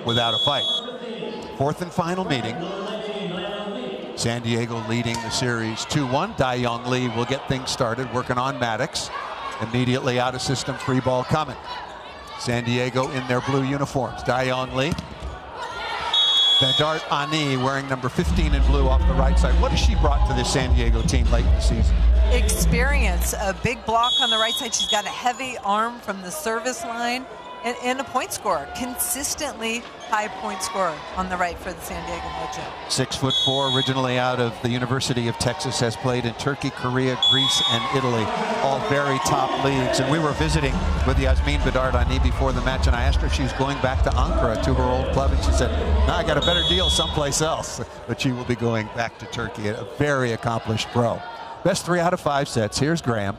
without a fight. Fourth and final meeting. San Diego leading the series 2-1. Dai-Yong Lee will get things started, working on Maddox. Immediately out of system, free ball coming. San Diego in their blue uniforms. Dai-Yong Lee. Bedart Ani wearing number 15 in blue off the right side. What has she brought to this San Diego team late in the season? Experience, a big block on the right side. She's got a heavy arm from the service line and a point scorer. Consistently high point scorer on the right for the San Diego Mojo. 6'4", originally out of the University of Texas, has played in Turkey, Korea, Greece, and Italy, all very top leagues. And we were visiting with Yasmin Bedart Ani before the match, and I asked her if she was going back to Ankara, to her old club, and she said, "No, I got a better deal someplace else." But she will be going back to Turkey, a very accomplished pro. Best 3 out of 5 sets. Here's Graham.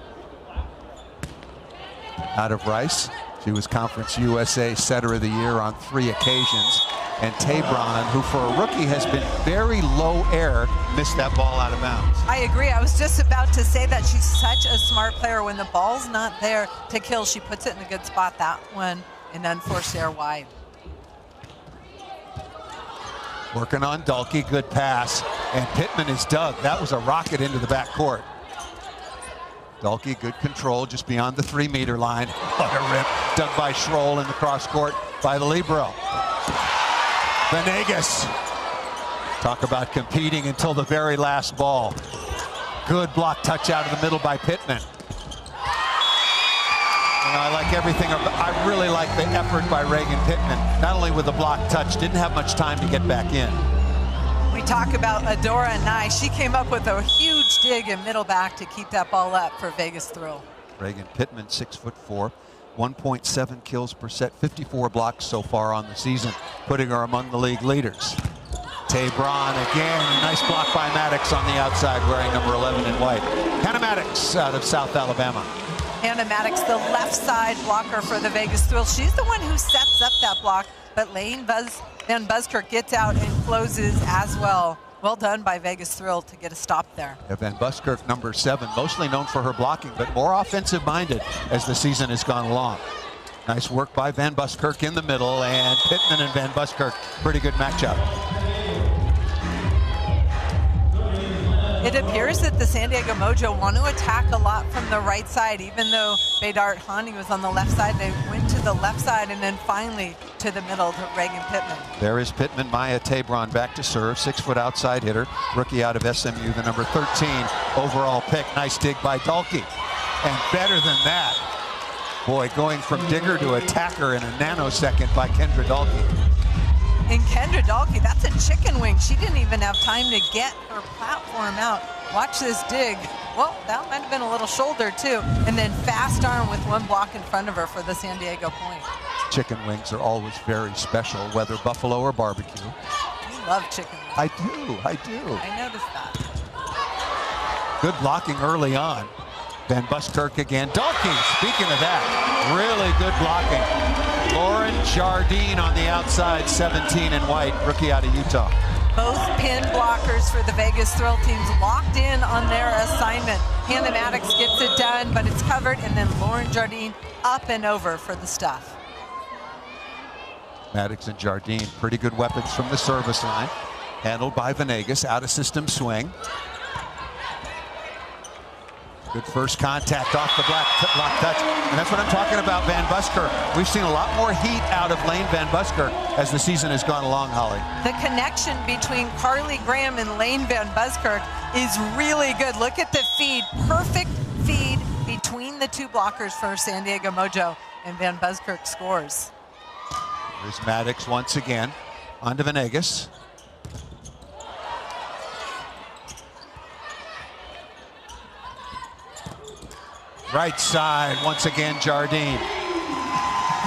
Out of Rice. She was Conference USA Setter of the Year on 3 occasions. And Tabron, who for a rookie has been very low air, missed that ball out of bounds. I agree. I was just about to say that she's such a smart player. When the ball's not there to kill, she puts it in a good spot. That one, an unforced air wide. Working on Dalkey, good pass. And Pittman is dug. That was a rocket into the backcourt. Dalkey, good control just beyond the 3-meter line. What a rip. Dug by Schroll in the cross court by the libero. Venegas. Talk about competing until the very last ball. Good block touch out of the middle by Pittman. And I like everything. I really like the effort by Reagan Pittman. Not only with the block touch, didn't have much time to get back in. We talk about Adora Nye. She came up with a huge dig in middle back to keep that ball up for Vegas Thrill. Reagan Pittman, 6'4", 1.7 kills per set, 54 blocks so far on the season, putting her among the league leaders. Tabron again, nice block by Maddox on the outside, wearing number 11 in white. Hannah Maddox out of South Alabama. Hannah Maddox, the left side blocker for the Vegas Thrill. She's the one who sets up that block, but Lane Van Buskirk gets out and closes as well. Well done by Vegas Thrill to get a stop there. Yeah, Van Buskirk, number 7, mostly known for her blocking, but more offensive-minded as the season has gone along. Nice work by Van Buskirk in the middle, and Pittman and Van Buskirk, pretty good matchup. It appears that the San Diego Mojo want to attack a lot from the right side. Even though Bedart Hani was on the left side, they went to the left side and then finally to the middle to Reagan Pittman. There is Pittman. Maya Tabron back to serve. 6-foot outside hitter. Rookie out of SMU, the number 13 overall pick. Nice dig by Dalkey. And better than that, boy, going from digger to attacker in a nanosecond by Kendra Dalkey. And Kendra Dalkey, that's a chicken wing. She didn't even have time to get her platform out. Watch this dig. Well, that might have been a little shoulder too. And then fast arm with one block in front of her for the San Diego point. Chicken wings are always very special, whether buffalo or barbecue. You love chicken wings. I do. I noticed that. Good blocking early on. Van Buskirk again. Dalkey, speaking of that, really good blocking. Lauren Jardine on the outside, 17 in white, rookie out of Utah. Both pin blockers for the Vegas Thrill teams locked in on their assignment. Hannah Maddox gets it done, but it's covered, and then Lauren Jardine up and over for the stuff. Maddox and Jardine, pretty good weapons from the service line. Handled by Venegas, out of system swing. Good first contact off the block touch. And that's what I'm talking about, Van Buskirk. We've seen a lot more heat out of Lane Van Buskirk as the season has gone along, Holly. The connection between Carly Graham and Lane Van Buskirk is really good. Look at the feed. Perfect feed between the two blockers for San Diego Mojo, and Van Buskirk scores. Here's Maddox once again. On to Venegas. Right side, once again, Jardine.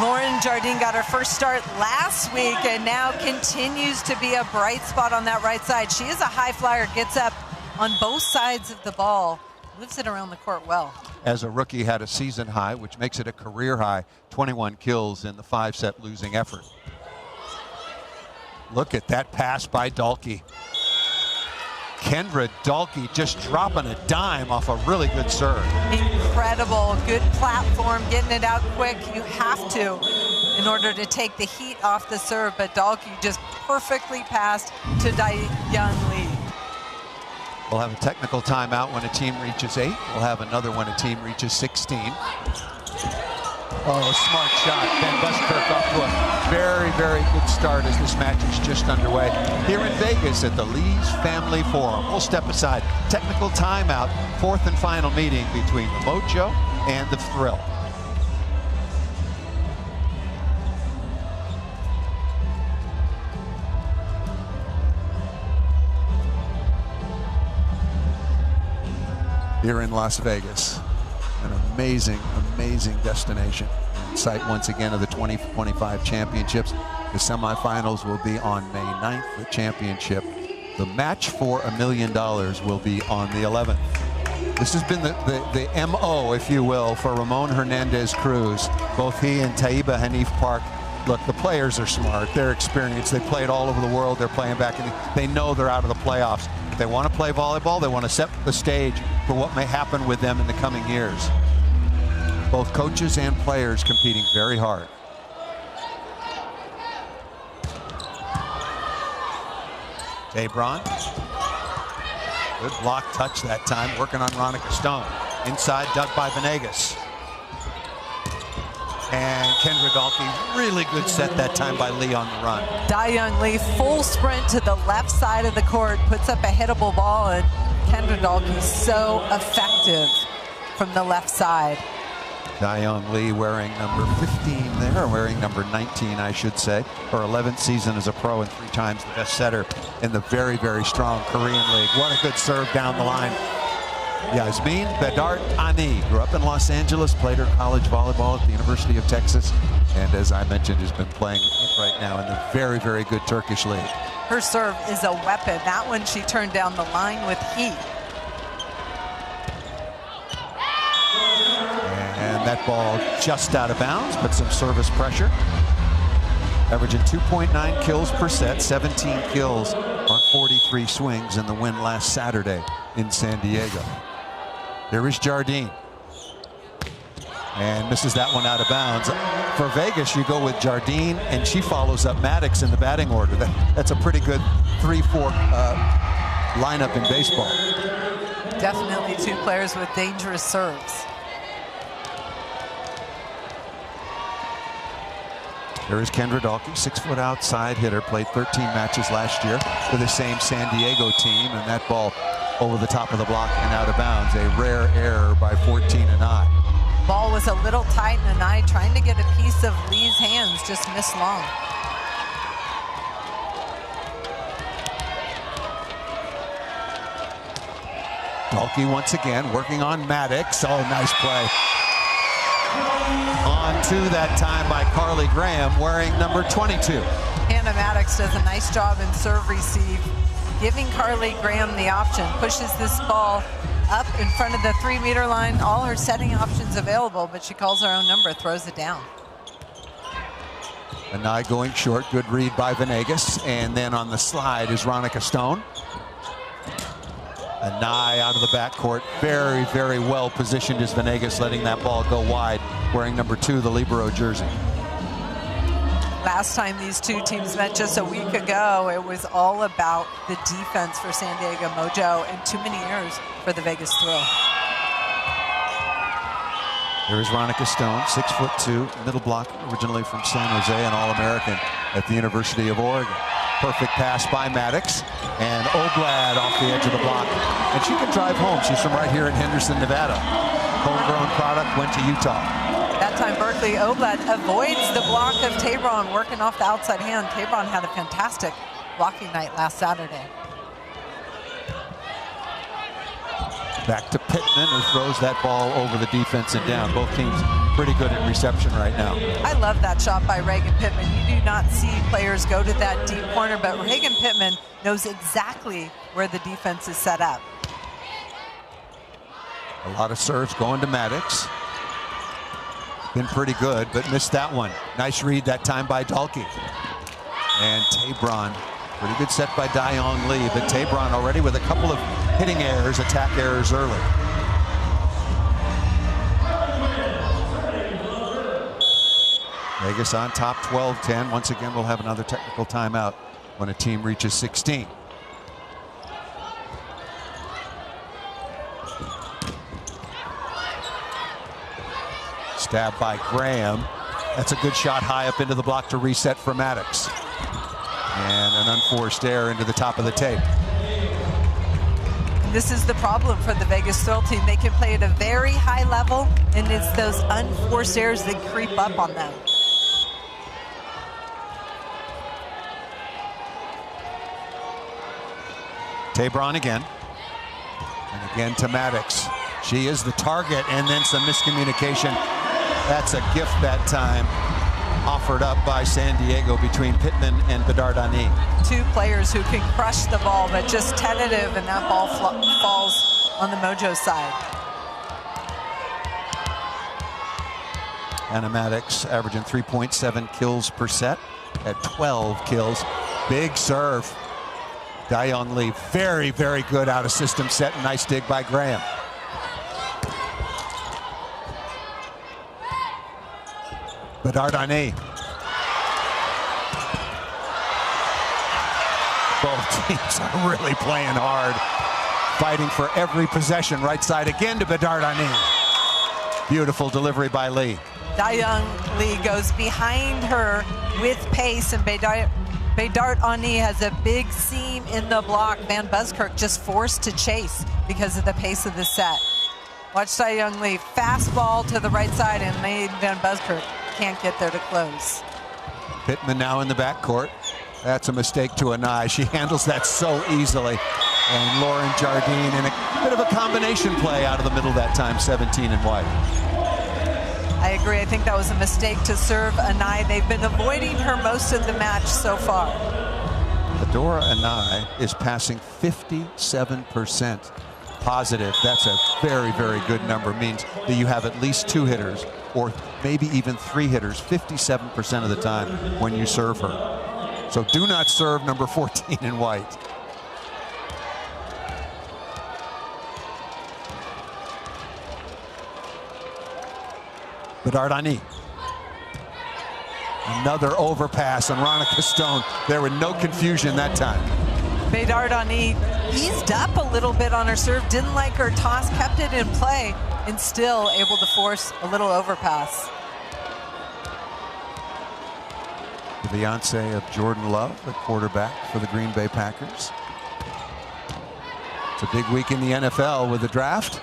Lauren Jardine got her first start last week and now continues to be a bright spot on that right side. She is a high flyer, gets up on both sides of the ball, lives it around the court well. As a rookie, had a season high, which makes it a career high, 21 kills in the 5-set losing effort. Look at that pass by Dalkey. Kendra Dalkey just dropping a dime off a really good serve. Incredible, good platform, getting it out quick. You have to. in order to take the heat off the serve, but Dalkey just perfectly passed to Young Lee. We'll have a technical timeout when a team reaches 8. We'll have another when a team reaches 16. Oh, smart shot. Ben Buskirk off to a very, very good start as this match is just underway here in Vegas at the Lee's Family Forum. We'll step aside. Technical timeout. 4th and final meeting between the Mojo and the Thrill. Here in Las Vegas. An amazing, amazing destination. Site once again of the 2025 championships. The semifinals will be on May 9th, the championship. The match for $1 million will be on the 11th. This has been the MO, if you will, for Ramon Hernandez Cruz. Both he and Taiba Hanif Park. Look, the players are smart. They're experienced. They played all over the world. They're playing back, and they know they're out of the playoffs. If they want to play volleyball, they want to set the stage for what may happen with them in the coming years. Both coaches and players competing very hard. Tabron. Good block touch that time, working on Ronica Stone. Inside, dug by Venegas. And Kendra Dalkey, really good set that time by Lee on the run. Young Lee, full sprint to the left side of the court, puts up a hittable ball, and Kendra Dalkey so effective from the left side. Young Lee wearing number 15 there, wearing number 19, I should say. Her 11th season as a pro and 3 times the best setter in the very, very strong Korean League. What a good serve down the line. Yasmin Bedart Ani grew up in Los Angeles, played her college volleyball at the University of Texas, and as I mentioned, has been playing right now in the very, very good Turkish league. Her serve is a weapon. That one she turned down the line with heat. And that ball just out of bounds, but some service pressure. Averaging 2.9 kills per set, 17 kills on 43 swings in the win last Saturday in San Diego. There is Jardine. And misses that one out of bounds. For Vegas, you go with Jardine, and she follows up Maddox in the batting order. That's a pretty good 3-4 lineup in baseball. Definitely 2 players with dangerous serves. There is Kendra Dalkey, 6-foot outside hitter, played 13 matches last year for the same San Diego team, and that ball over the top of the block and out of bounds. A rare error by 14 Anai. Ball was a little tight, and Anai trying to get a piece of Lee's hands, just missed long. Dalkey once again working on Maddox. Oh, nice play. On to that time by Carly Graham, wearing number 22. Hannah Maddox does a nice job in serve receive, giving Carly Graham the option, pushes this ball up in front of the 3-meter line, all her setting options available, but she calls her own number, throws it down. Anai going short, good read by Venegas, and then on the slide is Ronica Stone. Anai out of the backcourt, very, very well positioned is Venegas, letting that ball go wide, wearing number 2, the Libero jersey. Last time these 2 teams met just a week ago, it was all about the defense for San Diego Mojo and too many errors for the Vegas Thrill. There is Ronica Stone, 6'2", middle block, originally from San Jose, an All-American at the University of Oregon. Perfect pass by Maddox, and Oblad off the edge of the block. And she can drive home. She's from right here in Henderson, Nevada. Homegrown product, went to Utah. That time Berkeley Oblad avoids the block of Tabron, working off the outside hand. Tabron had a fantastic blocking night last Saturday. Back to Pittman, who throws that ball over the defense and down. Both teams pretty good at reception right now. I love that shot by Reagan Pittman. You do not see players go to that deep corner, but Reagan Pittman knows exactly where the defense is set up. A lot of serves going to Maddox. Been pretty good, but missed that one. Nice read that time by Dalkey. And Tabron, pretty good set by Young Lee, but Tabron already with a couple of hitting errors, attack errors early. Vegas on top 12-10. Once again, we'll have another technical timeout when a team reaches 16. Stab by Graham. That's a good shot high up into the block to reset for Maddox. And an unforced error into the top of the tape. This is the problem for the Vegas Thrill team. They can play at a very high level, and it's those unforced errors that creep up on them. Tabron again. And again to Maddox. She is the target, and then some miscommunication. That's a gift that time offered up by San Diego between Pittman and Bedardani. Two players who can crush the ball, but just tentative, and that ball falls on the Mojo side. Anna Maddox averaging 3.7 kills per set at 12 kills. Big serve. Dayoung Lee, very, very good out of system set. Nice dig by Graham. Bedardani. Both teams are really playing hard, fighting for every possession. Right side again to Bedardani. Beautiful delivery by Lee. Dayoung Lee goes behind her with pace, and Bedardani has a big seam in the block. Van Buskirk just forced to chase because of the pace of the set. Watch Dayoung Lee, fastball to the right side, and Van Buskirk can't get there to close. Pittman now in the backcourt. That's a mistake to Anai. She handles that so easily. And Lauren Jardine in a bit of a combination play out of the middle that time, 17 and white. I agree. I think that was a mistake to serve Anai. They've been avoiding her most of the match so far. Adora Anai is passing 57% positive. That's a very, very good number. Means that you have at least 2 hitters or maybe even 3 hitters 57% of the time when you serve her. So do not serve number 14 in white. Bedardani. Another overpass on Ronica Stone. There was no confusion that time. Bedardani eased up a little bit on her serve, didn't like her toss, kept it in play, and still able to force a little overpass. The fiance of Jordan Love, the quarterback for the Green Bay Packers. It's a big week in the NFL with the draft.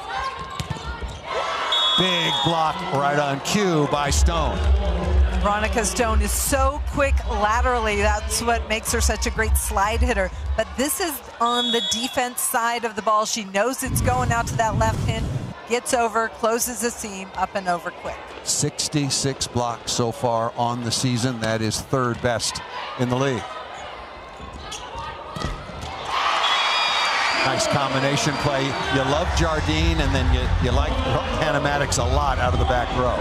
Big block right on cue by Stone. Ronica Stone is so quick laterally. That's what makes her such a great slide hitter. But this is on the defense side of the ball. She knows it's going out to that left pin, gets over, closes the seam, up and over quick. 66 blocks so far on the season. That is 3rd best in the league. Nice combination play. You love Jardine, and then you like Hannah Maddox a lot out of the back row.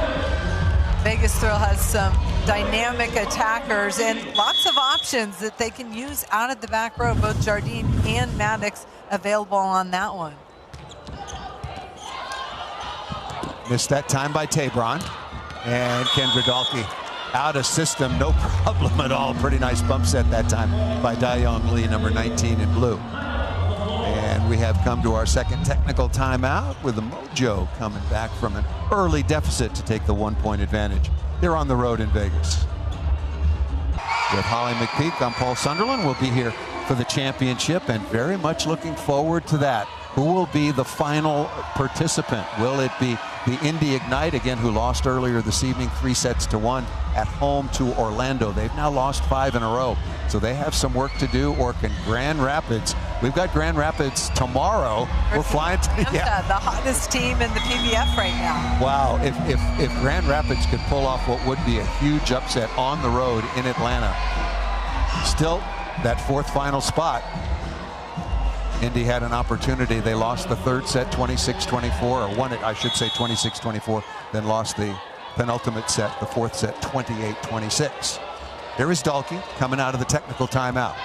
Vegas Thrill has some dynamic attackers and lots of options that they can use out of the back row. Both Jardine and Maddox available on that one. Missed that time by Tabron. And Kendra Dahlke out of system, no problem at all. Pretty nice bump set that time by Dayoung Lee, number 19 in blue. And we have come to our second technical timeout with the Mojo coming back from an early deficit to take the 1-point advantage. They're on the road in Vegas. With Holly McPeak, I'm Paul Sunderland. We'll be here for the championship and very much looking forward to that. Who will be the final participant? Will it be the Indy Ignite, again, who lost earlier this evening 3-1 at home to Orlando? They've now lost 5 in a row, so they have some work to do. Or can Grand Rapids? We've got Grand Rapids tomorrow. We're flying to the hottest team in the PBF right now. Wow, if Grand Rapids could pull off what would be a huge upset on the road in Atlanta. Still, that 4th final spot. Indy had an opportunity. They lost the 3rd set 26-24, or won it, I should say, 26-24, then lost the penultimate set, the 4th set, 28-26. There is Dahlke coming out of the technical timeout.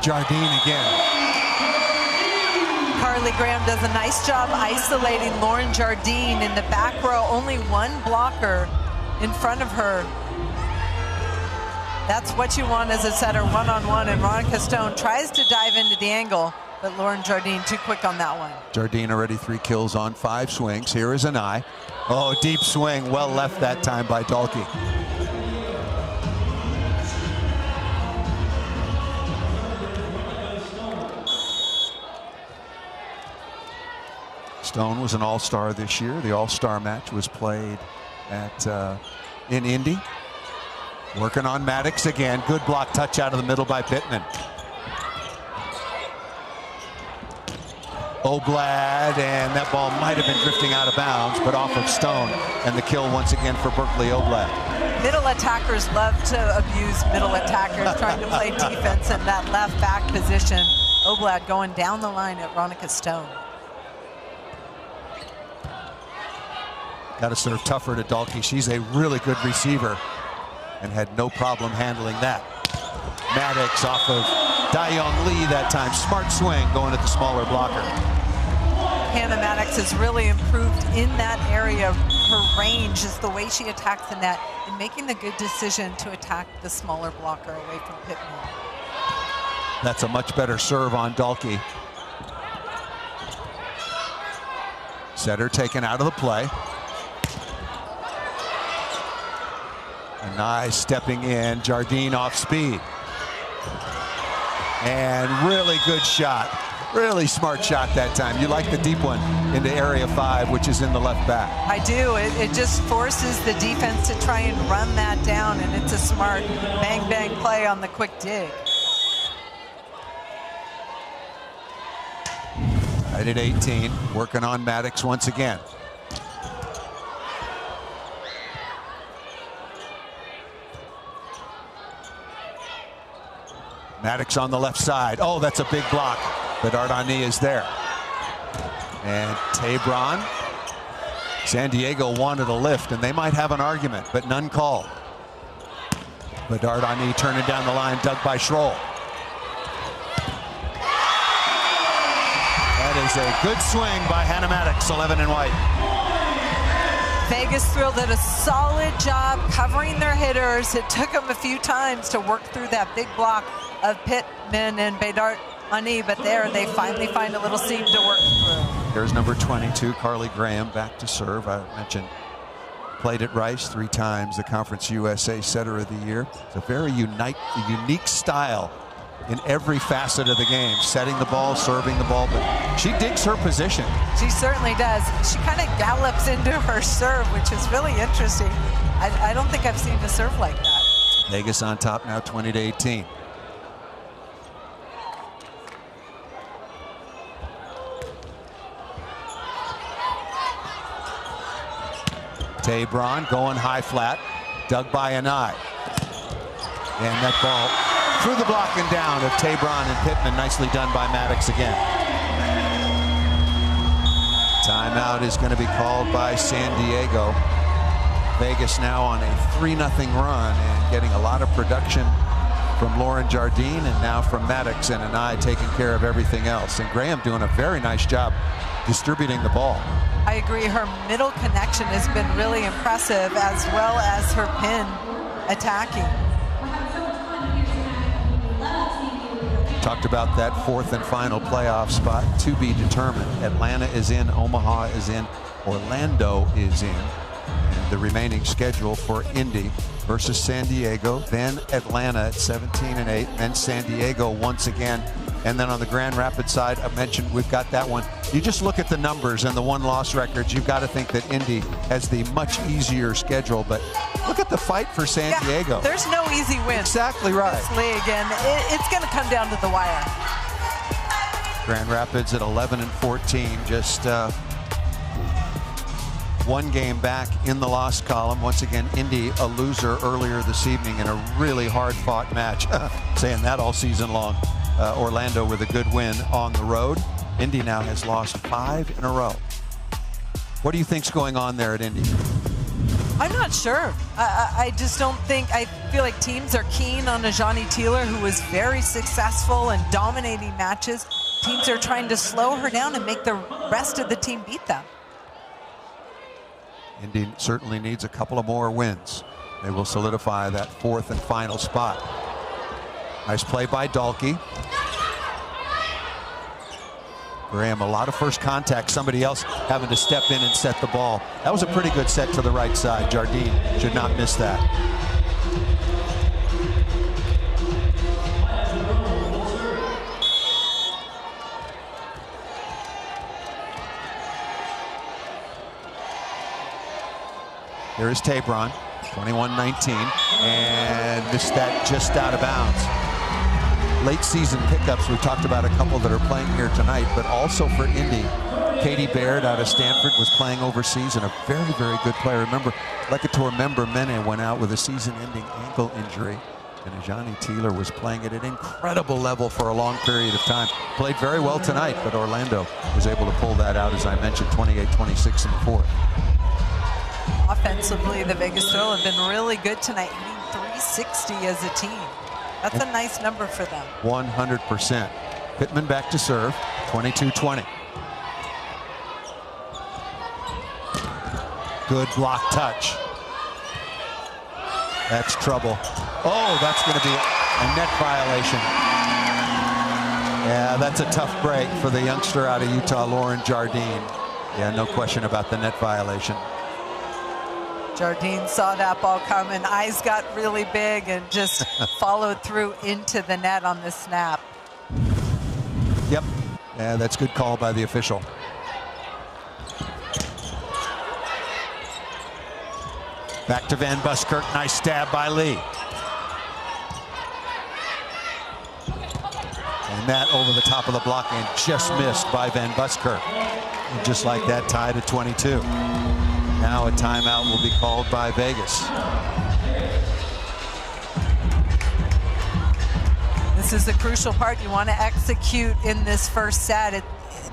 Jardine again. Carly Graham does a nice job isolating Lauren Jardine in the back row. Only one blocker in front of her. That's what you want as a setter, one-on-one, and Veronica Stone tries to dive into the angle, but Lauren Jardine too quick on that one. Jardine already 3 kills on 5 swings. Here is an eye. Oh, deep swing, well left that time by Dalkey. Stone was an all-star this year. The all-star match was played at in Indy. Working on Maddox again. Good block touch out of the middle by Pittman. Oblad, and that ball might have been drifting out of bounds, but off of Stone, and the kill once again for Berkeley Oblad. Middle attackers love to abuse middle attackers trying to play defense in that left back position. Oblad going down the line at Veronica Stone. Got to serve tougher to Dalkey. She's a really good receiver and had no problem handling that. Maddox off of Dayoung Lee that time. Smart swing going at the smaller blocker. Hannah Maddox has really improved in that area. Her range is the way she attacks the net and making the good decision to attack the smaller blocker away from Pittman. That's a much better serve on Dalkey. Setter taken out of the play. A nice stepping in, Jardine off speed. And really good shot. Really smart shot that time. You like the deep one into area 5, which is in the left back. I do. It just forces the defense to try and run that down, and it's a smart bang bang play on the quick dig. Right at 18, working on Maddox once again. Maddox on the left side. Oh, that's a big block. Bedard Ani is there. And Tabron. San Diego wanted a lift, and they might have an argument, but none called. Bedard Ani turning down the line, dug by Schroll. That is a good swing by Hannah Maddox, 11 in white. Vegas Thrill did a solid job covering their hitters. It took them a few times to work through that big block of Pittman and Bedard Ani, but there they finally find a little seam to work through. Here's number 22, Carly Graham, back to serve. I mentioned played at Rice 3 times, the Conference USA Setter of the Year. It's a very unique style in every facet of the game, setting the ball, serving the ball, but she digs her position. She certainly does. She kind of gallops into her serve, which is really interesting. I don't think I've seen a serve like that. Vegas on top now, 20-18. Tabron going high flat, dug by Anai. And that ball through the block and down of Tabron and Pittman. Nicely done by Maddox again. Timeout is going to be called by San Diego. Vegas now on a 3-0 run and getting a lot of production from Lauren Jardine and now from Maddox, and Anai taking care of everything else. And Graham doing a very nice job distributing the ball. I agree. Her middle connection has been really impressive, as well as her pin attacking. Talked about that 4th and final playoff spot to be determined. Atlanta is in, Omaha is in, Orlando is in. And the remaining schedule for Indy versus San Diego, then Atlanta at 17-8, then San Diego once again. And then on the Grand Rapids side, I mentioned we've got that one. You just look at the numbers and the 1-loss records, you've got to think that Indy has the much easier schedule. But look at the fight for San Diego. There's no easy win. Exactly right. This league, and it's going to come down to the wire. Grand Rapids at 11-14, just 1 game back in the loss column. Once again, Indy a loser earlier this evening in a really hard-fought match. Saying that all season long. Orlando with a good win on the road. Indy now has lost 5 in a row. What do you think's going on there at Indy? I'm not sure. I just don't think, I feel like teams are keen on a Johnny Teeler, who was very successful and dominating matches. teams are trying to slow her down and make the rest of the team beat them. Indy certainly needs a couple of more wins. They will solidify that 4th and final spot. Nice play by Dalkey. Graham, a lot of first contact, somebody else having to step in and set the ball. That was a pretty good set to the right side. Jardine should not miss that. Here is Tabron, 21-19, and missed that just out of bounds. Late season pickups, we've talked about a couple that are playing here tonight, but also for Indy. Katie Baird out of Stanford was playing overseas and a very, very good player. Remember, Lecator member Mene went out with a season-ending ankle injury, and Ajani Teeler was playing at an incredible level for a long period of time. Played very well tonight, but Orlando was able to pull that out, as I mentioned, 28-26 in the 4th. Offensively, the Vegas Thrill have been really good tonight, hitting 360 as a team. That's a nice number for them. 100%. Pittman back to serve, 22-20. Good block touch. That's trouble. Oh, that's going to be a net violation. Yeah, that's a tough break for the youngster out of Utah, Lauren Jardine. Yeah, no question about the net violation. Jardine saw that ball coming, eyes got really big and just followed through into the net on the snap. Yep, yeah, that's a good call by the official. Back to Van Buskirk, nice stab by Lee. And that over the top of the block and just missed by Van Buskirk. And just like that, tied at 22. Now a timeout will be called by Vegas. This is the crucial part you want to execute in this first set.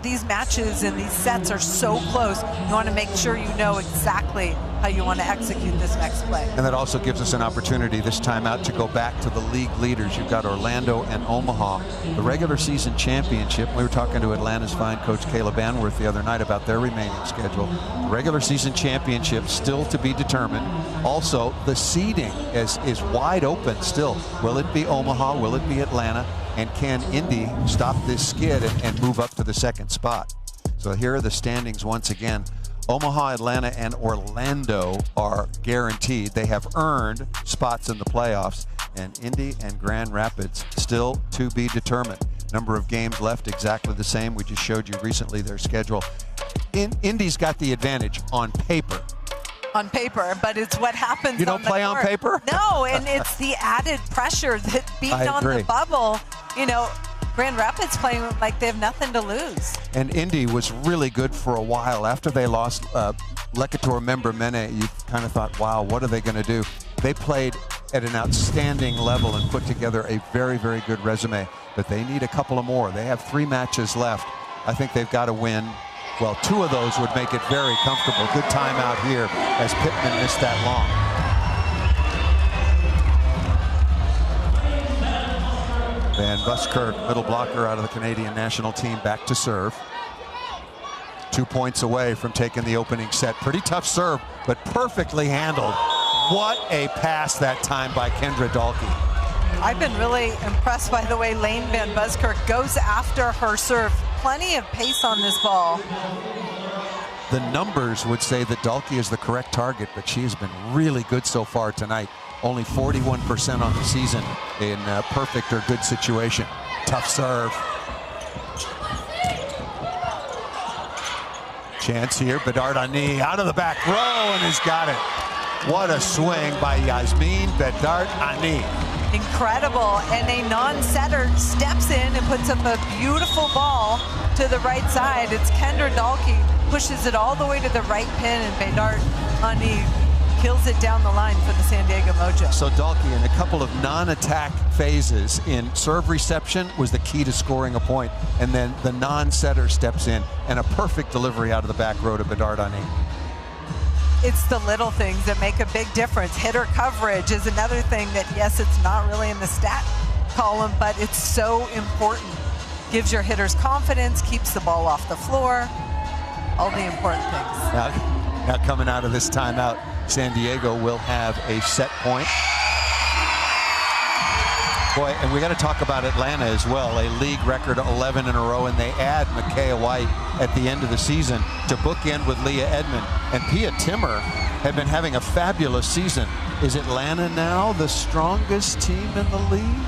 These matches and these sets are so close. You want to make sure you know exactly how you want to execute this next play. And that also gives us an opportunity this time out to go back to the league leaders. You've got Orlando and Omaha. The regular season championship, we were talking to Atlanta's fine coach Caleb Anworth the other night about their remaining schedule. The regular season championship still to be determined. Also, the seeding is wide open still. Will it be Omaha? Will it be Atlanta? And can Indy stop this skid and move up to the 2nd spot? So here are the standings once again. Omaha, Atlanta, and Orlando are guaranteed. They have earned spots in the playoffs, and Indy and Grand Rapids still to be determined. Number of games left exactly the same. We just showed you recently their schedule. Indy's got the advantage on paper. On paper, but it's what happens. You don't play on paper? No, and it's the added pressure that being on the bubble, you know, Grand Rapids playing like they have nothing to lose. And Indy was really good for a while. After they lost Lecator member Mene, you kind of thought, wow, what are they going to do? They played at an outstanding level and put together a very, very good resume. But they need a couple of more. They have 3 matches left. I think they've got to win. Well, 2 of those would make it very comfortable. Good timeout here as Pittman missed that long. Van Buskirk, middle blocker out of the Canadian national team, back to serve. 2 points away from taking the opening set. Pretty tough serve, but perfectly handled. What a pass that time by Kendra Dalkey. I've been really impressed by the way Lane Van Buskirk goes after her serve. Plenty of pace on this ball. The numbers would say that Dalkey is the correct target, but she has been really good so far tonight. Only 41% on the season in perfect or good situation. Tough serve. Chance here, Bedard Ani out of the back row and has got it. What a swing by Yasmin Bedard Ani. Incredible, and a non-setter steps in and puts up a beautiful ball to the right side. It's Kendra Dalkey, pushes it all the way to the right pin, and Bedard Ani kills it down the line for the San Diego Mojo. So Dalkey, in a couple of non-attack phases in serve reception, was the key to scoring a point, and then the non-setter steps in, and a perfect delivery out of the back row to Bedard Ani. It's the little things that make a big difference. Hitter coverage is another thing that, yes, it's not really in the stat column, but it's so important. gives your hitters confidence, keeps the ball off the floor, all the important things. Now coming out of this timeout, San Diego will have a set point. Boy, and we got to talk about Atlanta as well. A league record 11 in a row, and they add Micaiah White at the end of the season to bookend with Leah Edmond. And Pia Timmer had been having a fabulous season. Is Atlanta now the strongest team in the league?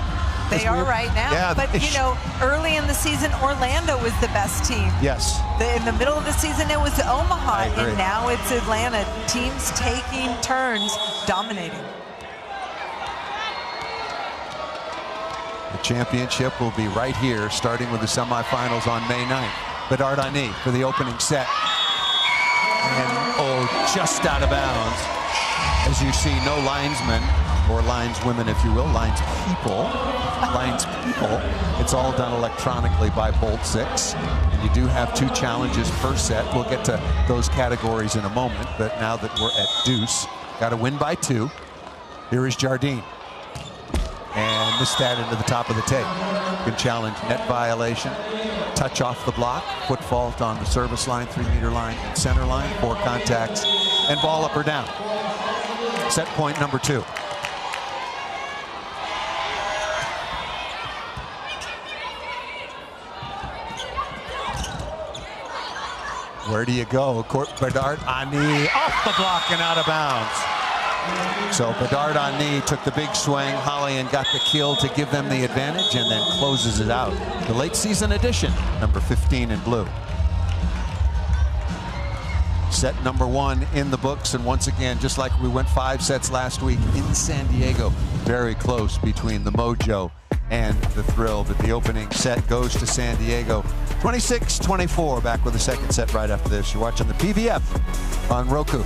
They are right now. Yeah, but, you know, early in the season, Orlando was the best team. Yes. In the middle of the season, it was Omaha. And now it's Atlanta. Teams taking turns dominating. The championship will be right here, starting with the semifinals on May 9th. Bedard Ani for the opening set. And, just out of bounds. As you see, no linesmen, or lineswomen, if you will, linespeople. It's all done electronically by Bolt 6. And you do have 2 challenges per set. We'll get to those categories in a moment, but now that we're at deuce, got to win by 2. Here is Jardine. And missed that into the top of the tape. Can challenge net violation, touch off the block, foot fault on the service line, 3-meter line, and center line, 4 contacts, and ball up or down. Set point number 2. Where do you go? Bedard Ani off the block and out of bounds. So Bedard Ani took the big swing. Hollian got the kill to give them the advantage and then closes it out. The late season edition, number 15 in blue. Set number 1 in the books, and once again, just like we went 5 sets last week in San Diego, very close between the Mojo and the Thrill, but the opening set goes to San Diego. 26-24, back with the second set right after this. You're watching the PVF on Roku.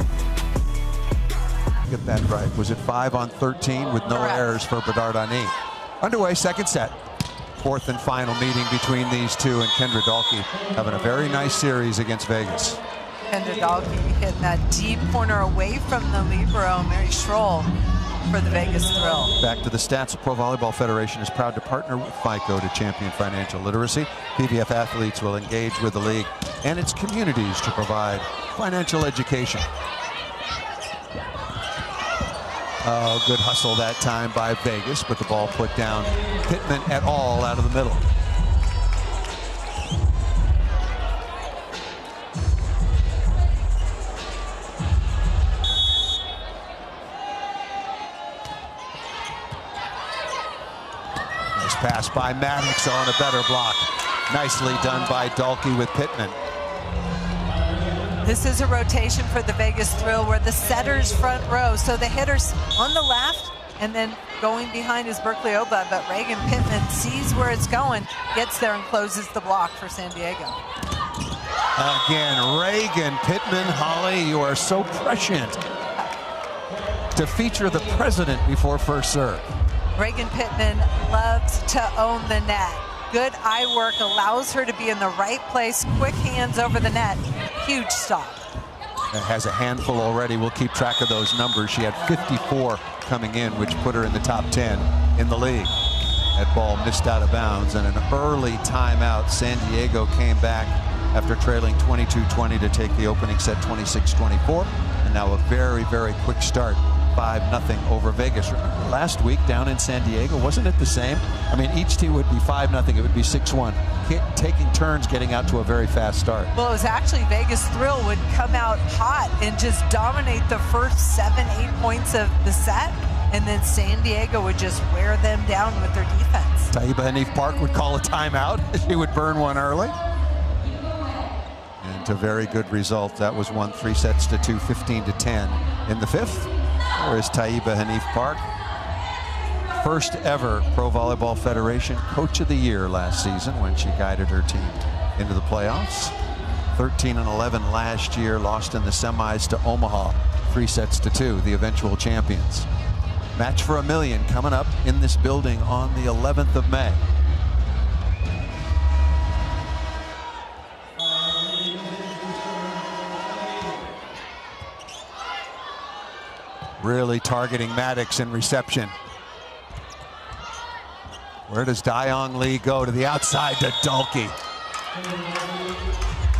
Get that right. Was it 5 on 13 with no errors for Bedard Ani? Underway, second set. 4th and final meeting between these two, and Kendra Dahlke having a very nice series against Vegas. Kendra Dahlke hitting that deep corner away from the libero, Mary Schroll, for the Vegas Thrill. Back to the stats. The Pro Volleyball Federation is proud to partner with FICO to champion financial literacy. PVF athletes will engage with the league and its communities to provide financial education. Oh, good hustle that time by Vegas, but the ball put down. Pittman et al. Out of the middle. Nice pass by Maddox on a better block. Nicely done by Dahlke with Pittman. This is a rotation for the Vegas Thrill where the setter's front row, so the hitter's on the left, and then going behind is Berkeley Oba, but Reagan Pittman sees where it's going, gets there and closes the block for San Diego. Again, Reagan Pittman. Holly, you are so prescient to feature the president before first serve. Reagan Pittman loves to own the net. Good eye work allows her to be in the right place. Quick hands over the net. Huge stop. Has a handful already. We'll keep track of those numbers. She had 54 coming in, which put her in the top 10 in the league. That ball missed out of bounds, and an early timeout. San Diego came back after trailing 22-20 to take the opening set 26-24. And now a very, very quick start. 5-0 over Vegas. Remember last week down in San Diego, wasn't it the same? I mean, each team would be 5-0. It would be 6-1. Taking turns getting out to a very fast start. Well, it was actually Vegas Thrill would come out hot and just dominate the first 7-8 points of the set, and then San Diego would just wear them down with their defense. Taiba Hanif Park would call a timeout. She would burn one early. And to very good result. That was won 3-2, 15-10 in the 5th. There is Taiba Hanif Park. First ever Pro Volleyball Federation Coach of the Year last season when she guided her team into the playoffs. 13-11 last year, lost in the semis to Omaha, 3-2, the eventual champions. Match for $1 million coming up in this building on the 11th of May. Really targeting Maddox in reception. Where does Dayong Lee go? To the outside to Dalkey.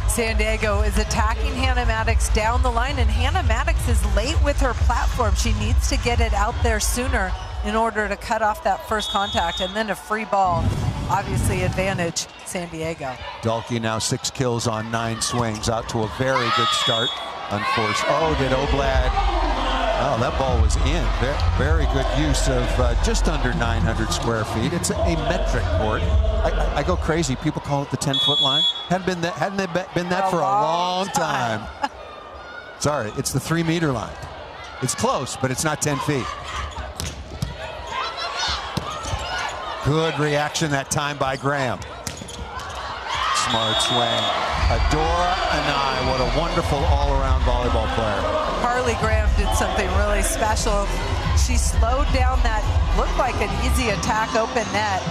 San Diego is attacking Hannah Maddox down the line, and Hannah Maddox is late with her platform. She needs to get it out there sooner in order to cut off that first contact, and then a free ball. Obviously advantage San Diego. Dalkey now 6 kills on 9 swings, out to a very good start. Unforced. Oh, did Oblad. Oh, that ball was in. Very good use of just under 900 square feet. It's a metric court. I go crazy. People call it the 10-foot line. Hadn't been that for a long time. Sorry, it's the 3-meter line. It's close, but it's not 10 feet. Good reaction that time by Graham. Smart swing. Adora Anai, what a wonderful all-around volleyball player. Carly Graham did something really special. She slowed down that, looked like an easy attack open net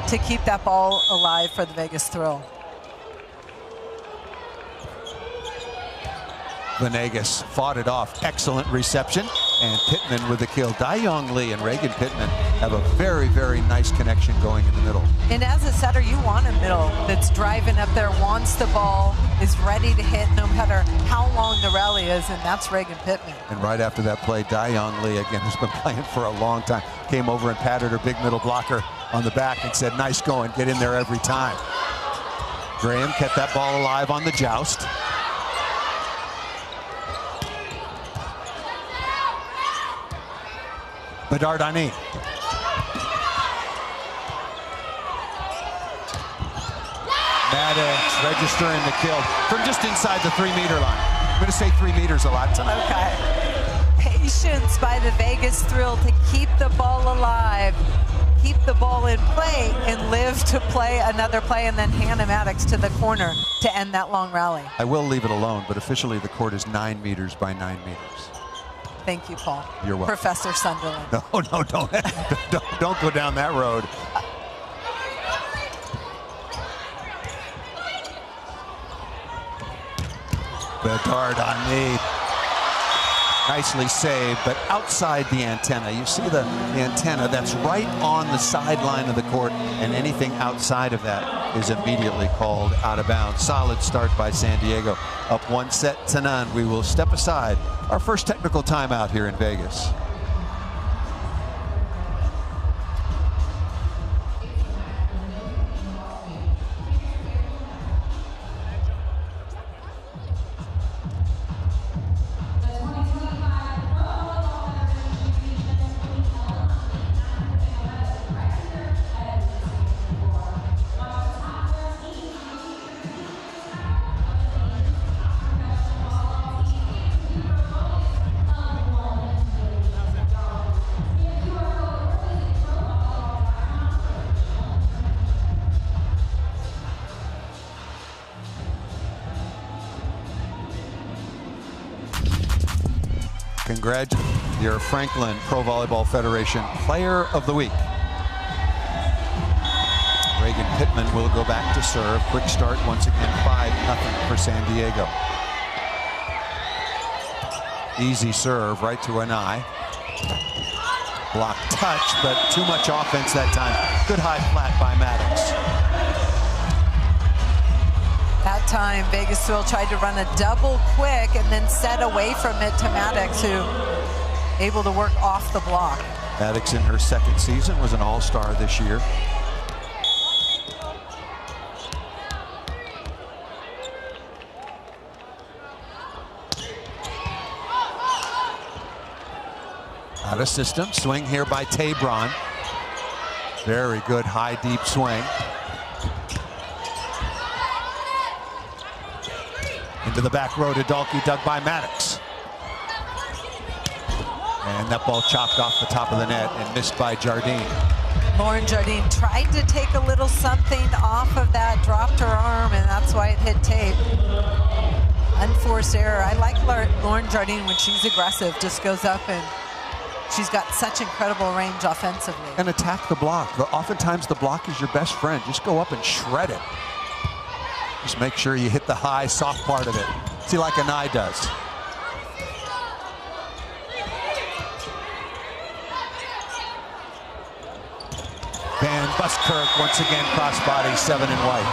to keep that ball alive for the Vegas Thrill. Venegas fought it off. Excellent reception. And Pittman with the kill. Dayong Lee and Reagan Pittman have a very, very nice connection going in the middle. And as a setter, you want a middle that's driving up there, wants the ball, is ready to hit no matter how long the rally is, and that's Reagan Pittman. And right after that play, Dayong Lee, again, who's been playing for a long time, came over and patted her big middle blocker on the back and said, nice going, get in there every time. Graham kept that ball alive on the joust. Bedardani. Maddox registering the kill from just inside the 3-meter line. I'm going to say 3 meters a lot tonight. Okay. Patience by the Vegas Thrill to keep the ball alive, keep the ball in play, and live to play another play, and then Hannah Maddox to the corner to end that long rally. I will leave it alone, but officially the court is 9 meters by 9 meters. Thank you, Paul. You're welcome. Professor Sunderland. No, don't go down that road. Bedardani. Nicely saved, but outside the antenna. You see the antenna that's right on the sideline of the court, and anything outside of that is immediately called out of bounds. Solid start by San Diego. Up 1-0. We will step aside. Our first technical timeout here in Vegas. Congratulations, your Franklin Pro Volleyball Federation Player of the Week. Reagan Pittman will go back to serve. Quick start once again, 5-0 for San Diego. Easy serve right to Anai. Block touch, but too much offense that time. Good high flat by Maddox. That time, Vegas Thrill tried to run a double quick and then set away from it to Maddox, who able to work off the block. Maddox in her second season was an all-star this year. Out of system, swing here by Tabron. Very good high deep swing. Into the back row to Dalkey, dug by Maddox. And that ball chopped off the top of the net and missed by Jardine. Lauren Jardine tried to take a little something off of that, dropped her arm, and that's why it hit tape. Unforced error. I like Lauren Jardine when she's aggressive, just goes up, and she's got such incredible range offensively. And attack the block. Oftentimes the block is your best friend. Just go up and shred it. Just make sure you hit the high, soft part of it. See, like Anai does. Van Buskirk once again crossbody, 7 and white.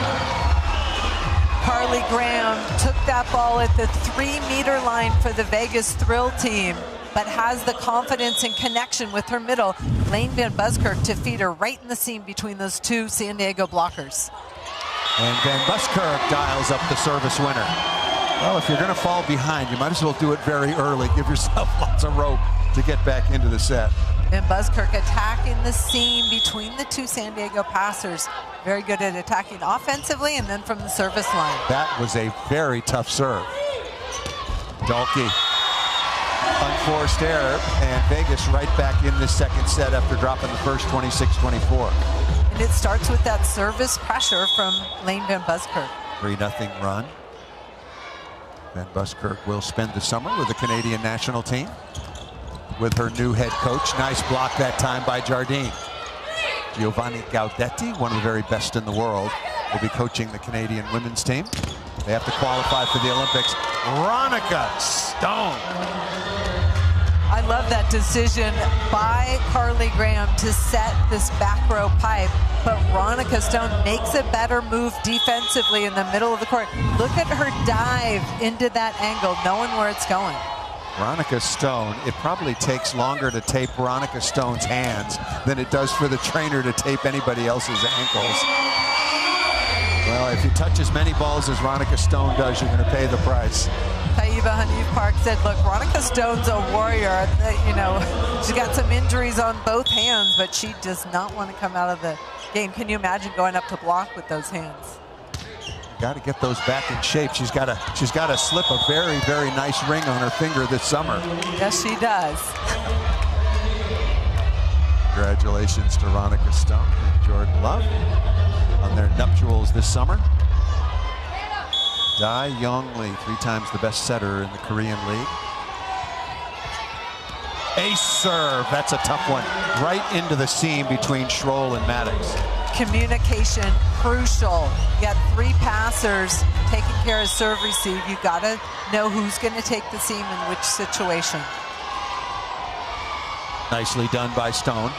Carly Graham took that ball at the 3-meter line for the Vegas Thrill team, but has the confidence and connection with her middle, Lane Van Buskirk, to feed her right in the seam between those two San Diego blockers. And Van Buskirk dials up the service winner. Well, if you're going to fall behind, you might as well do it very early. Give yourself lots of rope to get back into the set. Van Buskirk attacking the seam between the two San Diego passers. Very good at attacking offensively and then from the service line. That was a very tough serve. Dalkey, unforced error, and Vegas right back in this second set after dropping the first 26-24. And it starts with that service pressure from Lane Van Buskirk. 3-0 run. Van Buskirk will spend the summer with the Canadian national team with her new head coach. Nice block that time by Jardine. Giovanni Gaudetti, one of the very best in the world, will be coaching the Canadian women's team. They have to qualify for the Olympics. Veronica Stone. I love that decision by Carly Graham to set this back row pipe, but Veronica Stone makes a better move defensively in the middle of the court. Look at her dive into that angle, knowing where it's going. Veronica Stone, it probably takes longer to tape Veronica Stone's hands than it does for the trainer to tape anybody else's ankles. Well, if you touch as many balls as Veronica Stone does, you're going to pay the price. Taiba Hanif Park said, look, Veronica Stone's a warrior. You know, she's got some injuries on both hands, but she does not want to come out of the game. Can you imagine going up to block with those hands? Got to get those back in shape. She's got to slip a very, very nice ring on her finger this summer. Yes, she does. Congratulations to Veronica Stone and Jordan Love on their nuptials this summer. Dai Young Lee, 3 times the best setter in the Korean League. Ace serve, that's a tough one. Right into the seam between Schroll and Maddox. Communication, crucial. You got 3 passers taking care of serve receive. You got to know who's going to take the seam in which situation. Nicely done by Stone.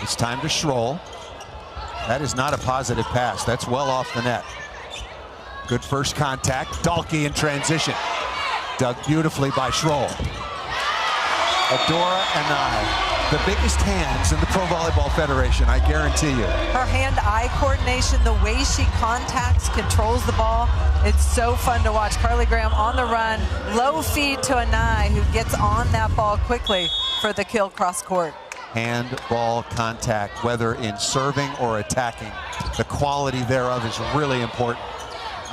It's time to Schroll. That is not a positive pass. That's well off the net. Good first contact. Dalkey in transition. Dug beautifully by Schroll. Adora Anai. The biggest hands in the Pro Volleyball Federation, I guarantee you. Her hand-eye coordination, the way she contacts, controls the ball, it's so fun to watch. Carly Graham on the run, low feed to Anai, who gets on that ball quickly for the kill cross court. Hand-ball contact, whether in serving or attacking, the quality thereof is really important.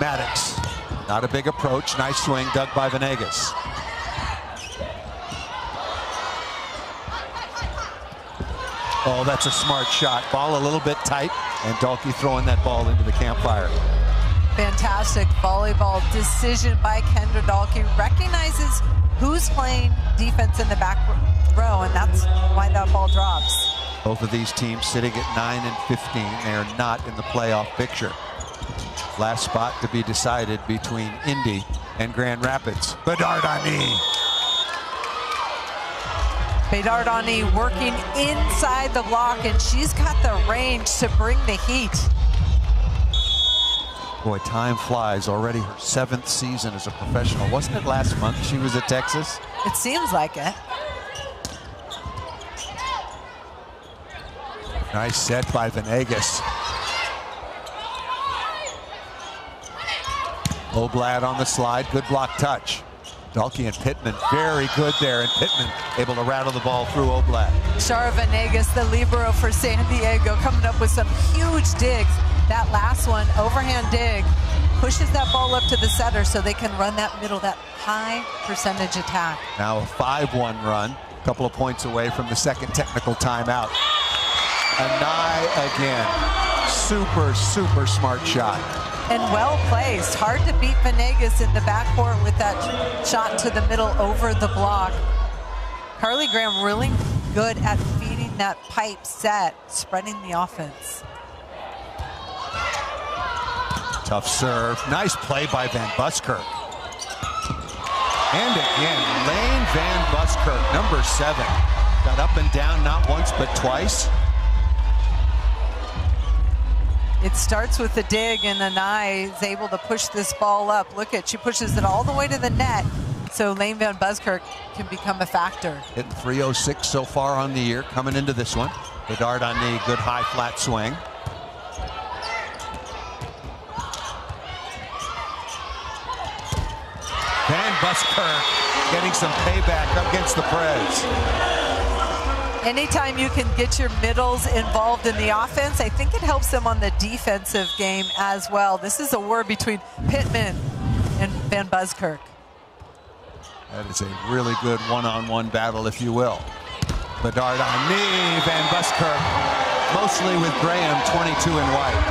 Maddox, not a big approach, nice swing, dug by Venegas. Oh, that's a smart shot. Ball a little bit tight, and Dalkey throwing that ball into the campfire. Fantastic volleyball decision by Kendra Dalkey. Recognizes who's playing defense in the back row, and that's why that ball drops. Both of these teams sitting at 9 and 15. They are not in the playoff picture. Last spot to be decided between Indy and Grand Rapids. Bedardani. Bedardani working inside the block, and she's got the range to bring the heat. Boy, time flies. Already her 7th season as a professional. Wasn't it last month she was at Texas? It seems like it. Nice set by Venegas. Oblad on the slide, good block touch. Dalkey and Pittman very good there, and Pittman able to rattle the ball through Oblad. Shara Venegas, the libero for San Diego, coming up with some huge digs. That last one, overhand dig, pushes that ball up to the setter so they can run that middle, that high percentage attack. Now a 5-1 run, a couple of points away from the second technical timeout. Anai again, super, super smart shot. And well placed. Hard to beat Venegas in the backcourt with that shot to the middle over the block. Carly Graham really good at feeding that pipe set, spreading the offense. Tough serve. Nice play by Van Buskirk. And again, Lane Van Buskirk, number 7. Got up and down not once but twice. It starts with the dig, and Anai is able to push this ball up. Look at, she pushes it all the way to the net, so Lane Van Buskirk can become a factor. Hitting .306 so far on the year, coming into this one. Bedard on knee, good high flat swing. Van Buskirk getting some payback against the Preds. Anytime you can get your middles involved in the offense, I think it helps them on the defensive game as well. This is a war between Pittman and Van Buskirk. That is a really good one-on-one battle, if you will. Bedard on knee, Van Buskirk, mostly with Graham, 22 in white.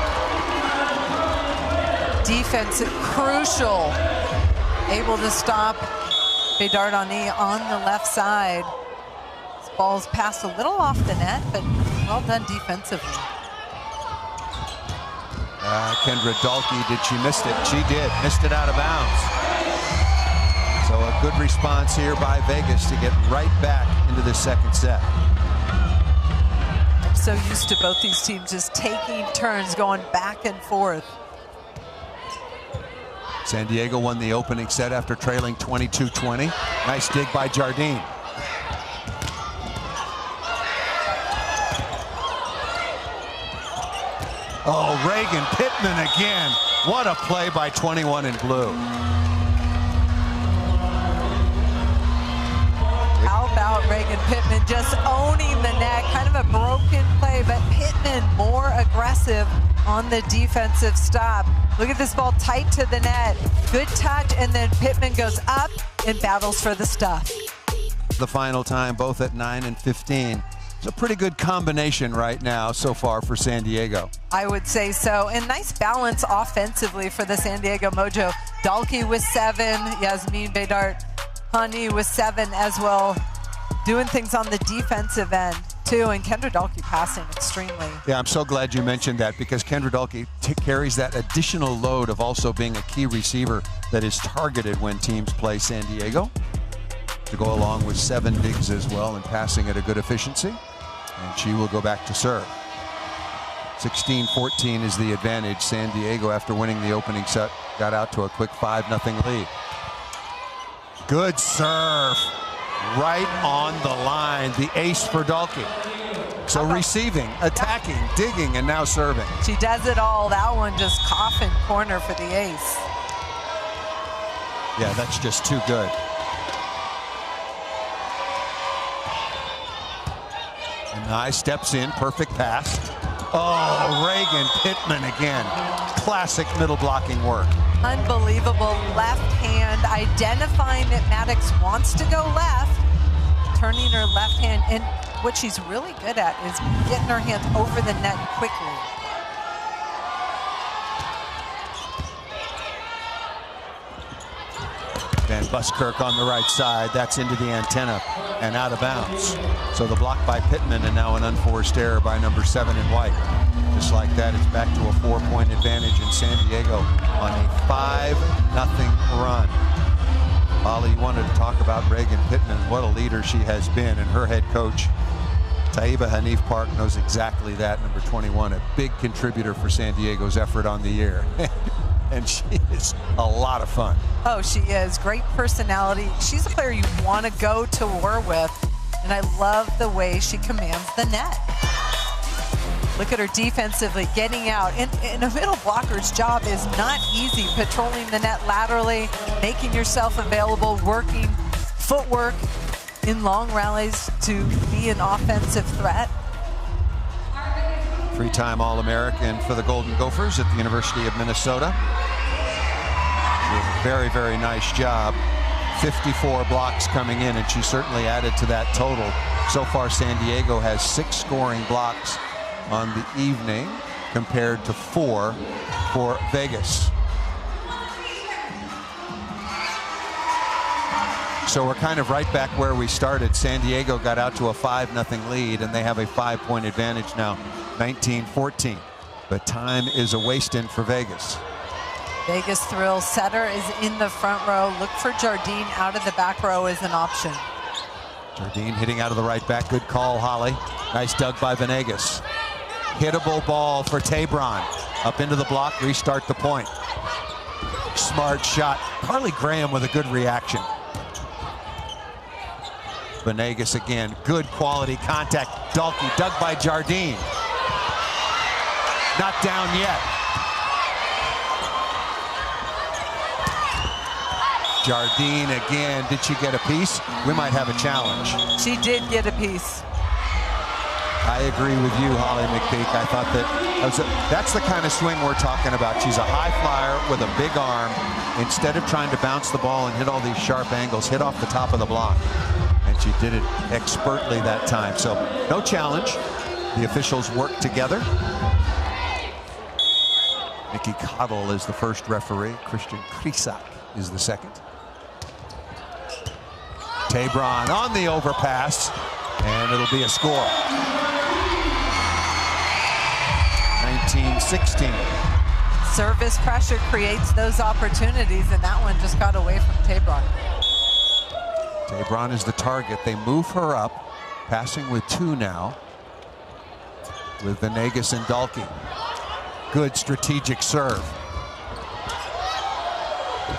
Defense crucial. Able to stop Bedard on knee on the left side. Ball's passed a little off the net, but well done defensively. Kendra Dahlke, did she miss it? She did, missed it out of bounds. So a good response here by Vegas to get right back into the second set. I'm so used to both these teams just taking turns, going back and forth. San Diego won the opening set after trailing 22-20. Nice dig by Jardine. Oh, Reagan Pittman again. What a play by 21 in blue. How about Reagan Pittman just owning the net? Kind of a broken play, but Pittman more aggressive on the defensive stop. Look at this ball tight to the net. Good touch, and then Pittman goes up and battles for the stuff. The final time, both at 9 and 15. It's a pretty good combination right now so far for San Diego. I would say so. And nice balance offensively for the San Diego Mojo. Dahlke with 7, Yasmin Bedard Hani with 7 as well. Doing things on the defensive end too, and Kendra Dahlke passing extremely. Yeah, I'm so glad you mentioned that, because Kendra Dahlke carries that additional load of also being a key receiver that is targeted when teams play San Diego, to go along with 7 digs as well and passing at a good efficiency. And she will go back to serve. 16-14 is the advantage. San Diego, after winning the opening set, got out to a quick 5-0 lead. Good serve. Right on the line. The ace for Dahlke. So receiving, attacking, digging, and now serving. She does it all. That one just coffin corner for the ace. Yeah, that's just too good. Nye steps in, perfect pass. Oh, Reagan Pittman again. Classic middle blocking work. Unbelievable left hand, identifying that Maddox wants to go left, turning her left hand, and what she's really good at is getting her hands over the net quickly. Van Buskirk on the right side. That's into the antenna and out of bounds. So the block by Pittman, and now an unforced error by number 7 in white. Just like that, it's back to a 4-point advantage in San Diego on a 5-0 run. Ollie, you wanted to talk about Reagan Pittman. What a leader she has been, and her head coach, Taiba Hanif Park, knows exactly that. Number 21, a big contributor for San Diego's effort on the year. And she is a lot of fun. Oh, she is. Great personality. She's a player you want to go to war with, and I love the way she commands the net. Look at her defensively, getting out. And a middle blocker's job is not easy. Patrolling the net laterally, making yourself available, working footwork in long rallies to be an offensive threat. 3-time All-American for the Golden Gophers at the University of Minnesota. She did a very, very nice job. 54 blocks coming in, and she certainly added to that total. So far, San Diego has 6 scoring blocks on the evening compared to 4 for Vegas. So we're kind of right back where we started. San Diego got out to a 5-0 lead, and they have a 5-point advantage now, 19-14. But time is a wasting for Vegas. Vegas thrill setter is in the front row. Look for Jardine out of the back row as an option. Jardine hitting out of the right back. Good call, Holly. Nice dug by Venegas. Hittable ball for Tabron. Up into the block, restart the point. Smart shot. Carly Graham with a good reaction. Venegas again, good quality contact. Dalkey dug by Jardine. Not down yet. Jardine again, did she get a piece? We might have a challenge. She did get a piece. I agree with you, Holly McPeak. I thought that's the kind of swing we're talking about. She's a high flyer with a big arm. Instead of trying to bounce the ball and hit all these sharp angles, hit off the top of the block. And she did it expertly that time. So no challenge. The officials work together. Nikki Cottle is the first referee. Christian Krisak is the second. Tabron on the overpass, and it'll be a score. 19-16. Service pressure creates those opportunities, and that one just got away from Tabron. Tabron is the target. They move her up, passing with 2 now, with Venegas and Dalkey. Good strategic serve.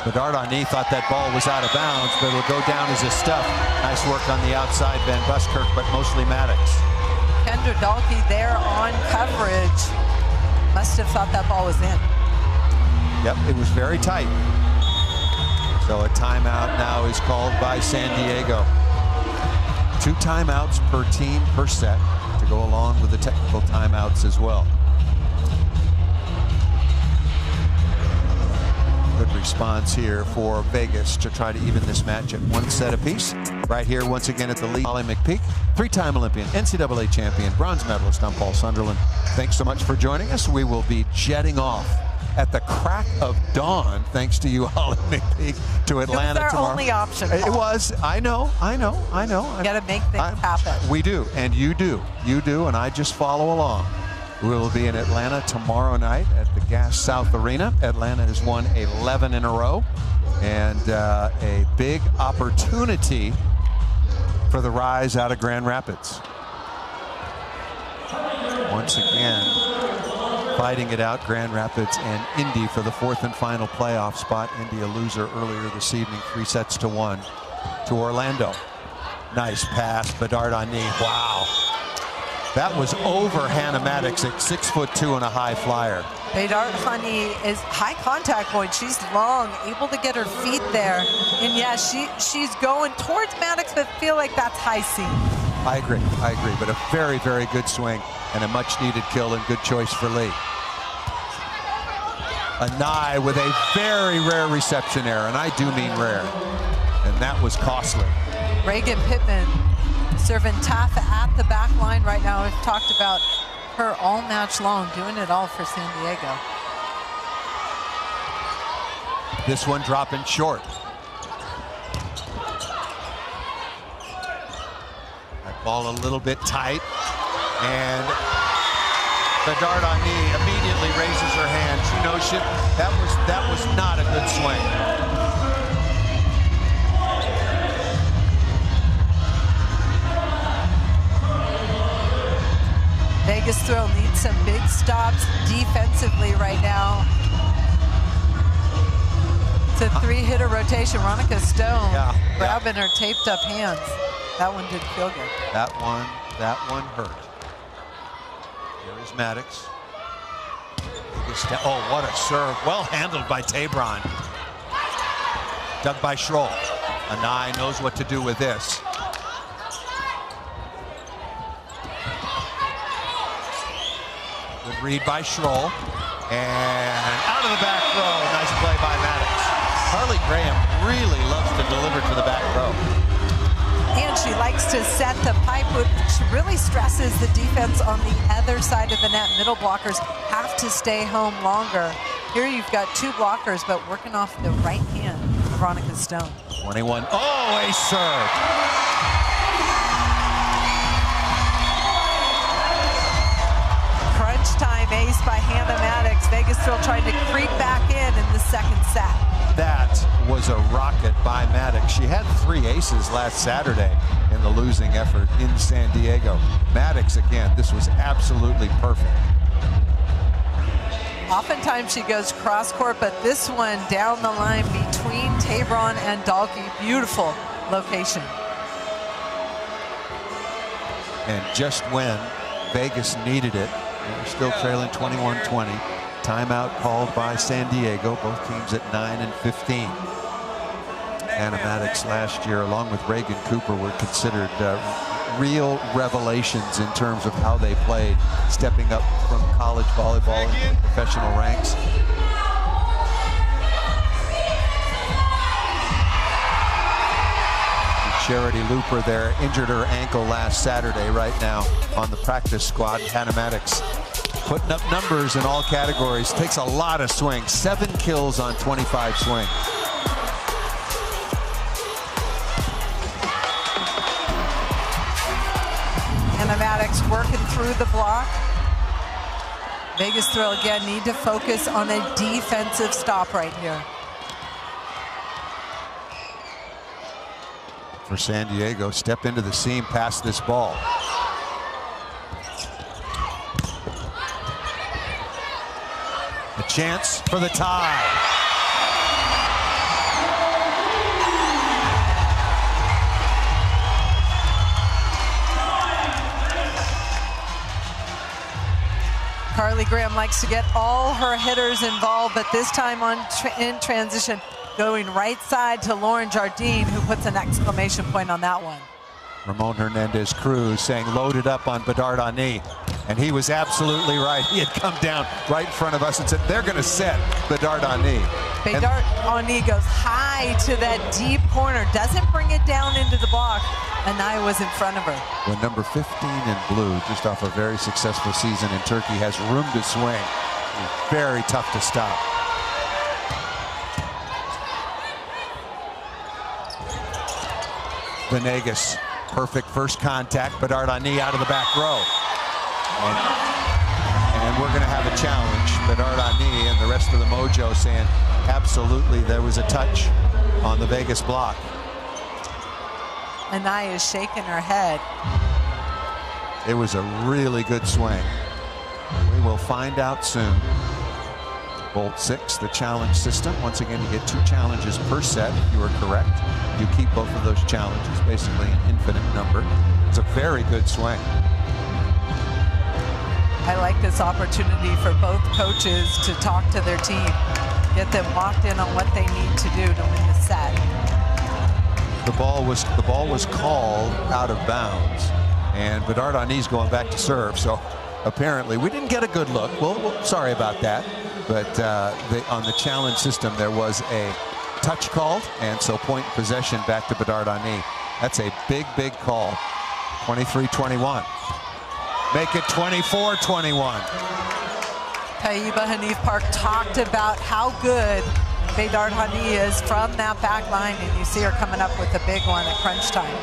Bedard-Ani thought that ball was out of bounds, but it'll go down as a stuff. Nice work on the outside, Van Buskirk, but mostly Maddox. Kendra Dalkey there on coverage. Must have thought that ball was in. Yep, it was very tight. So a timeout now is called by San Diego. 2 timeouts per team per set to go along with the technical timeouts as well. Good response here for Vegas to try to even this match at 1 set apiece. Right here once again at the lead, Holly McPeak, 3-time Olympian, NCAA champion, bronze medalist. I'm Paul Sunderland. Thanks so much for joining us. We will be jetting off at the crack of dawn, thanks to you, Holly McPeak, to Atlanta tomorrow. It was our only option, Paul. It was. I know. You got to make things happen. We do, and you do, and I just follow along. We will be in Atlanta tomorrow night at the Gas South Arena. Atlanta has won 11 in a row, and a big opportunity for the Rise out of Grand Rapids. Once again, fighting it out, Grand Rapids and Indy for the 4th and final playoff spot. Indy a loser earlier this evening, 3-1 to Orlando. Nice pass, Bedard-Ani. Wow. That was over Hannah Maddox at 6'2" and a high flyer. Bedard-Ani is high contact point. She's long, able to get her feet there. And yeah, she's going towards Maddox, but feel like that's high C. I agree, but a very, very good swing and a much needed kill and good choice for Lee. Anai with a very rare reception error, and I do mean rare. And that was costly. Reagan Pittman serving Taffa at the back line right now. We've talked about her all match long, doing it all for San Diego. This one dropping short. That ball a little bit tight, and Bedard-Ani immediately raises her hand. She knows that was not a good swing. Vegas throw needs some big stops defensively right now. It's a 3-hitter rotation. Veronica Stone grabbing her taped up hands. That one didn't feel good. That one hurt. Here is Maddox. Oh, what a serve. Well handled by Tabron. Dug by Schroll. Anai knows what to do with this. Good read by Schroll. And out of the back row. Nice play by Maddox. Carly Graham really loves to deliver to the back row. And she likes to set the pipe, which really stresses the defense on the other side of the net. Middle blockers have to stay home longer. Here you've got 2 blockers, but working off the right hand of Veronica Stone. 21. Oh, a serve. Crunch time ace by Hannah Maddox. Vegas still trying to creep back in the second set. That was a rocket by Maddox. She had 3 aces last Saturday in the losing effort in San Diego. Maddox again, this was absolutely perfect. Oftentimes she goes cross court, but this one down the line between Tabron and Dalkey. Beautiful location. And just when Vegas needed it, they're still trailing 21-20. Timeout called by San Diego, both teams at 9 and 15. Animatics last year, along with Reagan Cooper, were considered real revelations in terms of how they played, stepping up from college volleyball into professional ranks. Charity Looper there injured her ankle last Saturday, right now on the practice squad. Animatics putting up numbers in all categories. Takes a lot of swings, 7 kills on 25 swings. Animatics working through the block. Vegas Thrill again need to focus on a defensive stop right here. For San Diego, step into the seam, pass this ball. A chance for the tie. Carly Graham likes to get all her hitters involved, but this time in transition, going right side to Lauren Jardine, who puts an exclamation point on that one. Ramon Hernandez Cruz saying loaded up on Bedard Ani, and he was absolutely right. He had come down right in front of us and said they're going to set Bedard Ani. Bedard Ani goes high to that deep corner, doesn't bring it down into the block, and I was in front of her. When number 15 in blue, just off a very successful season in Turkey, has room to swing, it's very tough to stop. Venegas, perfect first contact. Bedard Ani out of the back row. And we're going to have a challenge. Bedard Ani and the rest of the Mojo saying absolutely there was a touch on the Vegas block. Anaya is shaking her head. It was a really good swing. We will find out soon. Bolt 6, the challenge system. Once again, you get 2 challenges per set. If you are correct, you keep both of those challenges, basically an infinite number. It's a very good swing. I like this opportunity for both coaches to talk to their team, get them locked in on what they need to do to win the set. The ball was called out of bounds, and Bedard Ani's going back to serve. So apparently we didn't get a good look. Well, sorry about that. But on the challenge system, there was a touch called, and so point possession back to Bedard Ani. That's a big, big call. 23-21. Make it 24-21. Taiba Hanif Park talked about how good Bedard Ani is from that back line, and you see her coming up with a big one at crunch time.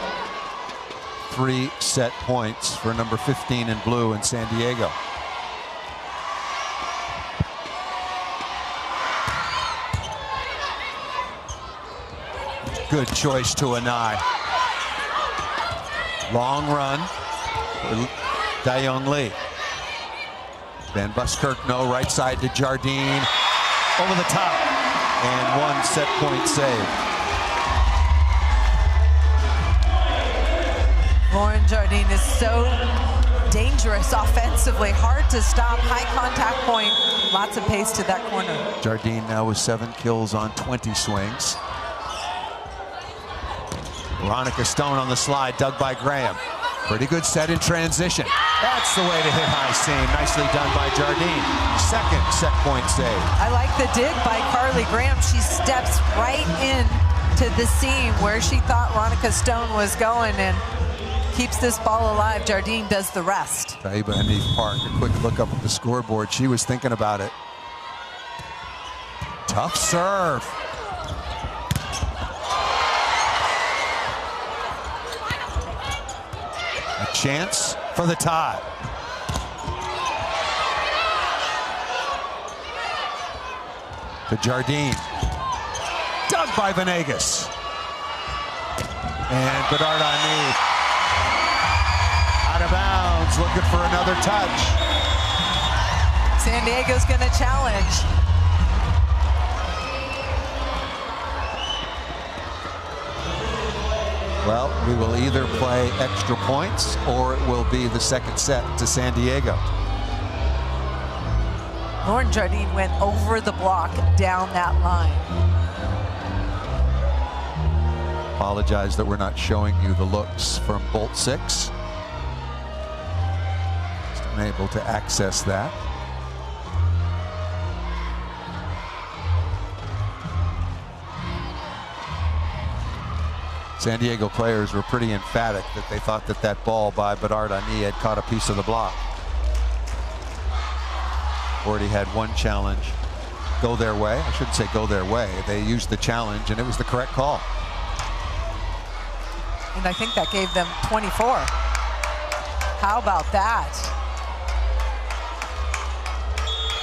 3 set points for number 15 in blue in San Diego. Good choice to Anai. Long run for Dayoung Lee. Van Buskirk, no, right side to Jardine. Over the top. And 1 set point save. Lauren Jardine is so dangerous offensively. Hard to stop. High contact point. Lots of pace to that corner. Jardine now with 7 kills on 20 swings. Veronica Stone on the slide, dug by Graham. Pretty good set in transition. That's the way to hit high seam. Nicely done by Jardine. 2nd set point save. I like the dig by Carly Graham. She steps right in to the seam where she thought Veronica Stone was going and keeps this ball alive. Jardine does the rest. Taiba Hanif Park, a quick look up at the scoreboard. She was thinking about it. Tough serve. A chance for the tie. To Jardine. Dug by Venegas. And Bedard Ani out of bounds, looking for another touch. San San Diego's going to challenge. Well, we will either play extra points or it will be the second set to San Diego. Lauren Jardine went over the block down that line. Apologize that we're not showing you the looks from Bolt 6. Just unable to access that. San Diego players were pretty emphatic that they thought that that ball by Bedard Ani had caught a piece of the block. Already had one challenge go their way. I shouldn't say go their way. They used the challenge and it was the correct call. And I think that gave them 24. How about that?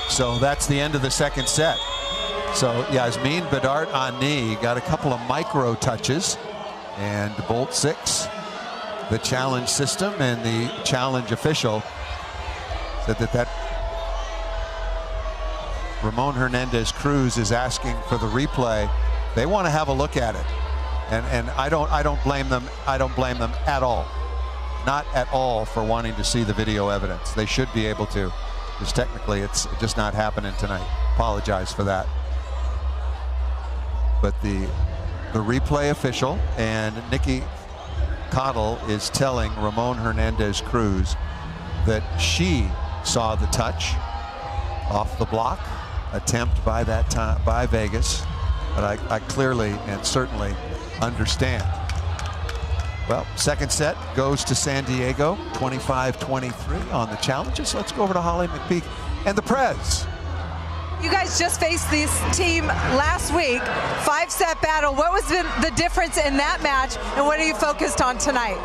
So that's the end of the second set. So Yasmin Bedard Ani got a couple of micro touches. And Bolt 6, the challenge system and the challenge official said that Ramon Hernandez Cruz is asking for the replay. They want to have a look at it, and I don't blame them. I don't blame them at all, not at all, for wanting to see the video evidence. They should be able to, because technically it's just not happening tonight. Apologize for that, but the replay official and Nikki Cottle is telling Ramon Hernandez Cruz that she saw the touch off the block attempt by that time by Vegas, but I clearly and certainly understand. Well, second set goes to San Diego, 25-23 on the challenges. Let's go over to Holly McPeak and the Prez. You guys just faced this team last week, 5-set battle. What was the difference in that match, and what are you focused on tonight?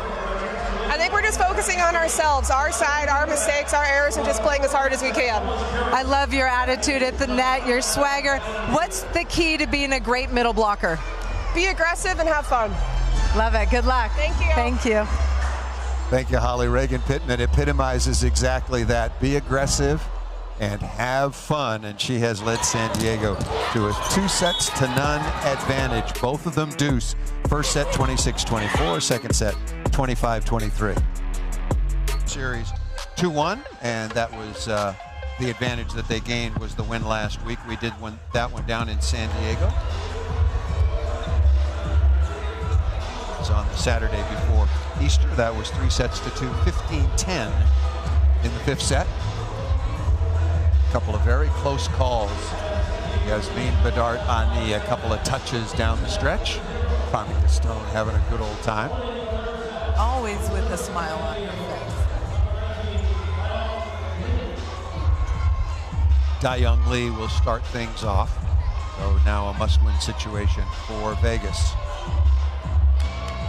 I think we're just focusing on ourselves, our side, our mistakes, our errors, and just playing as hard as we can. I love your attitude at the net, your swagger. What's the key to being a great middle blocker? Be aggressive and have fun. Love it. Good luck. Thank you. Thank you. Thank you, Holly. Reagan Pittman epitomizes exactly that. Be aggressive and have fun, and she has led San Diego to a 2-0 advantage. Both of them deuce. First set 26-24, second set 25-23. Series 2-1, and that was the advantage that they gained was the win last week. We did win that one down in San Diego. It was on the Saturday before Easter. That was 3-2, 15-10 in the fifth set. Couple of very close calls. Yasmin Bedard Ani, a couple of touches down the stretch. Monica Stone having a good old time. Always with a smile on her face. Da-Young Lee will start things off. So now a must-win situation for Vegas.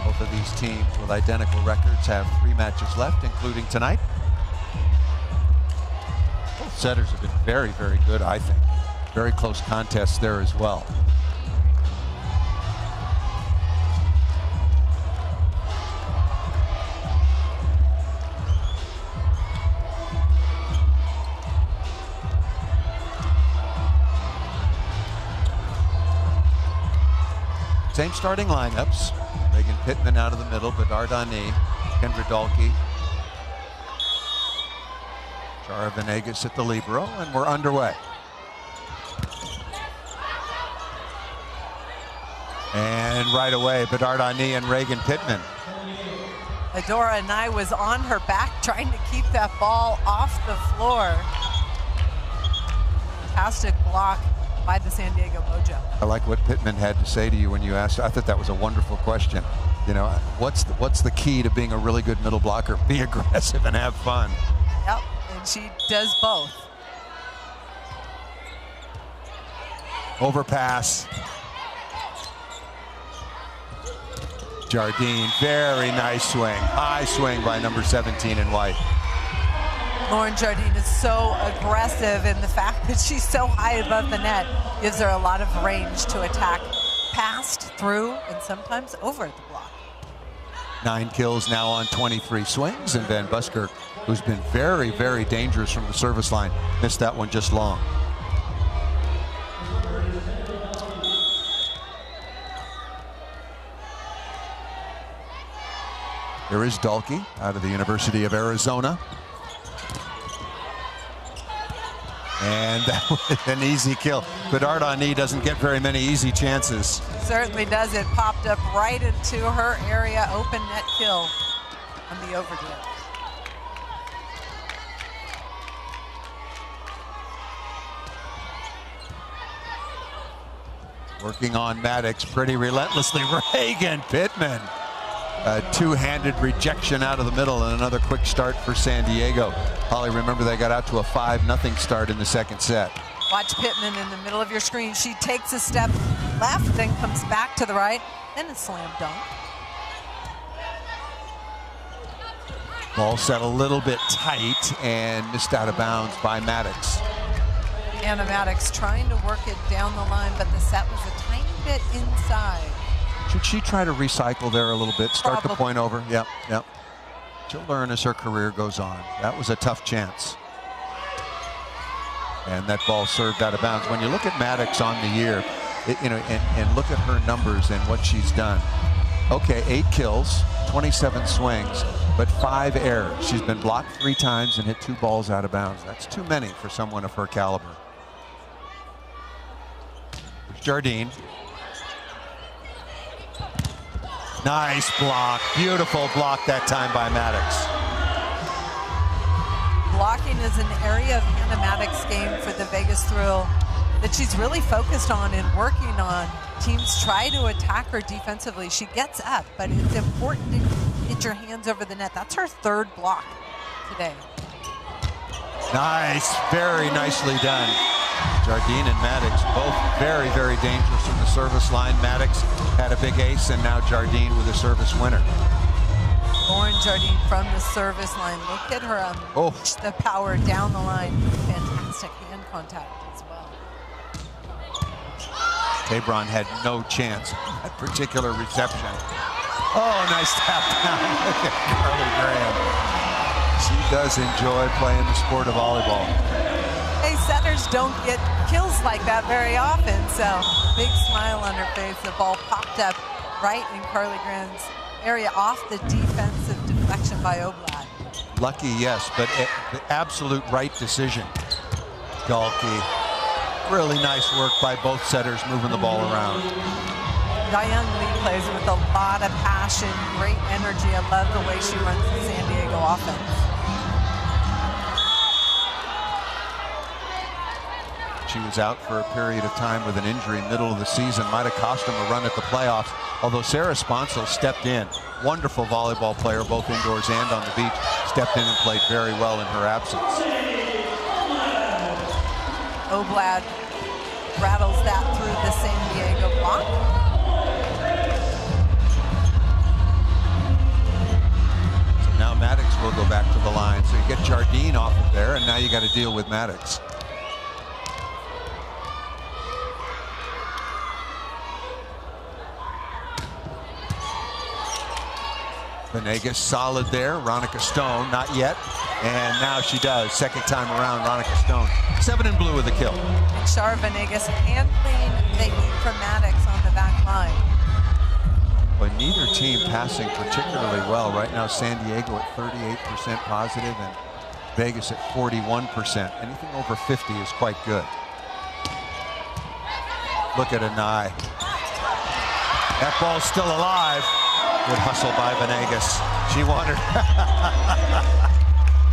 Both of these teams with identical records have 3 matches left, including tonight. Both setters have been very, very good, I think. Very close contests there as well. Same starting lineups. Reagan Pittman out of the middle, Bedard Ani, Kendra Dahlke, Chara Venegas at the libero, and we're underway. And right away, Bedard Ani and Reagan Pittman. Adora and I was on her back trying to keep that ball off the floor. Fantastic block by the San Diego Mojo. I like what Pittman had to say to you when you asked. I thought that was a wonderful question. You know, what's the key to being a really good middle blocker? Be aggressive and have fun. Yep, and she does both. Overpass. Jardine, very nice swing. High swing by number 17 in white. Lauren Jardine is so aggressive, and the fact that she's so high above the net gives her a lot of range to attack past, through, and sometimes over the block. 9 kills now on 23 swings, and Van Buskirk, who's been very, very dangerous from the service line, missed that one just long. There is Dalkey out of the University of Arizona. And that was an easy kill. Bedard on knee doesn't get very many easy chances. Certainly does. It popped up right into her area. Open net kill on the overdue. Working on Maddox pretty relentlessly. Reagan Pittman. A two-handed rejection out of the middle and another quick start for San Diego. Holly, remember they got out to a 5-0 start in the second set. Watch Pittman in the middle of your screen. She takes a step left, then comes back to the right, then a slam dunk. Ball set a little bit tight and missed out of bounds by Maddox. Anna Maddox trying to work it down the line, but the set was a tiny bit inside. Should she try to recycle there a little bit, start Probably. the point over? Yep, yep. She'll learn as her career goes on. That was a tough chance. And that ball served out of bounds. When you look at Maddox on the year, and look at her numbers and what she's done. Okay, 8 kills, 27 swings, but 5 errors. She's been blocked 3 times and hit 2 balls out of bounds. That's too many for someone of her caliber. There's Jardine. Nice block, beautiful block that time by Maddox. Blocking is an area of Anna Maddox's game for the Vegas Thrill that she's really focused on and working on. Teams try to attack her defensively. She gets up, but it's important to get your hands over the net. That's her 3rd block today. Nice, very nicely done. Jardine and Maddox both very, very dangerous from the service line. Maddox had a big ace, and now Jardine with a service winner. Lauren Jardine from the service line. Look at her the power down the line. Fantastic hand contact as well. Tabron had no chance on that particular reception. Oh, nice tap down. Look at Carly Graham. She does enjoy playing the sport of volleyball. Hey, setters don't get kills like that very often, so big smile on her face. The ball popped up right in Carly Graham's area off the defensive deflection by Oblad. Lucky, yes, but the absolute right decision. Dalkey. Really nice work by both setters moving the ball around. Diane Lee plays with a lot of passion, great energy. I love the way she runs the San Diego offense. She was out for a period of time with an injury middle of the season. Might have cost them a run at the playoffs, although Sarah Sponsel stepped in. Wonderful volleyball player, both indoors and on the beach. Stepped in and played very well in her absence. Oblad rattles that through the San Diego block. So now Maddox will go back to the line. So you get Jardine off of there, and now you got to deal with Maddox. Venegas solid there. Ronica Stone, not yet. And now she does. Second time around, Ronica Stone. 7 in blue with a kill. And Shara Venegas handling the heat from Maddox on the back line. But neither team passing particularly well. Right now, San Diego at 38% positive and Vegas at 41%. Anything over 50 is quite good. Look at Anai. That ball's still alive. Good hustle by Venegas. She wanted.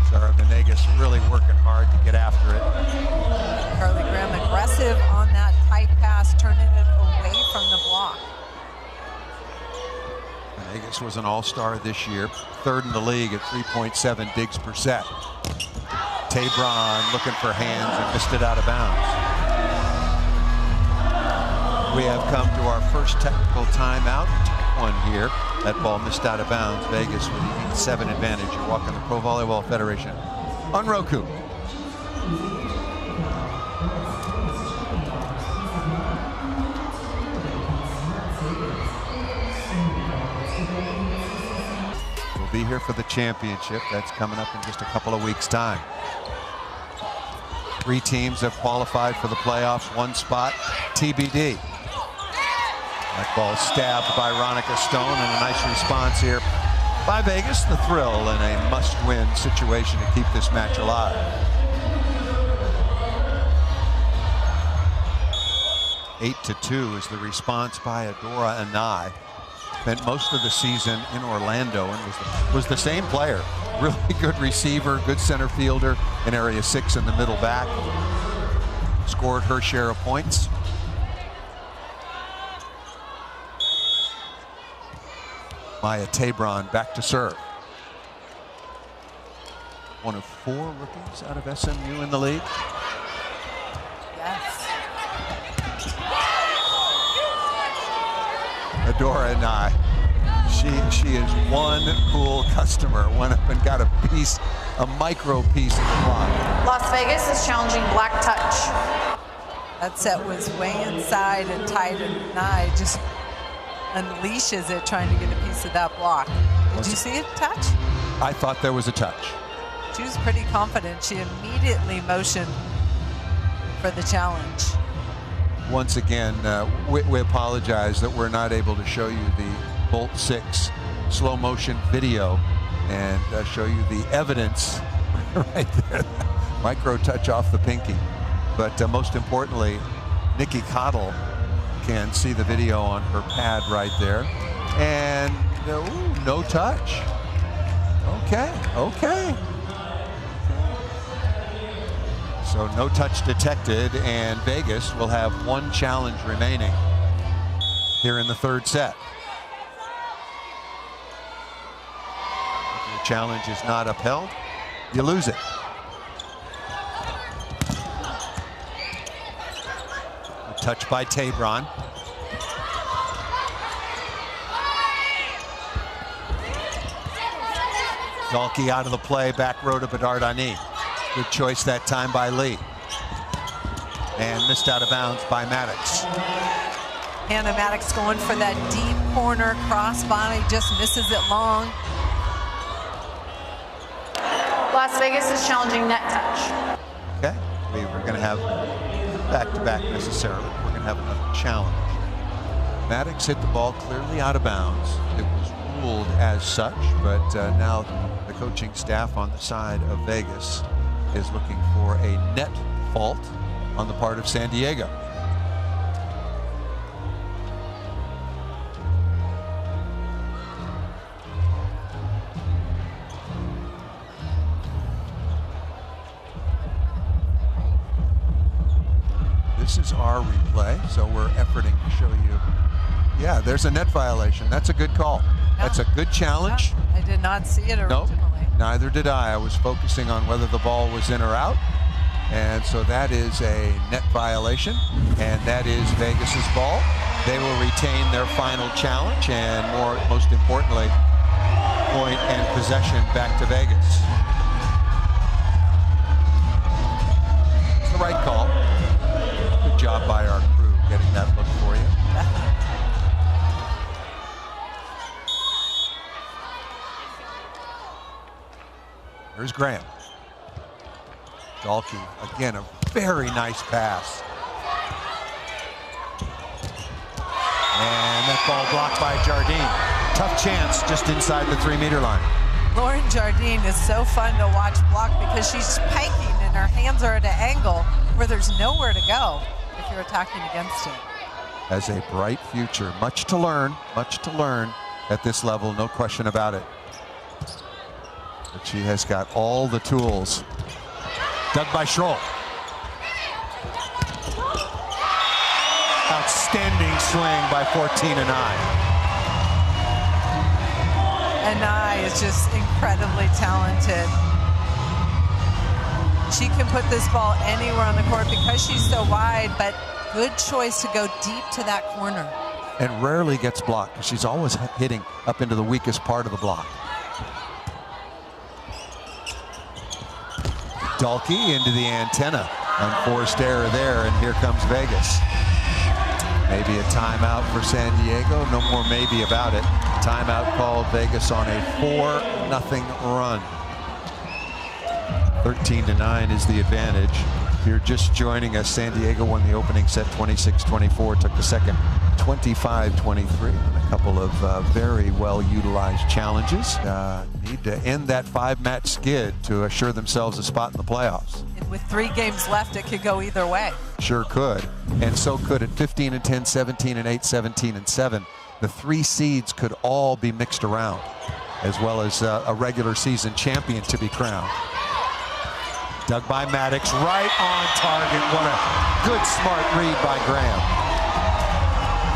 Sarah Venegas really working hard to get after it. Carly Graham aggressive on that tight pass, turning it away from the block. Venegas was an all-star this year, 3rd in the league at 3.7 digs per set. Tabron looking for hands and missed it out of bounds. We have come to our first technical timeout. One here. That ball missed out of bounds. Vegas with the 8-7 advantage. You're walking the Pro Volleyball Federation on Roku. will be here for the championship. That's coming up in just a couple of weeks' time. 3 teams have qualified for the playoffs, 1 spot TBD. That ball stabbed by Ronica Stone, and a nice response here by Vegas. The thrill in a must-win situation to keep this match alive. Eight to 2 is the response by Adora Anai. Spent most of the season in Orlando and was the same player. Really good receiver, good center fielder in area 6 in the middle back. Scored her share of points. Maya Tabron back to serve. One of 4 rookies out of SMU in the league. Yes. Adora and I. She is one cool customer. Went up and got a micro piece of the block. Las Vegas is challenging Black Touch. That set was way inside and tight, and Nye just unleashes it trying to get a piece of that block. Did you see it touch? I thought there was a touch. She was pretty confident. She immediately motioned for the challenge. Once again, we apologize that we're not able to show you the Bolt 6 slow motion video and show you the evidence right there. Micro touch off the pinky. But most importantly, Nikki Cottle can see the video on her pad right there. And ooh, no touch. Okay. So no touch detected, and Vegas will have 1 challenge remaining here in the 3rd set. If your challenge is not upheld, you lose it. A touch by Tabron. Dalkey out of the play, back row to Bedardani. Good choice that time by Lee. And missed out of bounds by Maddox. Hannah Maddox going for that deep corner crossbody, just misses it long. Las Vegas is challenging Net Touch. Okay, we were going to have back-to-back necessarily. We're going to have another challenge. Maddox hit the ball clearly out of bounds. It was ruled as such, but now the coaching staff on the side of Vegas is looking for a net fault on the part of San Diego. This is our replay, so we're efforting to show you. Yeah, there's a net violation. That's a good call. That's a good challenge. I did not see it originally. Nope. Neither did I. I was focusing on whether the ball was in or out. And so that is a net violation. And that is Vegas's ball. They will retain their final challenge and most importantly, point and possession back to Vegas. It's the right call. Good job by our crew getting that look for you. Here's Graham. Dalkey, again, a very nice pass. And that ball blocked by Jardine. Tough chance just inside the 3-meter line. Lauren Jardine is so fun to watch block because she's piking and her hands are at an angle where there's nowhere to go if you're attacking against it. Has a bright future. Much to learn at this level, no question about it. But she has got all the tools. Dug by Schroll. Outstanding swing by 14 Anai. Anai is just incredibly talented. She can put this ball anywhere on the court because she's so wide, but good choice to go deep to that corner. And rarely gets blocked. She's always hitting up into the weakest part of the block. Dalkey into the antenna. Unforced error there, and here comes Vegas. Maybe a timeout for San Diego. No more maybe about it. Timeout called. Vegas on a 4-0 run. 13-9 is the advantage. If you're just joining us, San Diego won the opening set 26-24, took the second 25-23. A couple of very well utilized challenges. Need to end that 5-match skid to assure themselves a spot in the playoffs. And with 3 games left, it could go either way. Sure could, and so could at 15-10, 17-8, 17-7. The 3 seeds could all be mixed around, as well as a regular season champion to be crowned. Dug by Maddox, right on target. What a good, smart read by Graham.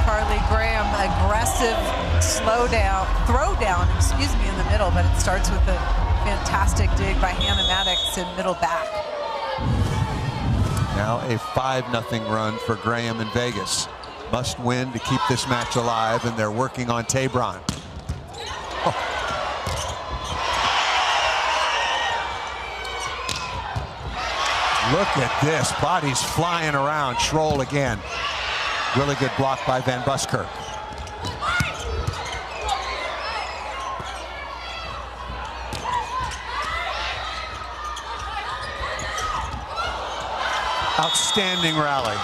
Carly Graham, aggressive throw down, in the middle, but it starts with a fantastic dig by Hannah Maddox in middle back. Now a 5-0 run for Graham in Vegas. Must win to keep this match alive, and they're working on Tabron. Oh. Look at this, bodies flying around. Schroll again. Really good block by Van Buskirk. Outstanding rally.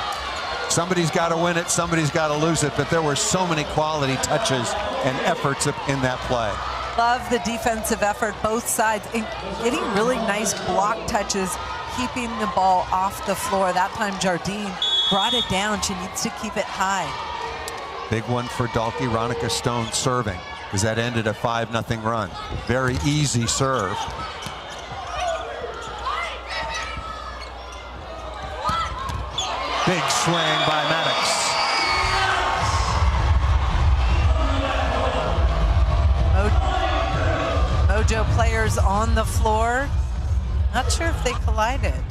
Somebody's got to win it, somebody's got to lose it, but there were so many quality touches and efforts in that play. Love the defensive effort, both sides, and getting really nice block touches, keeping the ball off the floor. That time Jardine brought it down. She needs to keep it high. Big one for Dalkey. Ronica Stone serving, because that ended a 5-0 run. Very easy serve. Big swing by Maddox. Mojo players on the floor. Not sure if they collided.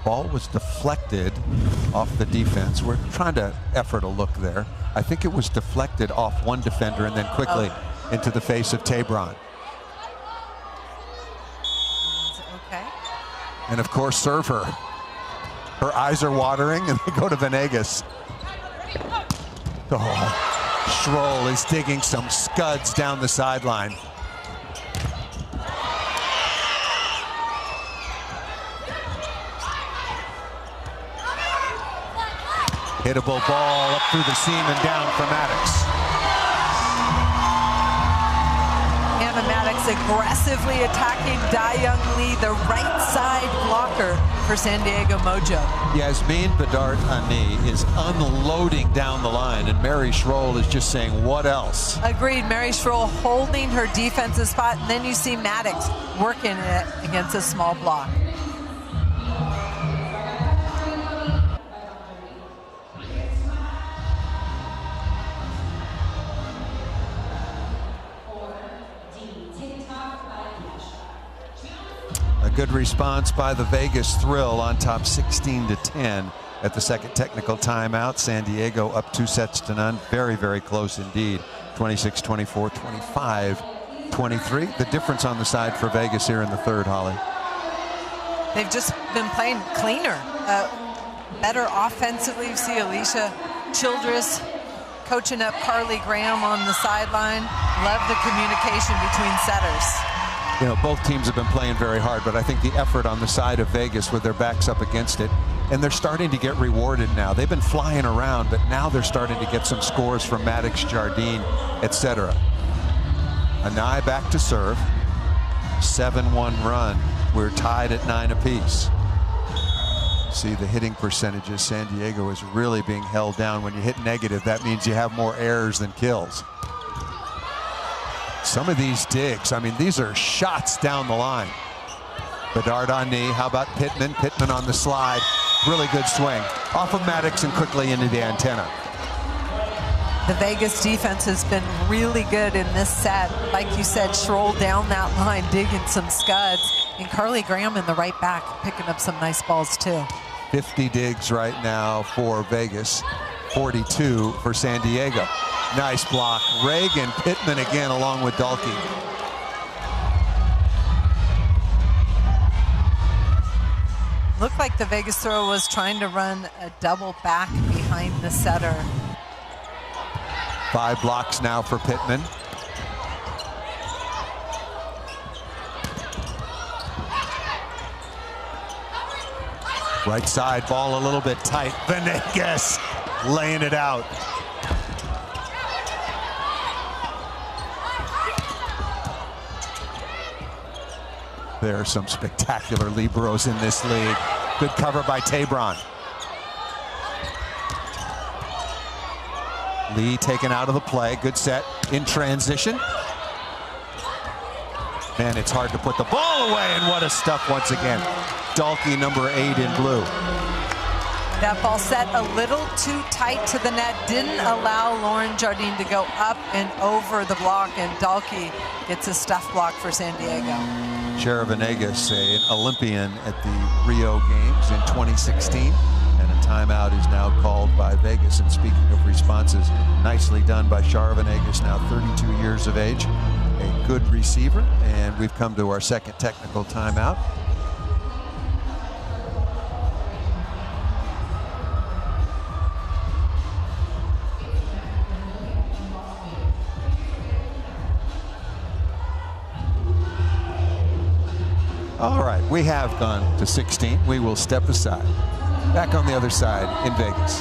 Ball was deflected off the defense. We're trying to effort a look there. I think it was deflected off one defender and then quickly into the face of Tabron. Okay. And of course, serve her. Her eyes are watering, and they go to Venegas. Oh, Schroll is digging some scuds down the sideline. Hittable ball up through the seam and down for Maddox. Hannah Maddox aggressively attacking Dai-Young Lee, the right side blocker for San Diego Mojo. Yasmin Bedard-Ani is unloading down the line, and Mary Schroll is just saying, what else? Agreed. Mary Schroll holding her defensive spot, and then you see Maddox working it against a small block. Good response by the Vegas Thrill on top 16-10 at the second technical timeout. San Diego up 2-0. Very, very close indeed. 26-24, 25-23. The difference on the side for Vegas here in the third, Holly. They've just been playing cleaner, better offensively. You see Alicia Childress coaching up Carly Graham on the sideline. Love the communication between setters. You know, both teams have been playing very hard, but I think the effort on the side of Vegas with their backs up against it, and they're starting to get rewarded now. They've been flying around, but now they're starting to get some scores from Maddox, Jardine, etc. Anai back to serve. 7-1 run. We're tied at 9 apiece. See the hitting percentages. San Diego is really being held down. When you hit negative, that means you have more errors than kills. Some of these digs, I mean, these are shots down the line. Bedard on knee. How about Pittman? Pittman on the slide. Really good swing. Off of Maddox and quickly into the antenna. The Vegas defense has been really good in this set. Like you said, Schroll down that line, digging some scuds. And Carly Graham in the right back, picking up some nice balls too. 50 digs right now for Vegas. 42 for San Diego. Nice block. Reagan, Pittman again along with Dalkey. Looked like the Vegas throw was trying to run a double back behind the setter. 5 blocks now for Pittman. Right side, ball a little bit tight. Venegas laying it out. There are some spectacular liberos in this league. Good cover by Tabron. Lee taken out of the play. Good set in transition. Man, it's hard to put the ball away, and what a stuff once again. Dalkey, number 8 in blue. That ball set a little too tight to the net. Didn't allow Lauren Jardine to go up and over the block, and Dalkey gets a stuff block for San Diego. Shara Venegas, an Olympian at the Rio Games in 2016. And a timeout is now called by Vegas. And speaking of responses, nicely done by Shara Venegas, now 32 years of age. A good receiver. And we've come to our second technical timeout. All right, we have gone to 16. We will step aside. Back on the other side in Vegas.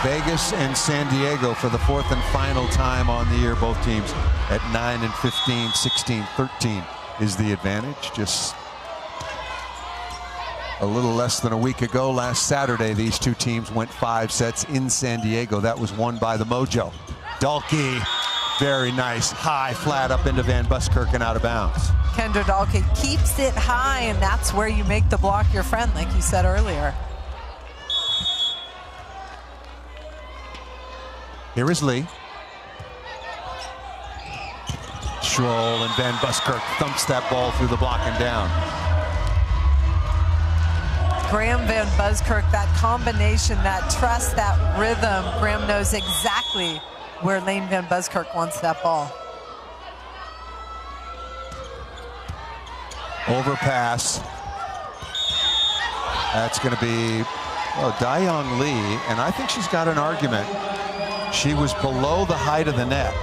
Vegas and San Diego for the 4th and final time on the year. Both teams at 9 and 15, 16, 13 is the advantage. Just a little less than a week ago, last Saturday, these two teams went 5 sets in San Diego. That was won by the Mojo. Dalkey, very nice, high, flat up into Van Buskirk and out of bounds. Kendra Dalkey keeps it high, and that's where you make the block your friend, like you said earlier. Here is Lee. Schroll and Van Buskirk thumps that ball through the block and down. Graham Van Buskirk, that combination, that trust, that rhythm. Graham knows exactly where Lane Van Buskirk wants that ball. Overpass. That's going to be Dayong Lee, and I think she's got an argument. She was below the height of the net,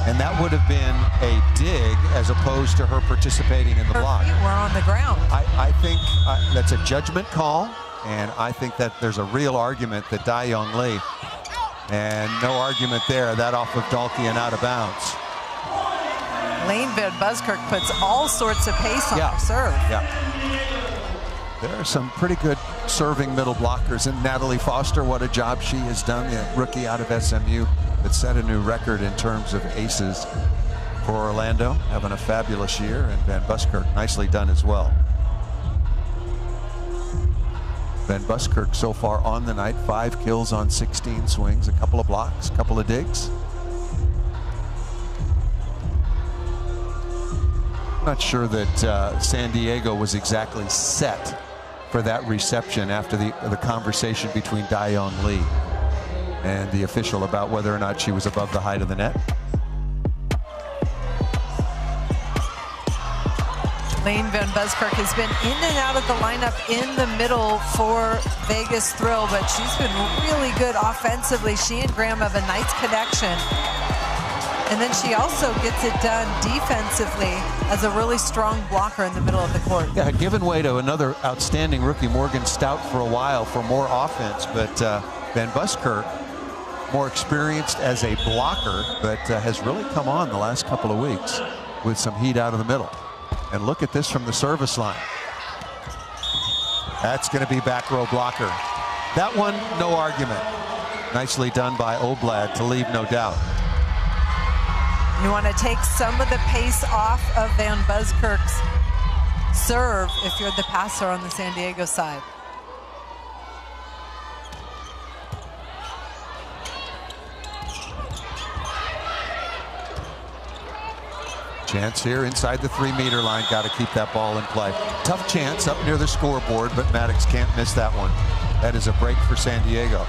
and that would have been a dig as opposed to her participating in the block. Her feet were on the ground. I think that's a judgment call, and I think that there's a real argument that Dayong Lee, and no argument there, that off of Dalkey and out of bounds. Lane Van Buskirk puts all sorts of pace on her serve. Yeah. There are some pretty good serving middle blockers, and Natalie Foster, what a job she has done, the rookie out of SMU that set a new record in terms of aces for Orlando, having a fabulous year, and Van Buskirk nicely done as well. Van Buskirk so far on the night, 5 kills on 16 swings, a couple of blocks, a couple of digs. I'm not sure that San Diego was exactly set for that reception after the conversation between Dayong Lee and the official about whether or not she was above the height of the net. Lane Van Buskirk has been in and out of the lineup in the middle for Vegas Thrill, but she's been really good offensively. She and Graham have a nice connection. And then she also gets it done defensively as a really strong blocker in the middle of the court. Yeah, had given way to another outstanding rookie, Morgan Stout, for a while for more offense, but Van Buskirk, more experienced as a blocker, but has really come on the last couple of weeks with some heat out of the middle. And look at this from the service line. That's going to be back row blocker. That one, no argument. Nicely done by Oblad to leave no doubt. You want to take some of the pace off of Van Buskirk's serve if you're the passer on the San Diego side. Chance here inside the 3-meter line. Got to keep that ball in play. Tough chance up near the scoreboard, but Maddox can't miss that one. That is a break for San Diego.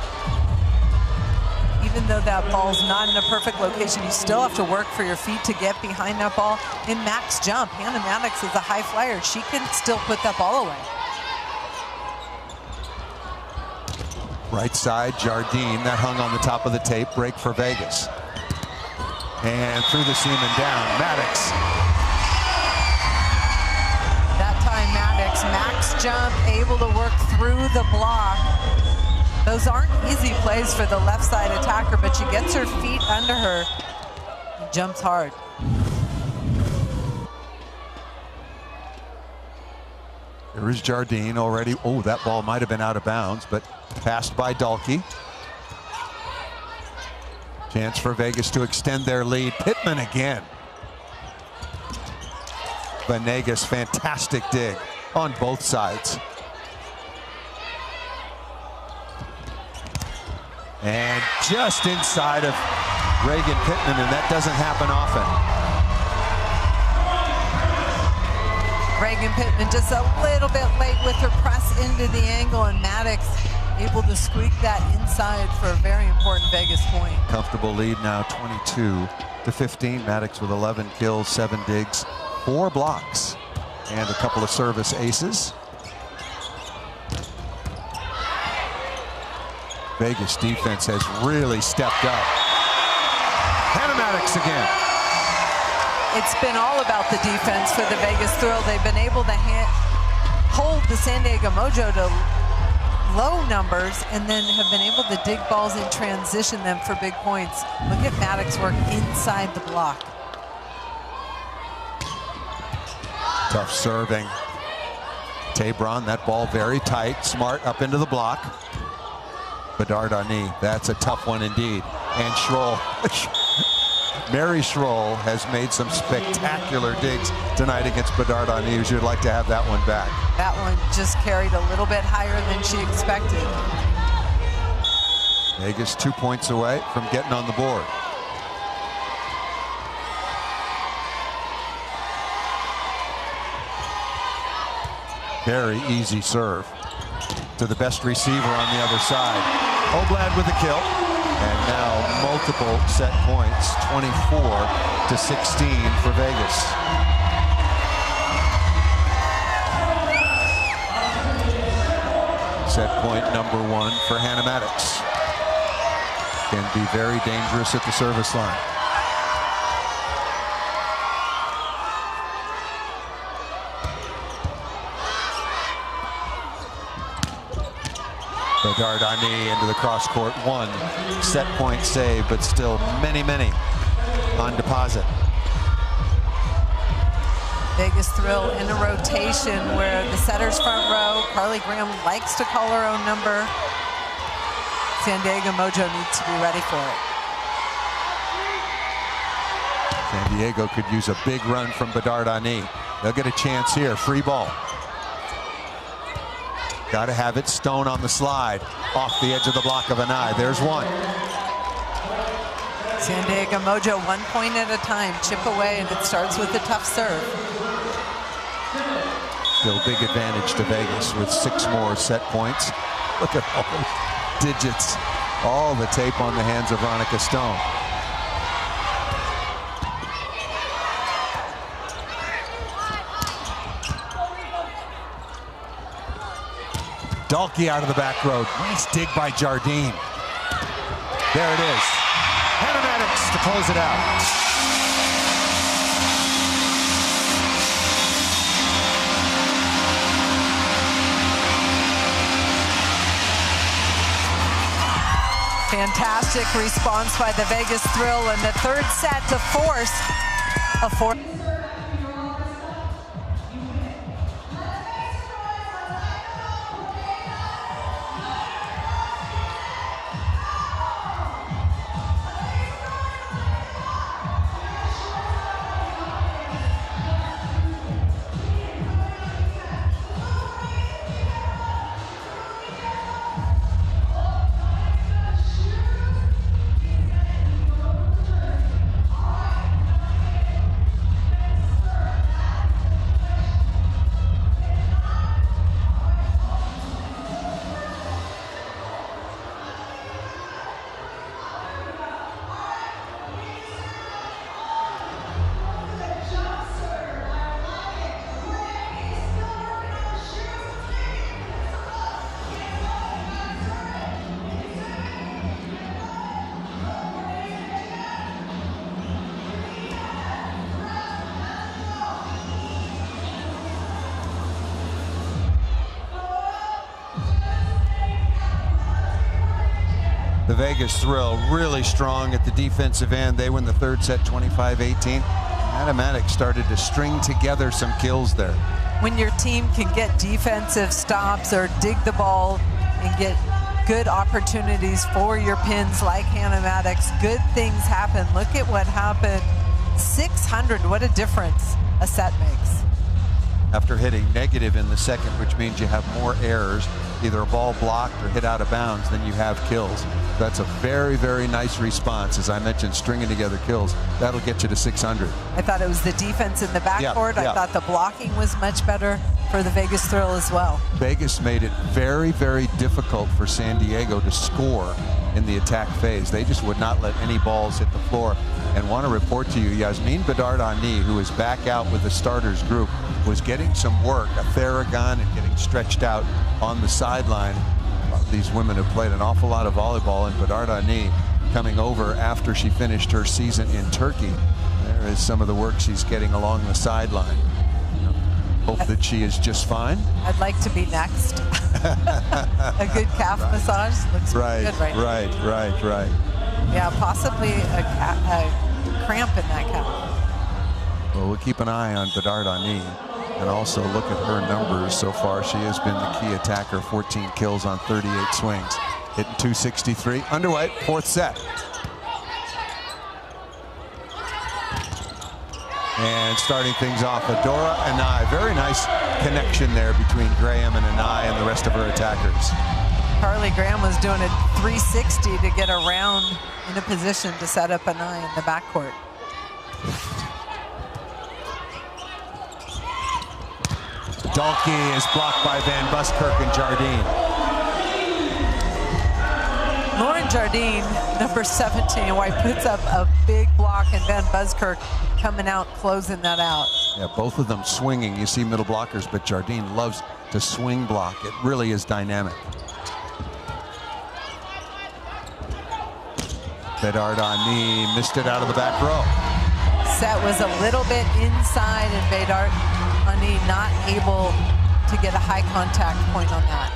Even though that ball's not in a perfect location, you still have to work for your feet to get behind that ball. In max jump, Hannah Maddox is a high flyer. She can still put that ball away. Right side, Jardine. That hung on the top of the tape. Break for Vegas. And through the seam and down, Maddox. That time Maddox, max jump, able to work through the block. Those aren't easy plays for the left side attacker, but she gets her feet under her and jumps hard. There is Jardine already. Oh, that ball might have been out of bounds, but passed by Dalkey. Chance for Vegas to extend their lead. Pittman again. Venegas, fantastic dig on both sides. And just inside of Reagan Pittman, and that doesn't happen often. Reagan Pittman just a little bit late with her press into the angle, and Maddox able to squeak that inside for a very important Vegas point. Comfortable lead now, 22-15. Maddox with 11 kills, 7 digs, 4 blocks, and a couple of service aces. Vegas defense has really stepped up. Hannah Maddox again. It's been all about the defense for the Vegas Thrill. They've been able to hold the San Diego Mojo to low numbers and then have been able to dig balls and transition them for big points. Look at Maddox work inside the block. Tough serving. Tabron, that ball very tight, smart up into the block. Bedard on knee, that's a tough one indeed. And Schroll, Mary Schroll has made some spectacular digs tonight against Bedard on knee. You'd like to have that one back. That one just carried a little bit higher than she expected. Vegas 2 points away from getting on the board. Very easy serve to the best receiver on the other side. Oblad with a kill. And now multiple set points, 24-16 for Vegas. Set point number 1 for Hannah Maddox. Can be very dangerous at the service line. Bedard-Ani into the cross court. 1 set point save, but still many on deposit. Vegas Thrill in a rotation where the setter's front row. Carly Graham likes to call her own number. San Diego Mojo needs to be ready for it. San Diego could use a big run from Bedard-Ani. They'll get a chance here. Free ball. Got to have it. Stone on the slide. Off the edge of the block of an eye. There's one. San Diego Mojo 1 point at a time. Chip away, and it starts with a tough serve. Still big advantage to Vegas with 6 more set points. Look at all those digits. All the tape on the hands of Veronica Stone. Dalkey out of the back road. Nice dig by Jardine. There it is. Hannah Maddox to close it out. Fantastic response by the Vegas Thrill in the third set to force a 4. The Vegas Thrill really strong at the defensive end. They win the third set 25-18. Automatic started to string together some kills there. When your team can get defensive stops or dig the ball and get good opportunities for your pins like Hannah Maddox, good things happen. Look at what happened. 600, what a difference a set makes. After hitting negative in the second, which means you have more errors, either a ball blocked or hit out of bounds, than you have kills. That's a very, very nice response. As I mentioned, stringing together kills, that'll get you to 600. I thought it was the defense in the backcourt. I thought the blocking was much better for the Vegas Thrill as well. Vegas made it very, very difficult for San Diego to score in the attack phase. They just would not let any balls hit the floor. And want to report to you, Yasmin Bedard-Ani, who is back out with the starters group, was getting some work, a Theragun, and getting stretched out on the sideline. These women have played an awful lot of volleyball, and Bedard-Ani coming over after she finished her season in Turkey. There is some of the work she's getting along the sideline. Hope that she is just fine. I'd like to be next. A good calf massage looks good right now. Right. Yeah, possibly a cramp in that calf. Well, we'll keep an eye on Bedard-Ani and also look at her numbers so far. She has been the key attacker, 14 kills on 38 swings. Hitting 263. Underway, fourth set. And starting things off, Adora Anai. Very nice connection there between Graham and Anai and the rest of her attackers. Carly Graham was doing a 360 to get around in a position to set up Anai in the backcourt. Dalkey is blocked by Van Buskirk and Jardine. Lauren Jardine, number 17, White puts up a big block, and Van Buskirk coming out, closing that out. Yeah, both of them swinging. You see middle blockers, but Jardine loves to swing block. It really is dynamic. Bedard-Ani missed it out of the back row. Set was a little bit inside, and Bedard-Ani not able to get a high contact point on that.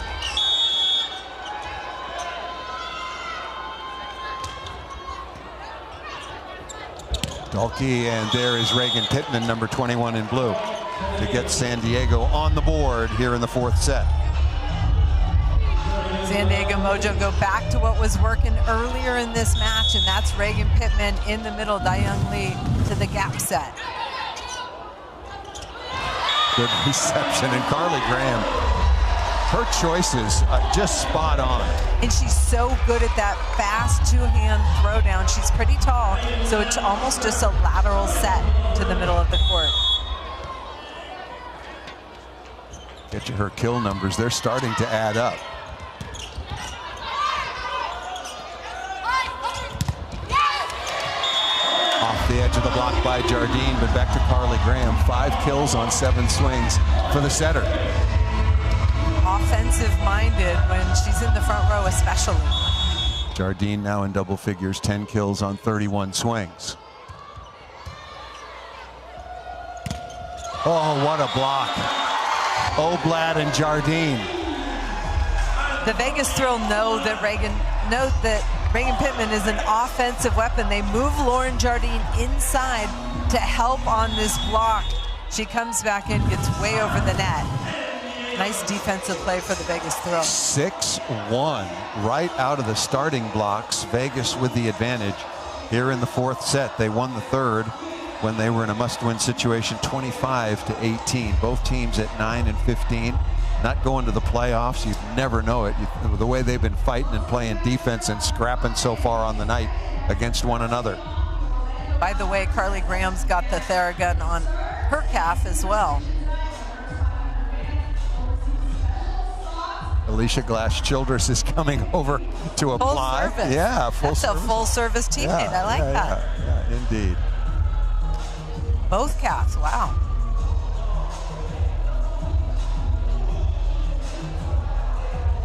Dalkey, and there is Reagan Pittman, number 21 in blue, to get San Diego on the board here in the fourth set. San Diego Mojo go back to what was working earlier in this match, and that's Reagan Pittman in the middle, Dayoung Lee to the gap set. Good reception, and Carly Graham, her choices just spot on. And she's so good at that fast two-hand throwdown. She's pretty tall, so it's almost just a lateral set to the middle of the court. Get you her kill numbers. They're starting to add up. Off the edge of the block by Jardine, but back to Carly Graham. 5 kills on 7 swings for the setter. Offensive-minded when she's in the front row especially. Jardine now in double figures, 10 kills on 31 swings. Oh, what a block. Oblad and Jardine. The Vegas Thrill know that Reagan Pittman is an offensive weapon. They move Lauren Jardine inside to help on this block. She comes back in, gets way over the net. Nice defensive play for the Vegas Thrill. 6-1 right out of the starting blocks. Vegas with the advantage here in the fourth set. They won the third when they were in a must-win situation, 25-18. Both teams at 9 and 15. Not going to the playoffs. You never know it. The way they've been fighting and playing defense and scrapping so far on the night against one another. By the way, Carly Graham's got the Theragun on her calf as well. Alicia Glass-Childress is coming over to apply. Full service. Yeah, full That's service. a full service teammate. I like that. Yeah, indeed. Both calves, wow.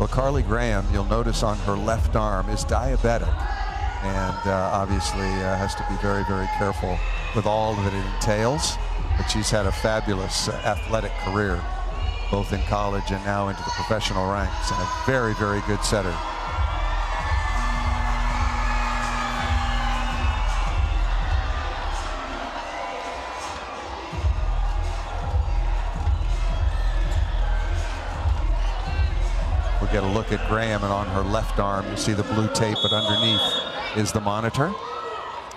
Well, Carly Graham, you'll notice on her left arm, is diabetic, and obviously has to be very, very careful with all that it entails. But she's had a fabulous athletic career, both in college and now into the professional ranks, and a very, very good setter. get a look at Graham, and on her left arm you see the blue tape, but underneath is the monitor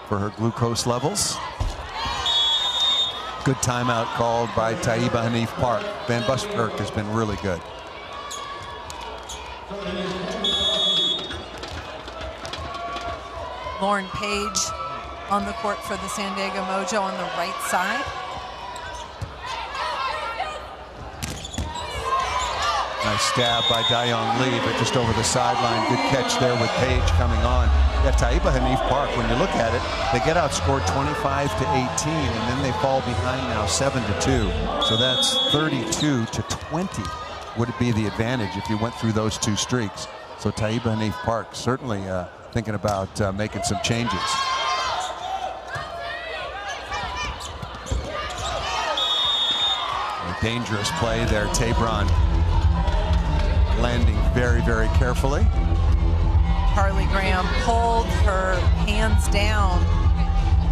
for her glucose levels. Good timeout called by Taiba Hanif Park. Van Buskirk has been really good. Lauren Page on the court for the San Diego Mojo on the right side. Nice stab by Dayong Lee, but just over the sideline. Good catch there with Page coming on. Yeah, Taiba Hanif Park, when you look at it, they get outscored 25-18, and then they fall behind now 7-2. So that's 32-20 would it be the advantage if you went through those two streaks. So Taiba Hanif Park certainly thinking about making some changes. A dangerous play there. Tabron landing very, very carefully. Carly Graham pulled her hands down.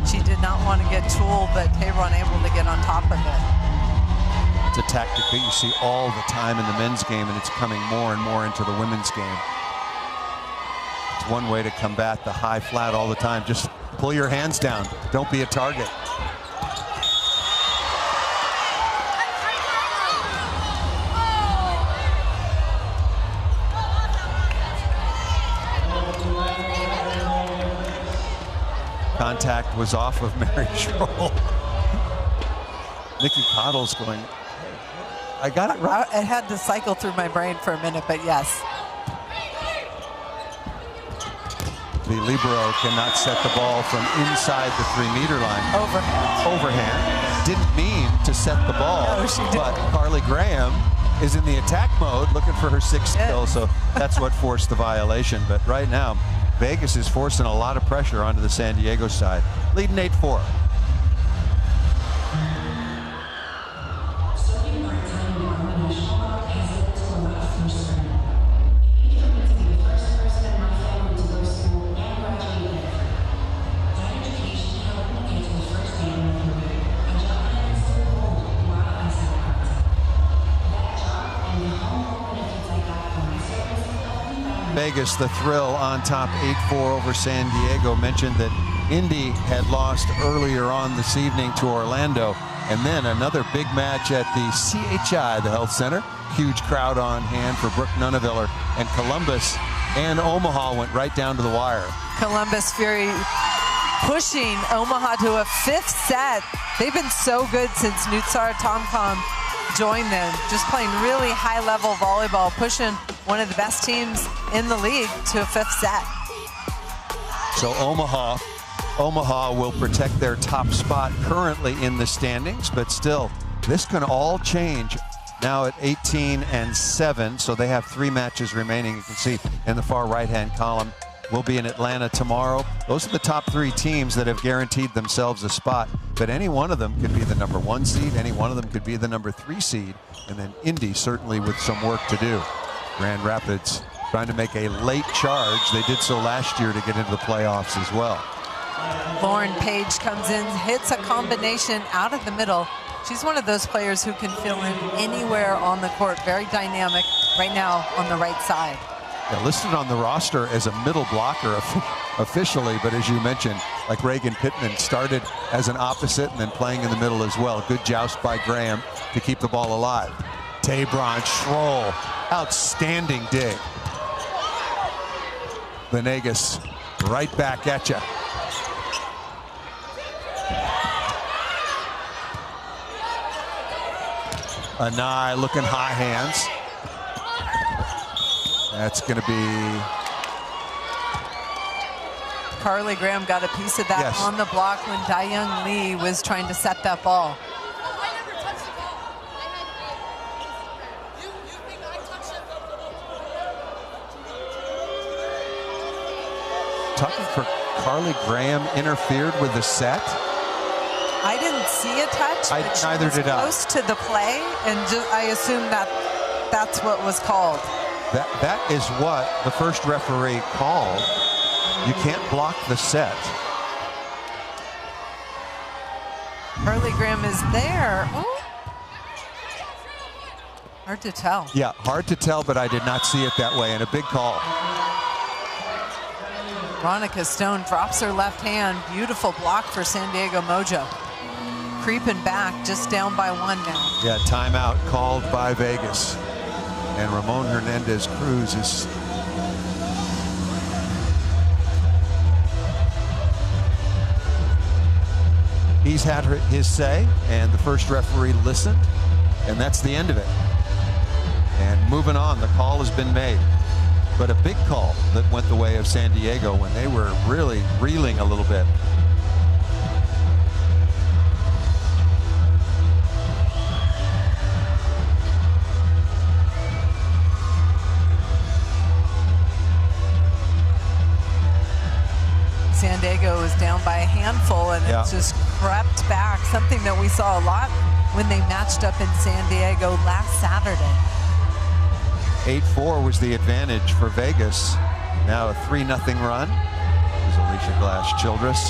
She did not want to get tooled, but Tabron able to get on top of it. It's a tactic that you see all the time in the men's game, and it's coming more and more into the women's game. It's one way to combat the high flat all the time. Just pull your hands down. Don't be a target. Contact was off of Mary Schroll. Nikki Cottle's going, I got it right. It had to cycle through my brain for a minute, but yes. The libero cannot set the ball from inside the 3-meter line. Overhand. Didn't mean to set the ball. No, she didn't. But Carly Graham is in the attack mode looking for her 6th kill, so that's what forced the violation. But right now, Vegas is forcing a lot of pressure onto the San Diego side. Leading 8-4. Vegas, the thrill on top 8-4 over San Diego. Mentioned that Indy had lost earlier on this evening to Orlando, and then another big match at the CHI, the Health Center. Huge crowd on hand for Brooke Nuneviller, and Columbus and Omaha went right down to the wire. Columbus Fury pushing Omaha to a 5th set. They've been so good since Nutsara Tomcom joined them, just playing really high-level volleyball, pushing one of the best teams in the league to a 5th set. So Omaha will protect their top spot currently in the standings, but still, this can all change now at 18-7. So they have 3 matches remaining. You can see in the far right-hand column. We'll be in Atlanta tomorrow. Those are the top 3 teams that have guaranteed themselves a spot, but any one of them could be the number 1 seed, any one of them could be the number 3 seed, and then Indy certainly with some work to do. Grand Rapids trying to make a late charge. They did so last year to get into the playoffs as well. Lauren Page comes in, hits a combination out of the middle. She's one of those players who can fill in anywhere on the court. Very dynamic right now on the right side. Yeah, listed on the roster as a middle blocker officially, but as you mentioned, like Reagan Pittman, started as an opposite and then playing in the middle as well. Good joust by Graham to keep the ball alive. Tabron Schroll, outstanding dig. Venegas right back at you. Anai looking high hands. That's going to be... Carly Graham got a piece of that on the block when Dayong Lee was trying to set that ball. Talking for Carly Graham interfered with the set. I didn't see a touch. Neither did I. Close to the play, and I assume that's what was called. That is what the first referee called. You can't block the set. Carly Graham is there. Ooh. Hard to tell. Yeah, hard to tell, but I did not see it that way, and a big call. Veronica Stone drops her left hand. Beautiful block for San Diego Mojo. Creeping back, just down by 1 now. Yeah, timeout called by Vegas. And Ramon Hernandez Cruz is... He's had his say, and the first referee listened, and that's the end of it. And moving on, the call has been made. But a big call that went the way of San Diego when they were really reeling a little bit. San Diego is down by a handful, and it's just crept back. Something that we saw a lot when they matched up in San Diego last Saturday. 8-4 was the advantage for Vegas. Now a 3-0 run. There's Alicia Glass-Childress.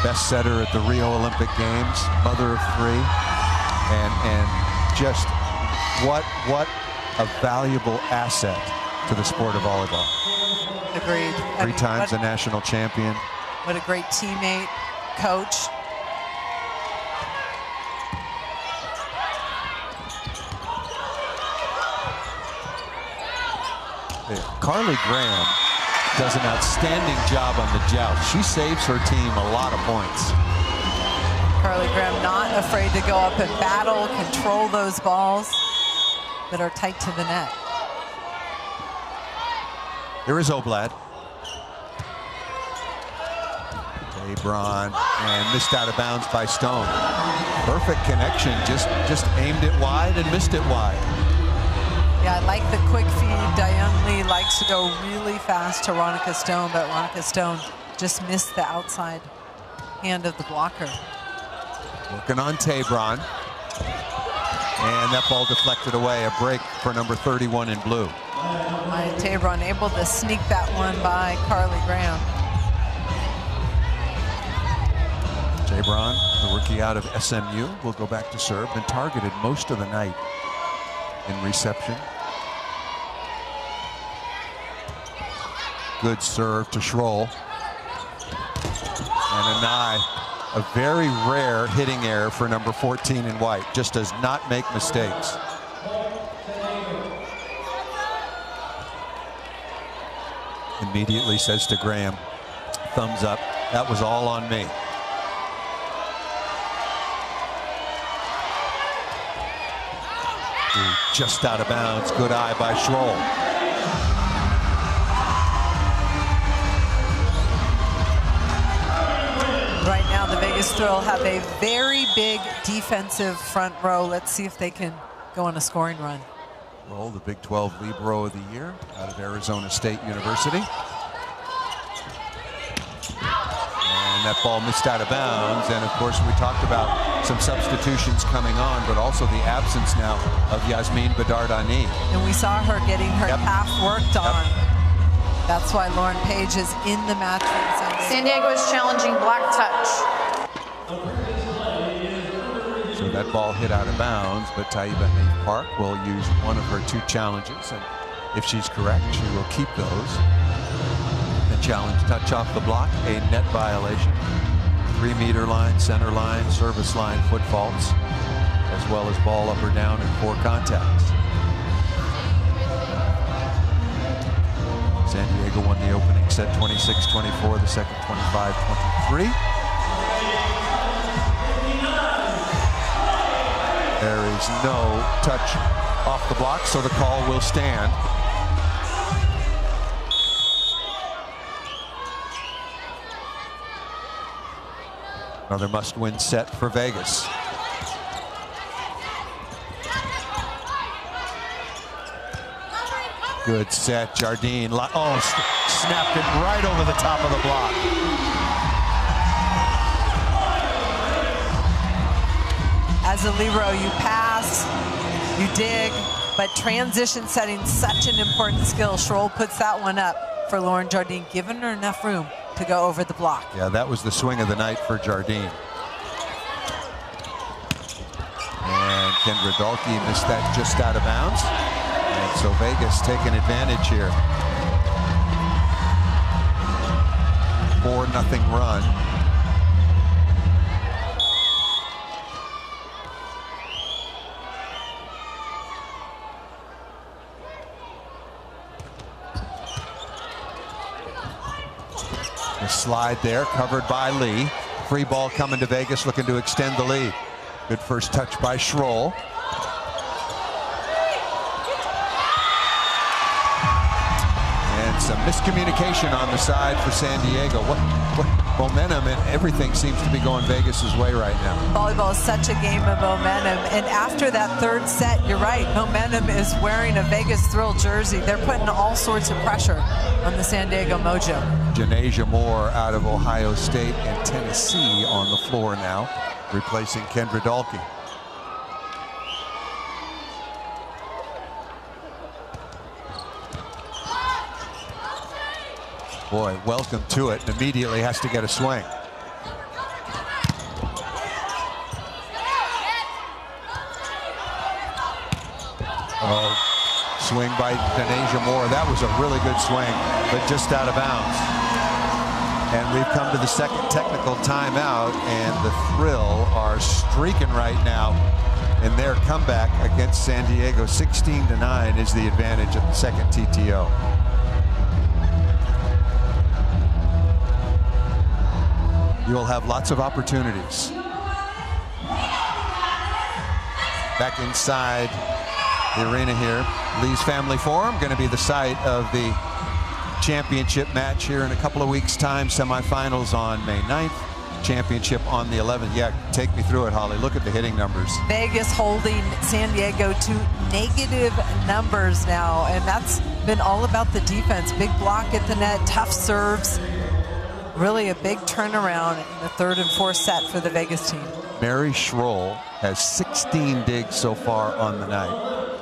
Best setter at the Rio Olympic Games, mother of 3. And just what a valuable asset to the sport of volleyball. Agreed. 3 times a national champion. What a great teammate, coach. Carly Graham does an outstanding job on the joust. She saves her team a lot of points. Carly Graham not afraid to go up and battle, control those balls that are tight to the net. Here is Oblad. Lebron, and missed out of bounds by Stone. Perfect connection, just aimed it wide and missed it wide. Yeah, I like the quick feed. Diane Lee likes to go really fast to Veronica Stone, but Veronica Stone just missed the outside hand of the blocker. Working on Tabron. And that ball deflected away. A break for number 31 in blue. Tabron able to sneak that one by Carly Graham. Tabron, the rookie out of SMU, will go back to serve. Been targeted most of the night in reception. Good serve to Schroll. And a very rare hitting error for number 14 in white. Just does not make mistakes. Immediately says to Graham, thumbs up, that was all on me. Just out of bounds, good eye by Schroll. Right now, the Vegas Thrill have a very big defensive front row. Let's see if they can go on a scoring run. Schroll, the Big 12 Libero of the Year out of Arizona State University. And that ball missed out of bounds. And of course, we talked about some substitutions coming on, but also the absence now of Yasmin Bedard-Ani. And we saw her getting her calf worked on. That's why Lauren Page is in the match. San Diego is challenging black touch. So that ball hit out of bounds, but Taiba Neve Park will use one of her 2 challenges. And if she's correct, she will keep those. The challenge, touch off the block, a net violation. 3-meter line, center line, service line, foot faults, as well as ball up or down and 4 contacts. San Diego won the opening set 26-24, the second 25-23. There is no touch off the block, so the call will stand. Another must-win set for Vegas. Good set, Jardine. Oh, snapped it right over the top of the block. As a libero, you pass, you dig, but transition setting, such an important skill. Schroll puts that one up for Lauren Jardine, giving her enough room to go over the block. Yeah, that was the swing of the night for Jardine. And Kendra Dahlke missed that just out of bounds. And so Vegas taking advantage here. 4-0 run. The slide there, covered by Lee. Free ball coming to Vegas, looking to extend the lead. Good first touch by Schroll. And some miscommunication on the side for San Diego. What momentum and everything seems to be going Vegas's way right now. Volleyball is such a game of momentum, and after that third set, you're right, momentum is wearing a Vegas Thrill jersey. They're putting all sorts of pressure on the San Diego Mojo. Janasia Moore out of Ohio State and Tennessee on the floor now, replacing Kendra Dahlke. Boy, welcome to it. Immediately has to get a swing. Oh, swing by Janasia Moore. That was a really good swing, but just out of bounds. And we've come to the second technical timeout, and the Thrill are streaking right now in their comeback against San Diego. 16-9 is the advantage of the second TTO. You'll have lots of opportunities. Back inside the arena here. Lee's Family Forum, going to be the site of the championship match here in a couple of weeks' time. Semifinals on May 9th. Championship on the 11th. Yeah, take me through it, Holly. Look at the hitting numbers. Vegas holding San Diego to negative numbers now, and that's been all about the defense. Big block at the net, tough serves. Really a big turnaround in the third and fourth set for the Vegas team. Mary Schroll has 16 digs so far on the night.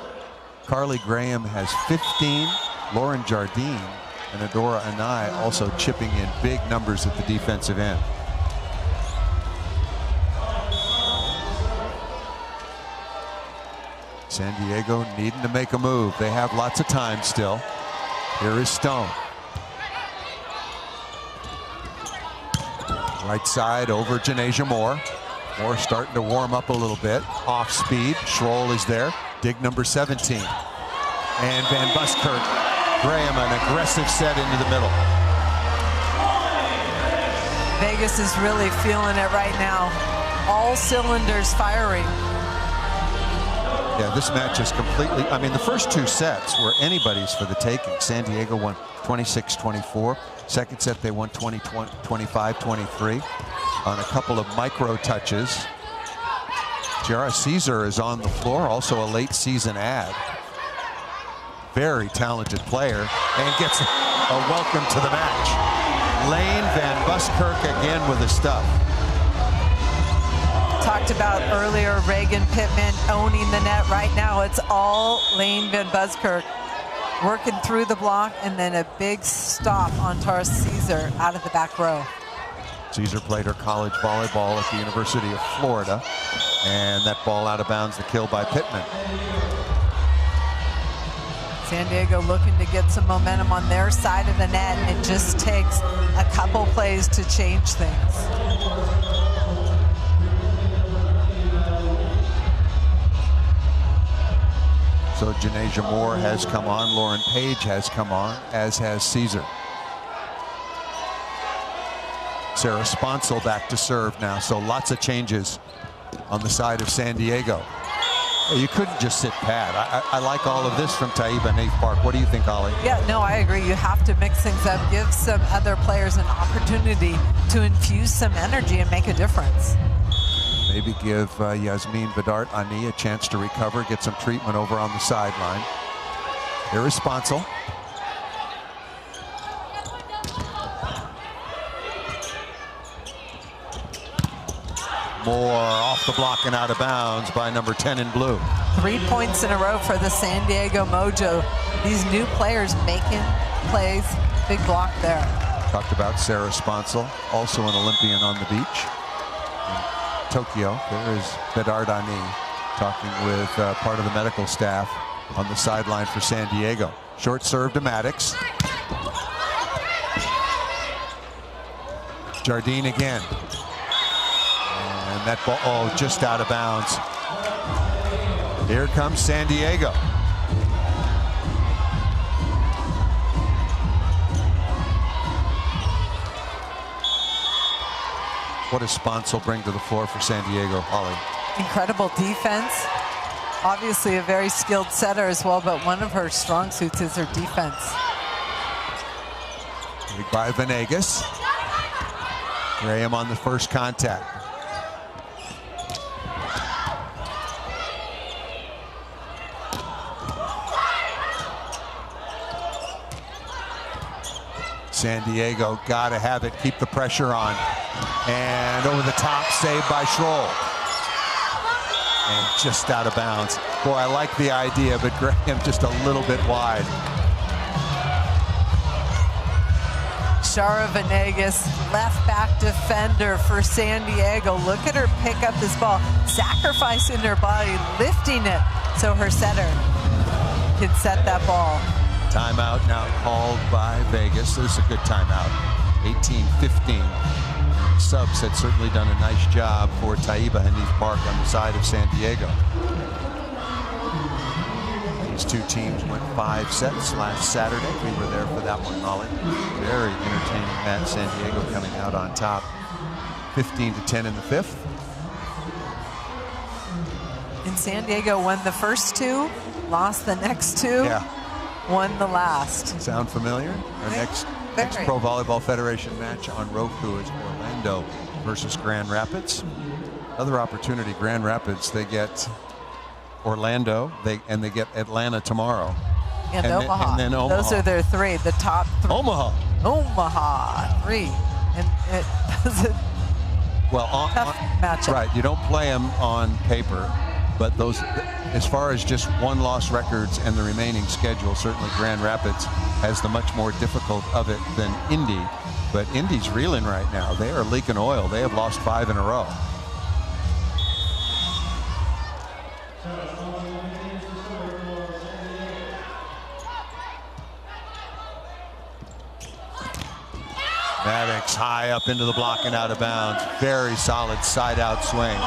Carly Graham has 15. Lauren Jardine and Adora Anai also chipping in big numbers at the defensive end. San Diego needing to make a move. They have lots of time still. Here is Stone. Right side over Janasia Moore. Moore starting to warm up a little bit. Off speed. Schroll is there. Dig number 17. And Van Buskirk. Graham, an aggressive set into the middle. Vegas is really feeling it right now. All cylinders firing. Yeah, this match is completely, I mean, the first two sets were anybody's for the taking. San Diego won 26-24. Second set, they won 25-23 on a couple of micro touches. Jara Caesar is on the floor, also a late season ad. Very talented player, and gets a welcome to the match. Lane Van Buskirk again with the stuff. Talked about earlier, Reagan Pittman owning the net. Right now, it's all Lane Van Buskirk working through the block, and then a big stop on Tara Caesar out of the back row. Caesar played her college volleyball at the University of Florida, and that ball out of bounds, the kill by Pittman. San Diego looking to get some momentum on their side of the net, and it just takes a couple plays to change things. So Janasia Moore has come on, Lauren Page has come on, as has Caesar. Sarah Sponsel back to serve now, so lots of changes on the side of San Diego. You couldn't just sit pat. I like all of this from Taiba Naif Park. What do you think, Holly? Yeah, no, I agree. You have to mix things up, give some other players an opportunity to infuse some energy and make a difference. Maybe give Yasmin Bedart Ani a chance to recover, get some treatment over on the sideline. Here is Sponsel. Moore off the block and out of bounds by number 10 in blue. 3 points in a row for the San Diego Mojo. These new players making plays. Big block there. Talked about Sarah Sponsel, also an Olympian on the beach. Tokyo. There is Bedard Ani. talking with part of the medical staff on the sideline for San Diego. Short serve to Maddox. Jardine again. And that ball, oh, just out of bounds. Here comes San Diego. What does Sponsel bring to the floor for San Diego, Holly? Incredible defense. Obviously a very skilled setter as well, but one of her strong suits is her defense. Lead by Venegas. Graham on the first contact. San Diego got to have it, keep the pressure on. And over the top, saved by Schroll. And just out of bounds. Boy, I like the idea, but Graham just a little bit wide. Shara Venegas, left back defender for San Diego. Look at her pick up this ball, sacrificing her body, lifting it so her setter can set that ball. Timeout now called by Vegas. This is a good timeout. 18-15. Subs had certainly done a nice job for Taiba Hanif Park on the side of San Diego. These two teams went 5 sets last Saturday. We were there for that one, Molly. Very entertaining match. San Diego coming out on top, 15-10 in the 5th. And San Diego won the first 2, lost the next 2, won the last. Sound familiar? Our next Pro Volleyball Federation match on Roku is Orlando versus Grand Rapids. Other opportunity, Grand Rapids, they get Orlando, they get Atlanta tomorrow. And Omaha. And then Omaha. Those are their 3, the top 3. Omaha 3. And it was a tough matchup. Right, you don't play them on paper, but those, as far as just one-loss records and the remaining schedule, certainly Grand Rapids has the much more difficult of it than Indy. But Indy's reeling right now. They are leaking oil. They have lost 5 in a row. Maddox high up into the block and out of bounds. Very solid side-out swing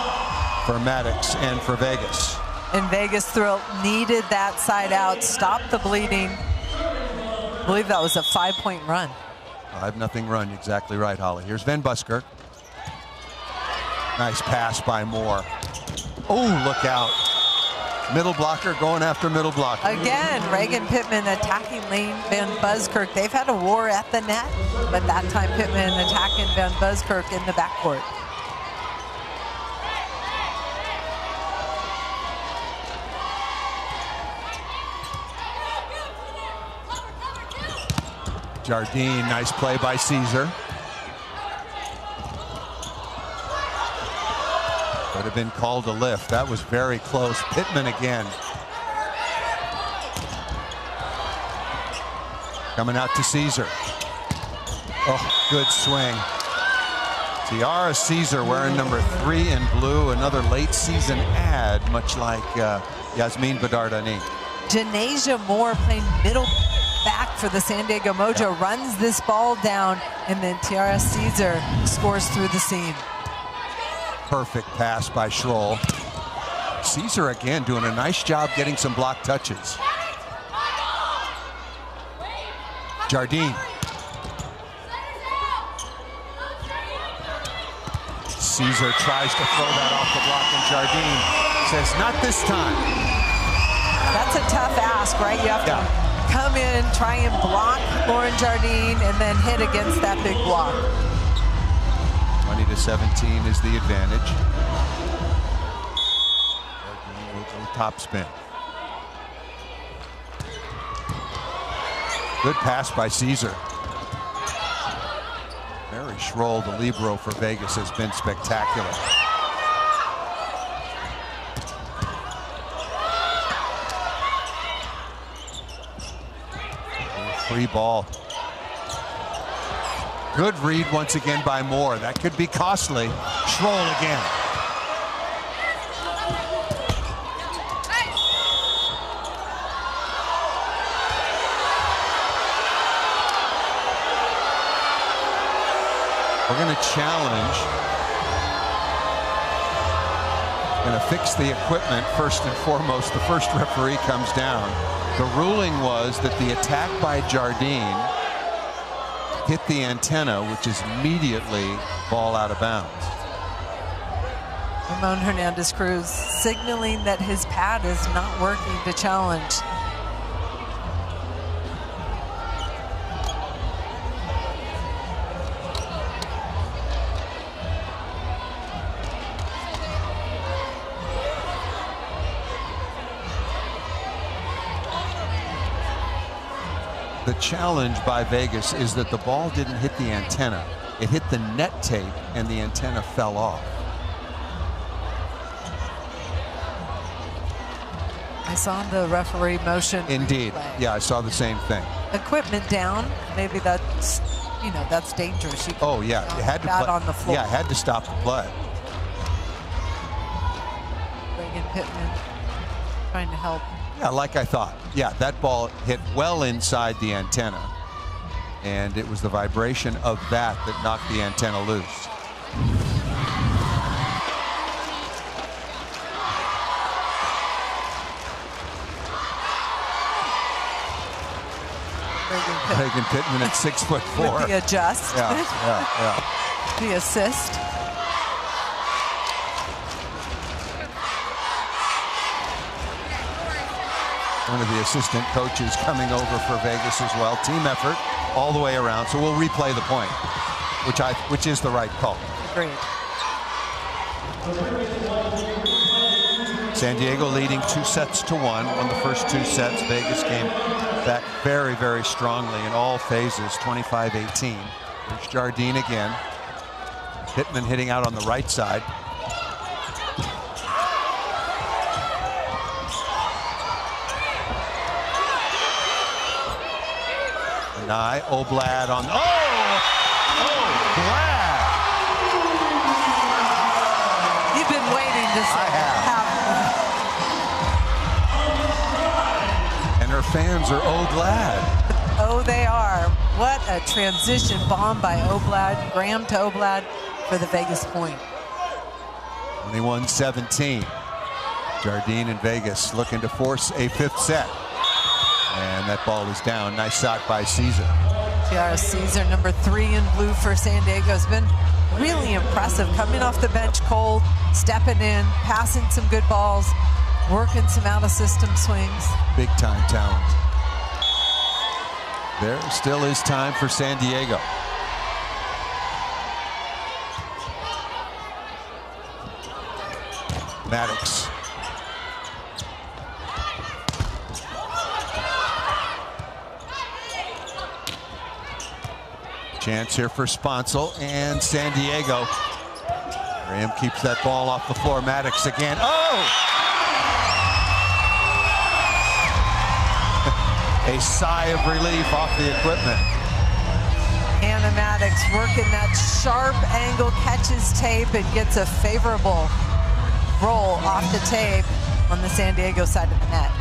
for Maddox and for Vegas. And Vegas needed that side out, stopped the bleeding. I believe that was a 5-point run. 5-0 run, exactly right, Holly. Here's Van Buskirk. Nice pass by Moore. Oh, look out. Middle blocker going after middle blocker. Again, Reagan Pittman attacking Lane Van Buskirk. They've had a war at the net, but that time Pittman attacking Van Buskirk in the backcourt. Jardine, nice play by Caesar. Would have been called a lift. That was very close. Pittman again. Coming out to Caesar. Oh, good swing. Tiara Caesar wearing number 3 in blue. Another late season ad, much like Yasmin Bedardani. Janasia Moore playing middle back for the San Diego Mojo, runs this ball down, and then Tiara Caesar scores through the seam. Perfect pass by Schroll. Caesar again doing a nice job getting some block touches. Jardine. Caesar tries to throw that off the block, and Jardine says, not this time. That's a tough ask, right? You have to come in, try and block Lauren Jardine, and then hit against that big block. 20-17 is the advantage. Jardine will go top spin. Good pass by Caesar. Mary Schroll, the libero for Vegas, has been spectacular. Free ball. Good read once again by Moore. That could be costly. Schroll again. We're going to challenge. Going to fix the equipment first and foremost. The first referee comes down. The ruling was that the attack by Jardine hit the antenna, which is immediately ball out of bounds. Ramon Hernandez-Cruz signaling that his pad is not working to challenge. The challenge by Vegas is that the ball didn't hit the antenna. It hit the net tape and the antenna fell off. I saw the referee motion. Indeed. Replay. Yeah, I saw the same thing. Equipment down. Maybe that's, you know, that's dangerous. You Oh yeah, it had to play on the floor. Yeah, it had to stop the play. Reagan Pittman trying to help. Yeah, like I thought. Yeah, that ball hit well inside the antenna, and it was the vibration of that that knocked the antenna loose. Reagan Pittman at 6'4". With the adjust. Yeah. The assist. One of the assistant coaches coming over for Vegas as well. Team effort all the way around. So we'll replay the point, which is the right call. Agreed. San Diego leading 2-1. Won the first 2 sets. Vegas came back very, very strongly in all phases. 25-18. There's Jardine again. Pittman hitting out on the right side. Nye, Oblad on. Oblad! You've been waiting to see that happen. And her fans are Oblad. Oh, they are. What a transition bomb by Oblad. Graham to Oblad for the Vegas point. 21-17. Jardine and Vegas looking to force a 5th set. And that ball is down. Nice shot by Caesar. Tiara Caesar, number 3 in blue for San Diego, has been really impressive. Coming off the bench cold, stepping in, passing some good balls, working some out-of-system swings. Big-time talent. There still is time for San Diego. Maddox. Chance here for Sponsel and San Diego. Graham keeps that ball off the floor. Maddox again. Oh! A sigh of relief off the equipment. Hannah Maddox working that sharp angle, catches tape and gets a favorable roll off the tape on the San Diego side of the net.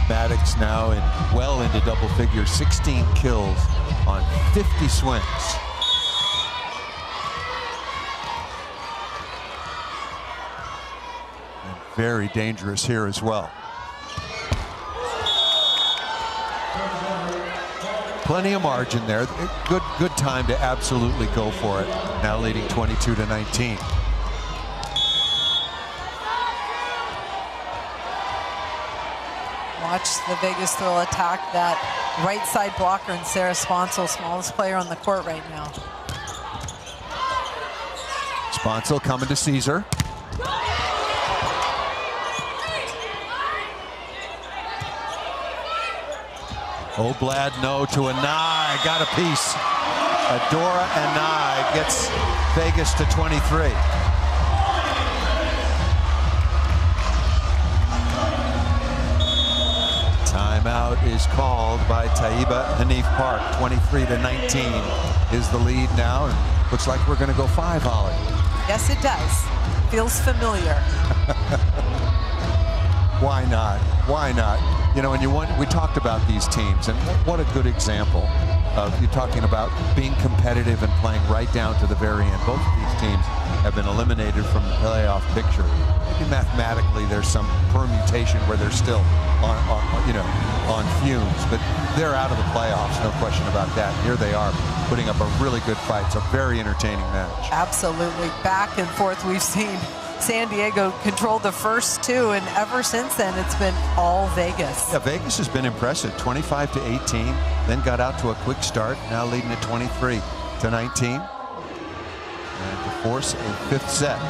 Maddox now well into double figures, 16 kills on 50 swings. And very dangerous here as well. Plenty of margin there. Good time to absolutely go for it. Now leading 22-19. Watch the Vegas throw attack that right side blocker and Sarah Sponsel, smallest player on the court right now. Sponsel coming to Caesar. Oblad no to Anai, got a piece. Adora Anai gets Vegas to 23. Timeout is called by Taiba Hanif Park. 23-19 is the lead now. And looks like we're going to go 5, Ollie. Yes, it does. Feels familiar. Why not? Why not? You know, and we talked about these teams, and what a good example of you talking about being competitive and playing right down to the very end. Both of these teams have been eliminated from the playoff picture. Maybe mathematically there's some permutation where they're still on fumes, but they're out of the playoffs, no question about that. Here they are putting up a really good fight. It's a very entertaining match. Absolutely. Back and forth. We've seen San Diego control the first two, and ever since then it's been all Vegas. Yeah, Vegas has been impressive. 25-18, then got out to a quick start, now leading at 23-19, and to force a fifth set.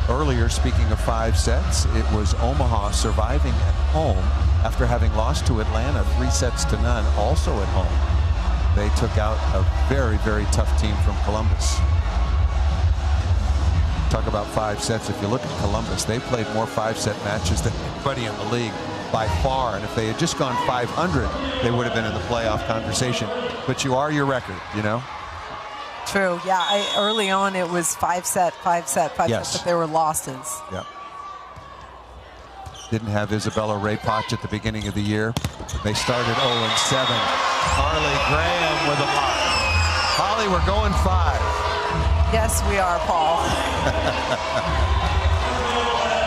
Earlier, speaking of 5 sets, it was Omaha surviving at home after having lost to Atlanta 3-0, also at home. They took out a very, very tough team from Columbus. Talk about 5 sets. If you look at Columbus, they played more 5-set matches than anybody in the league by far. And if they had just gone 500, they would have been in the playoff conversation. But you are your record, you know? True. Yeah. Early on, it was 5-set, 5-set, 5-set, yes. but they were losses. Yep. Didn't have Isabella Raypoch at the beginning of the year. They started 0-7. Carly Graham with a block. Holly, we're going 5. Yes, we are, Paul.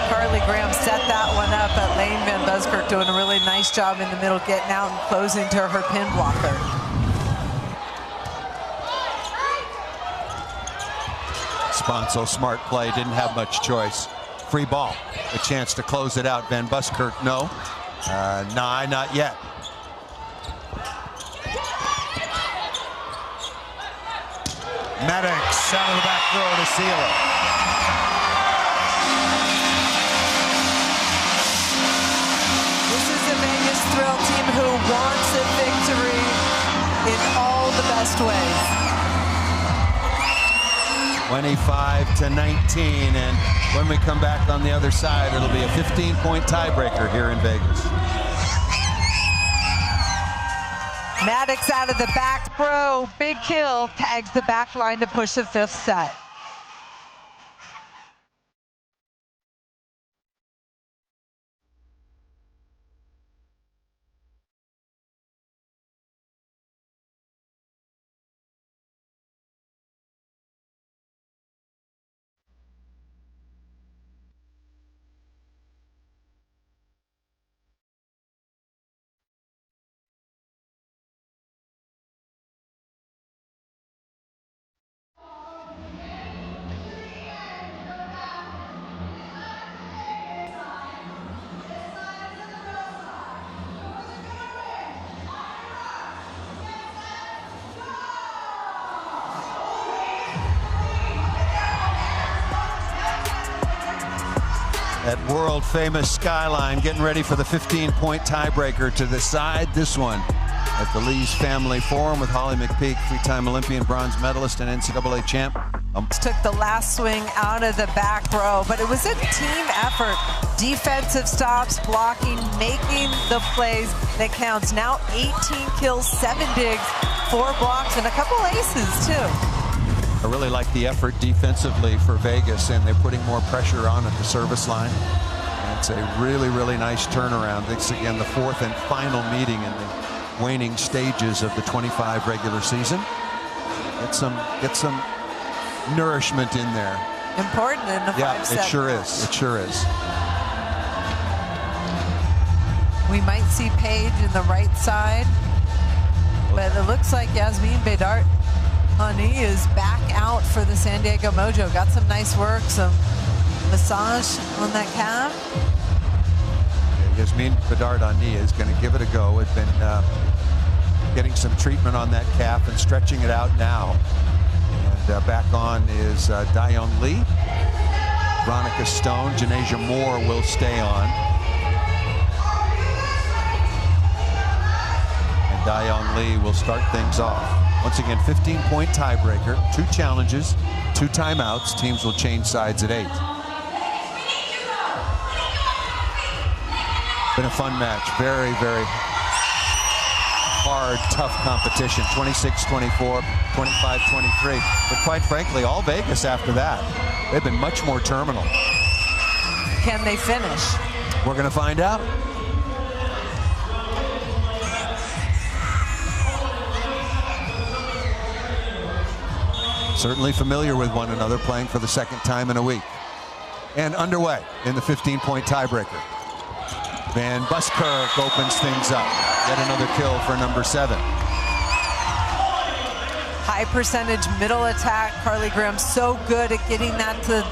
Carly Graham set that one up, but Lane Van Buskirk doing a really nice job in the middle, getting out and closing to her pin blocker. Sponso, smart play, didn't have much choice. Free ball, a chance to close it out. Van Buskirk, no. Nah, not yet. Maddox out of the back row to seal it. This is the Vegas Thrill team who wants a victory in all the best ways. 25-19, and when we come back on the other side, it'll be a 15-point tiebreaker here in Vegas. Maddox out of the back row, big kill, tags the back line to push the 5th set. That world famous skyline, getting ready for the 15-point tiebreaker to decide this one at the Lee's Family Forum with Holly McPeak, 3-time Olympian bronze medalist and NCAA champ. Took the last swing out of the back row, but it was a team effort. Defensive stops, blocking, making the plays that counts. Now 18 kills, 7 digs, 4 blocks, and a couple aces too. I really like the effort defensively for Vegas, and they're putting more pressure on at the service line. And it's a really, really nice turnaround. This again, the 4th and final meeting in the waning stages of the 25 regular season. Get some nourishment in there. Important in the 5-set. Yeah, it sure is. It sure is. We might see Paige in the right side, but it looks like Yasmin Bedart Hani is back out for the San Diego Mojo. Got some nice work, some massage on that calf. Yasmin Bedard Hani is going to give it a go. It's been getting some treatment on that calf and stretching it out now. And back on is Dayoung Lee. Veronica Stone, Janasia Moore will stay on. And Dayoung Lee will start things off. Once again, 15-point tiebreaker, 2 challenges, 2 timeouts. Teams will change sides at 8. Been a fun match. Very, very hard, tough competition. 26-24, 25-23. But quite frankly, all Vegas after that, they've been much more terminal. Can they finish? We're going to find out. Certainly familiar with one another, playing for the second time in a week. And underway in the 15-point tiebreaker. Van Buskirk opens things up. Yet another kill for number 7. High percentage middle attack. Carly Graham so good at getting that to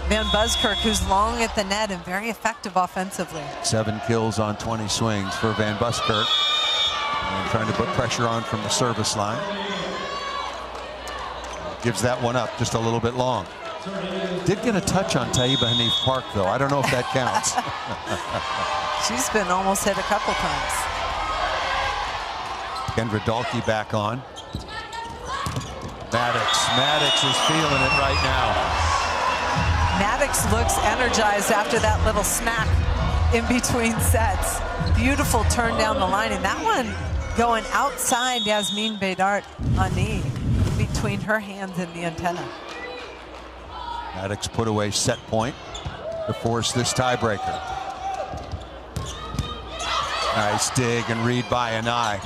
Van Buskirk, who's long at the net and very effective offensively. 7 kills on 20 swings for Van Buskirk. And trying to put pressure on from the service line. Gives that one up just a little bit long. Did get a touch on Taiba Hanif Park, though. I don't know if that counts. She's been almost hit a couple times. Kendra Dahlke back on. Maddox is feeling it right now. Maddox looks energized after that little smack in between sets. Beautiful turn down the line, and that one going outside Yasmin Bedard Ani, between her hands and the antenna. Maddox put away set point to force this tiebreaker. Nice dig and read by Anai.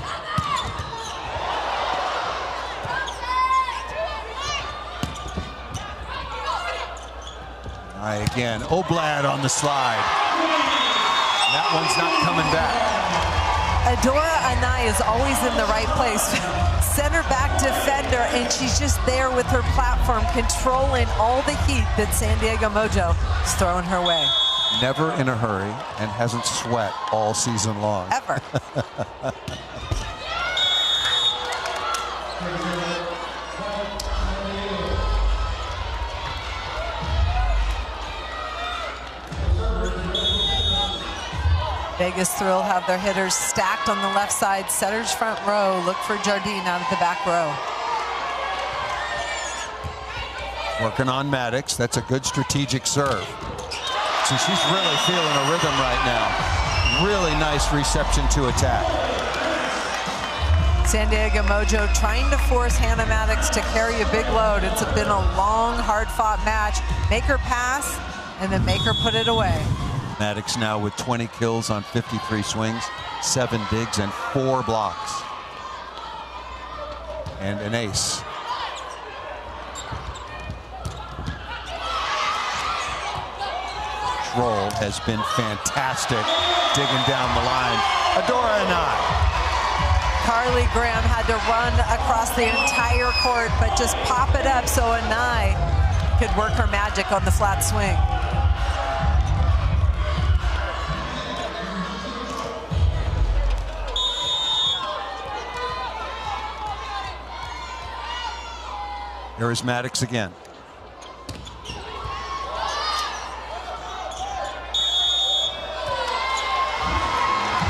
Anai again. Oblad on the slide. That one's not coming back. Adora Anai is always in the right place. Center back defender, and she's just there with her platform, controlling all the heat that San Diego Mojo is throwing her way. Never in a hurry and hasn't sweat all season long. Ever. Vegas Thrill have their hitters stacked on the left side. Setters front row. Look for Jardine out of the back row. Working on Maddox. That's a good strategic serve. So she's really feeling a rhythm right now. Really nice reception to attack. San Diego Mojo trying to force Hannah Maddox to carry a big load. It's been a long, hard-fought match. Make her pass, and then make her put it away. Maddox now with 20 kills on 53 swings, 7 digs, and 4 blocks. And an ace. Troll has been fantastic, digging down the line. Adora Anai. Carly Graham had to run across the entire court, but just pop it up so Anai could work her magic on the flat swing. Here is Maddox again.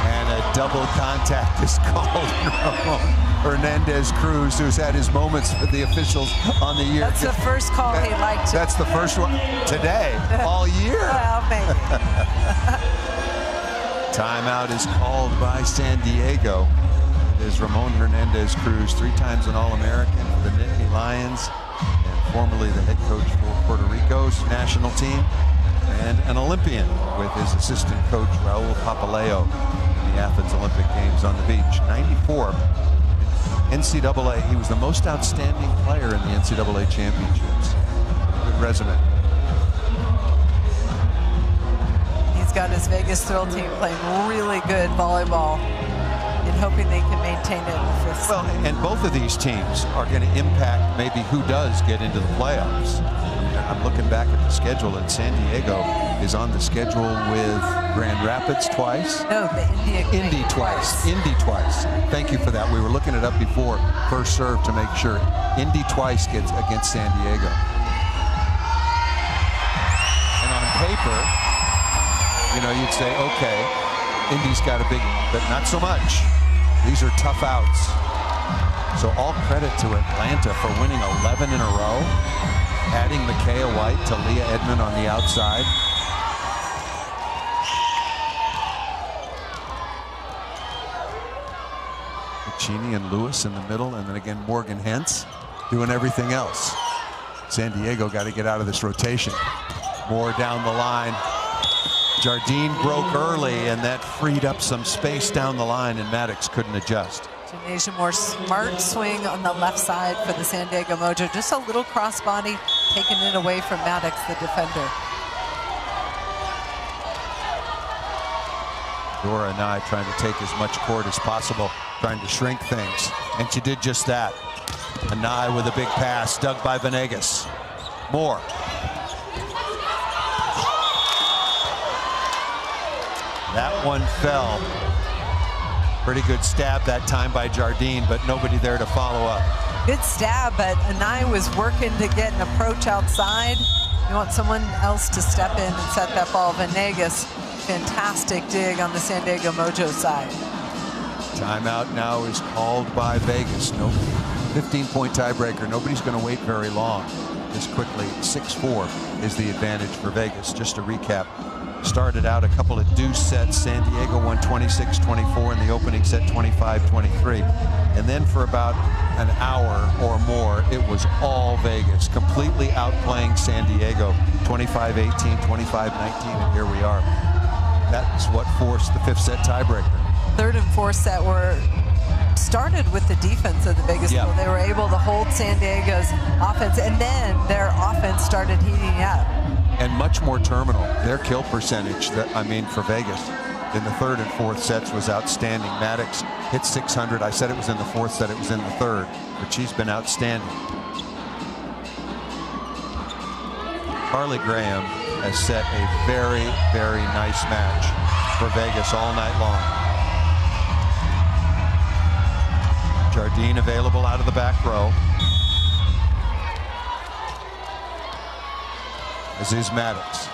And a double contact is called. Hernandez Cruz, who's had his moments with the officials on the year. That's the first call he liked. That's the first one today, all year. Well, maybe. Timeout is called by San Diego. It is Ramon Hernandez Cruz, 3 times an All-American for the Nittany Lions, and formerly the head coach for Puerto Rico's national team, and an Olympian with his assistant coach Raul Papaleo in the Athens Olympic Games on the beach. 94 NCAA. He was the most outstanding player in the NCAA championships. Good resume. He's got his Vegas Thrill team playing really good volleyball and hoping they can maintain it in the 5th. Well, and both of these teams are going to impact maybe who does get into the playoffs. I'm looking back at the schedule, and San Diego is on the schedule with Grand Rapids twice. No, the Indy twice. Indy twice. Thank you for that. We were looking it up before first serve to make sure. Indy twice gets against San Diego. And on paper, you know, you'd say, okay, Indy's got a big, but not so much. These are tough outs. So all credit to Atlanta for winning 11 in a row, adding Micaiah White to Leah Edmond on the outside. Cheney and Lewis in the middle, and then again Morgan Hentz doing everything else. San Diego got to get out of this rotation. Moore down the line. Jardine broke early, and that freed up some space down the line, and Maddox couldn't adjust. Janasia Moore, smart swing on the left side for the San Diego Mojo. Just a little crossbody, taking it away from Maddox, the defender. Dora and I trying to take as much court as possible, trying to shrink things, and she did just that. Anai with a big pass, dug by Venegas. Moore. That one fell. Pretty good stab that time by Jardine, but nobody there to follow up. Good stab, but Anai was working to get an approach outside. You want someone else to step in and set that ball. Venegas, fantastic dig on the San Diego Mojo side. Timeout now is called by Vegas. No 15-point tiebreaker. Nobody's going to wait very long. This quickly, 6-4 is the advantage for Vegas. Just to recap, started out a couple of deuce sets. San Diego won 26-24 in the opening set, 25-23. And then for about an hour or more, it was all Vegas, completely outplaying San Diego, 25-18, 25-19, and here we are. That's what forced the fifth set tiebreaker. Third and fourth set were started with the defense of the Vegas School. They were able to hold San Diego's offense, and then their offense started heating up. And much more terminal. Their kill percentage, for Vegas, in the third and fourth sets was outstanding. Maddox hit 600. I said it was in the fourth set, it was in the third, but she's been outstanding. Carly Graham has set a very, very nice match for Vegas all night long. Jardine available out of the back row. As is Maddox.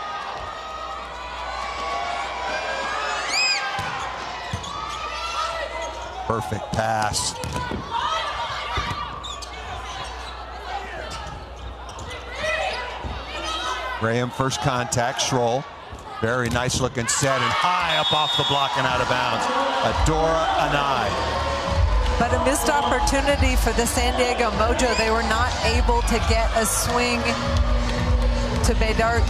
Perfect pass. Graham first contact, Schroll. Very nice looking set and high up off the block and out of bounds. Adora Anai. But a missed opportunity for the San Diego Mojo. They were not able to get a swing to Bedard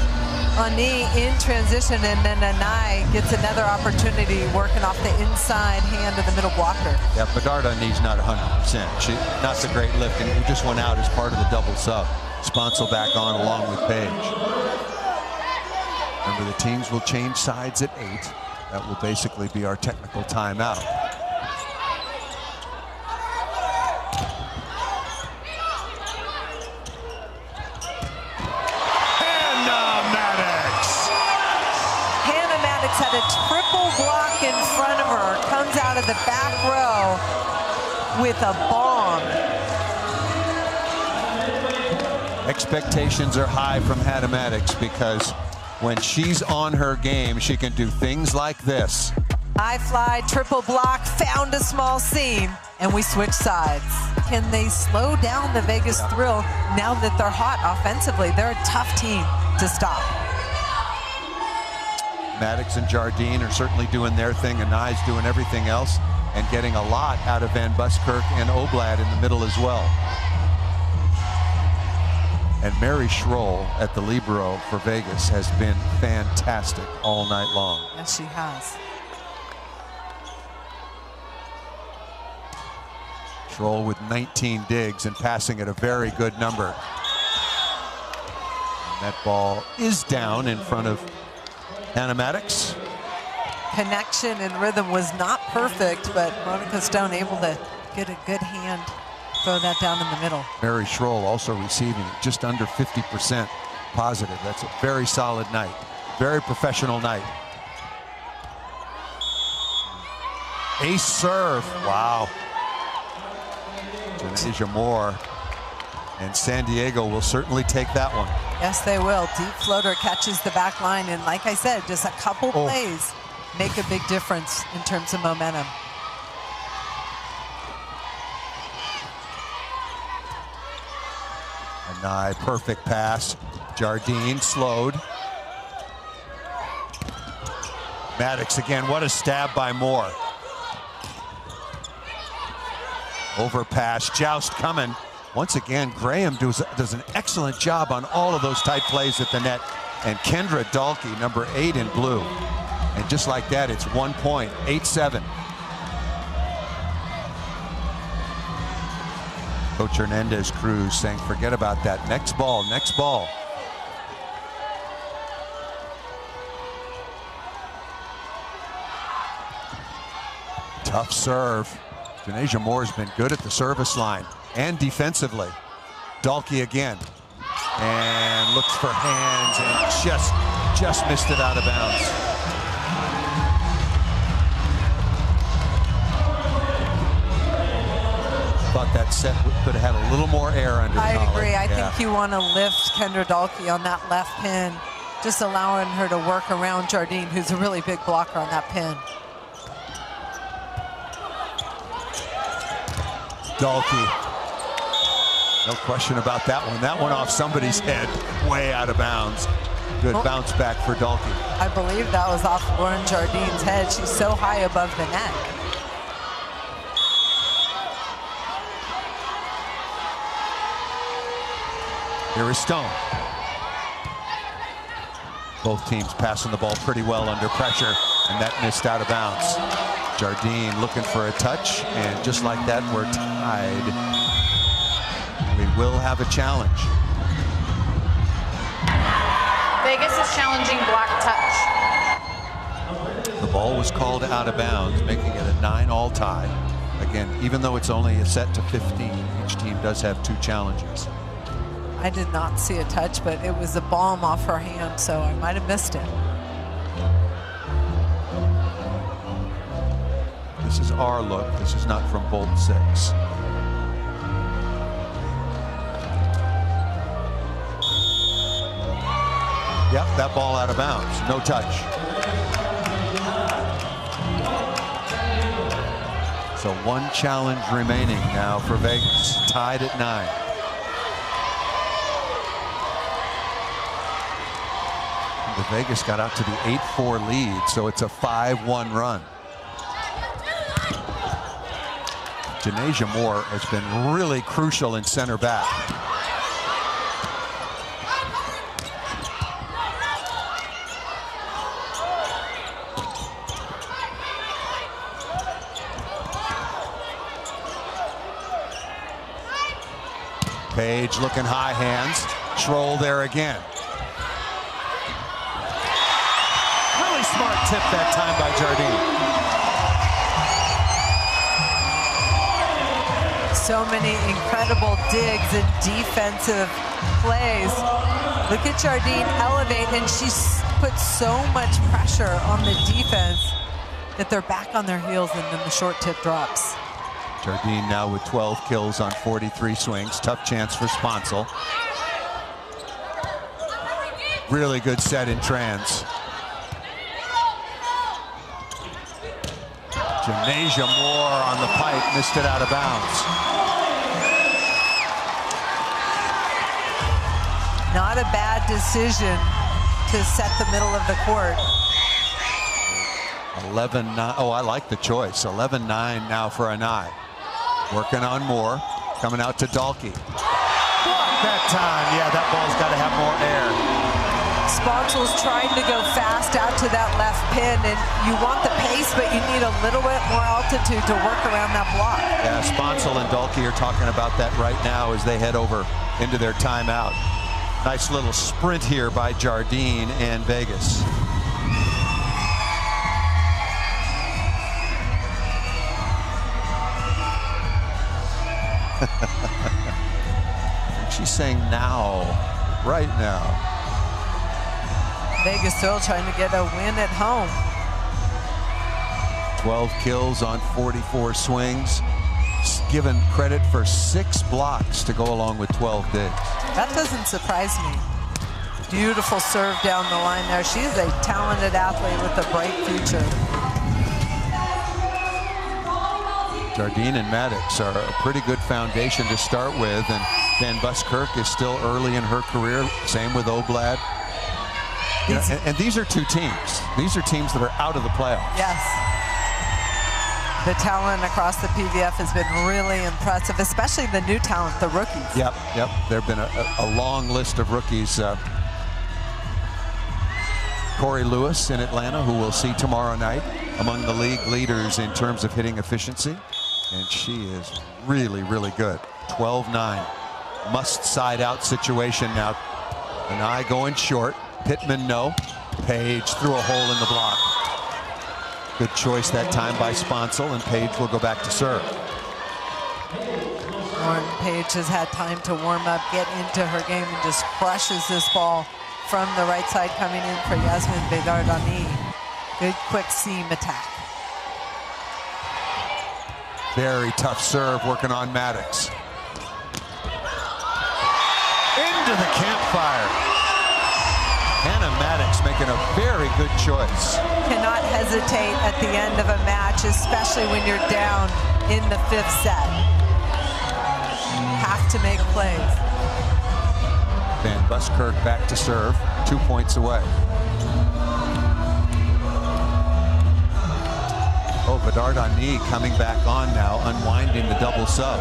Ani in transition, and then Anai gets another opportunity working off the inside hand of the middle blocker. Yeah, Bedard Ani's not 100%. She not the great lift, and he just went out as part of the double sub. Sponsel back on along with Page. Remember, the teams will change sides at 8. That will basically be our technical timeout. Had a triple block in front of her, comes out of the back row with a bomb. Expectations are high from Hannah Maddox because when she's on her game, she can do things like this. High fly, triple block, found a small seam, and we switch sides. Can they slow down the Vegas Thrill now that they're hot offensively? They're a tough team to stop. Maddox and Jardine are certainly doing their thing, and Nye's doing everything else and getting a lot out of Van Buskirk and Oblad in the middle as well. And Mary Schroll at the libero for Vegas has been fantastic all night long. Yes, she has. Schroll with 19 digs and passing at a very good number. And that ball is down in front of Hannah Maddox. Connection and rhythm was not perfect, but Monica Stone able to get a good hand, throw that down in the middle. Mary Schroll also receiving just under 50% positive. That's a very solid night. Very professional night. Ace serve. Wow. Janasia Moore. And San Diego will certainly take that one. Yes, they will. Deep floater catches the back line, and like I said, just a couple plays make a big difference in terms of momentum. Anai, perfect pass. Jardine slowed. Maddox again, what a stab by Moore. Overpass, joust coming. Once again, Graham does an excellent job on all of those tight plays at the net. And Kendra Dahlke, number 8 in blue. And just like that, it's 1 point, 8-7. Coach Hernandez Cruz saying, forget about that. Next ball, next ball. Tough serve. Janasia Moore's been good at the service line and defensively. Dahlke again. And looks for hands and just missed it out of bounds. Thought that set could have had a little more air under it. I agree. I think you want to lift Kendra Dahlke on that left pin, just allowing her to work around Jardine, who's a really big blocker on that pin. Dahlke. No question about that one. That one off somebody's head, way out of bounds. Good bounce back for Dahlke. I believe that was off Lauren Jardine's head. She's so high above the net. Here is Stone. Both teams passing the ball pretty well under pressure, and that missed out of bounds. Jardine looking for a touch, and just like that, we're tied. We will have a challenge. Vegas is challenging black touch. The ball was called out of bounds, making it a 9-all tie. Again, even though it's only a set to 15, each team does have 2 challenges. I did not see a touch, but it was a bomb off her hand, so I might have missed it. This is our look. This is not from Bolt 6. Yep, that ball out of bounds. No touch. So 1 challenge remaining now for Vegas. Tied at 9. The Vegas got out to the 8-4 lead, so it's a 5-1 run. Janasia Moore has been really crucial in center back. Page looking high hands. Schroll there again. Really smart tip that time by Jardine. So many incredible digs and defensive plays. Look at Jardine elevate, and she's put so much pressure on the defense that they're back on their heels, and then the short tip drops. Jardine now with 12 kills on 43 swings. Tough chance for Sponsel. Really good set in trans. Janasia Moore on the pipe, missed it out of bounds. Not a bad decision to set the middle of the court. 11-9. Oh, I like the choice. 11-9 now for Anai. Working on Moore. Coming out to Dahlke. That time, yeah, that ball's got to have more air. Sponsel's trying to go fast out to that left pin, and you want the pace, but you need a little bit more altitude to work around that block. Yeah, Sponsel and Dahlke are talking about that right now as they head over into their timeout. Nice little sprint here by Jardine and Vegas. She's saying now, right now. Vegas still trying to get a win at home. 12 kills on 44 swings. Given credit for 6 blocks to go along with 12 digs. That doesn't surprise me. Beautiful serve down the line there. She is a talented athlete with a bright future. Jardine and Maddox are a pretty good foundation to start with, and Van Buskirk is still early in her career. Same with Oblad. You know, and these are 2 teams. These are teams that are out of the playoffs. Yes. The talent across the PVF has been really impressive, especially the new talent, the rookies. Yep. There have been a long list of rookies. Corey Lewis in Atlanta, who we'll see tomorrow night, among the league leaders in terms of hitting efficiency. And she is really, really good. 12-9. Must side out situation now. An eye going short. Pittman, no. Page through a hole in the block. Good choice that time by Sponsel, and Page will go back to serve. Lauren Page has had time to warm up, get into her game, and just crushes this ball from the right side coming in for Yasmin Bedardani. Good quick seam attack. Very tough serve working on Maddox. Into the campfire. Hannah Maddox making a very good choice. Cannot hesitate at the end of a match, especially when you're down in the 5th set. Have to make plays. Van Buskirk back to serve, 2 points away. Oh, Bedardani coming back on now, unwinding the double sub.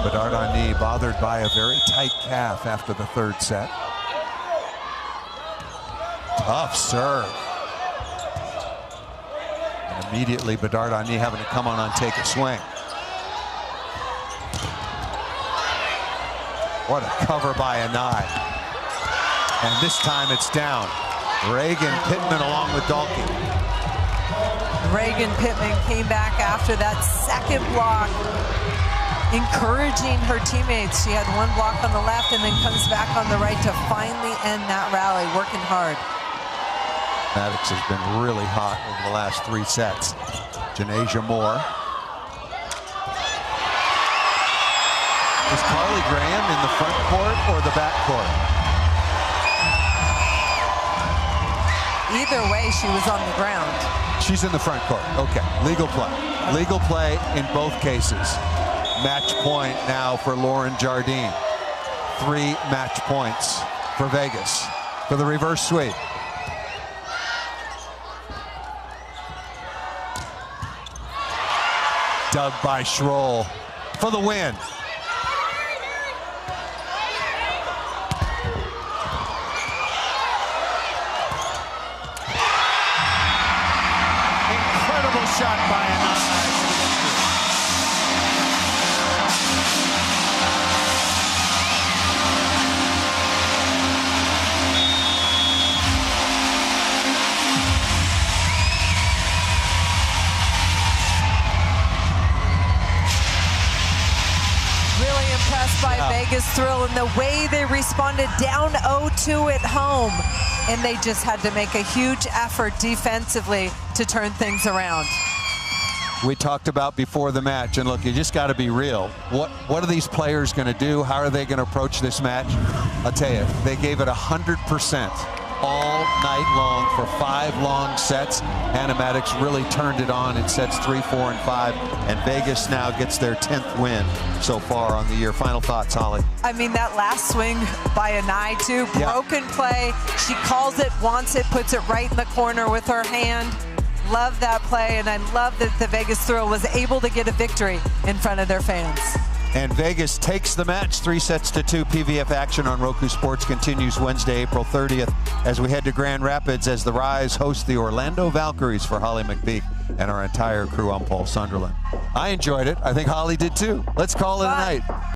Bedardani bothered by a very tight calf after the 3rd set. Tough serve. And immediately Bedardani having to come on and take a swing. What a cover by Anai. And this time it's down. Reagan Pittman along with Dalkey. Reagan Pittman came back after that second block, encouraging her teammates. She had one block on the left and then comes back on the right to finally end that rally, working hard. Maddox has been really hot over the last 3 sets. Janasia Moore. Is Carly Graham in the front court or the back court? Either way, she was on the ground. She's in the front court. Okay, legal play. Legal play in both cases. Match point now for Lauren Jardine. 3 match points for Vegas for the reverse sweep. Dug by Schroll for the win. Incredible shot by Anai. By Vegas Thrill and the way they responded down 0-2 at home, and they just had to make a huge effort defensively to turn things around. We talked about before the match, and look, you just got to be real. What are these players going to do? How are they going to approach this match? I'll tell you, they gave it 100% all night long for 5 long sets. Hannah Maddox really turned it on in sets 3, 4, and 5, and Vegas now gets their 10th win so far on the year. Final thoughts, Holly? I mean, that last swing by Anai too, broken play. She calls it, wants it, puts it right in the corner with her hand. Love that play, and I love that the Vegas Thrill was able to get a victory in front of their fans. And Vegas takes the match 3-2. PVF action on Roku Sports continues Wednesday, April 30th, as we head to Grand Rapids as the Rise host the Orlando Valkyries for Holly McBeak and our entire crew. I'm Paul Sunderland. I enjoyed it. I think Holly did too. Let's call it a night.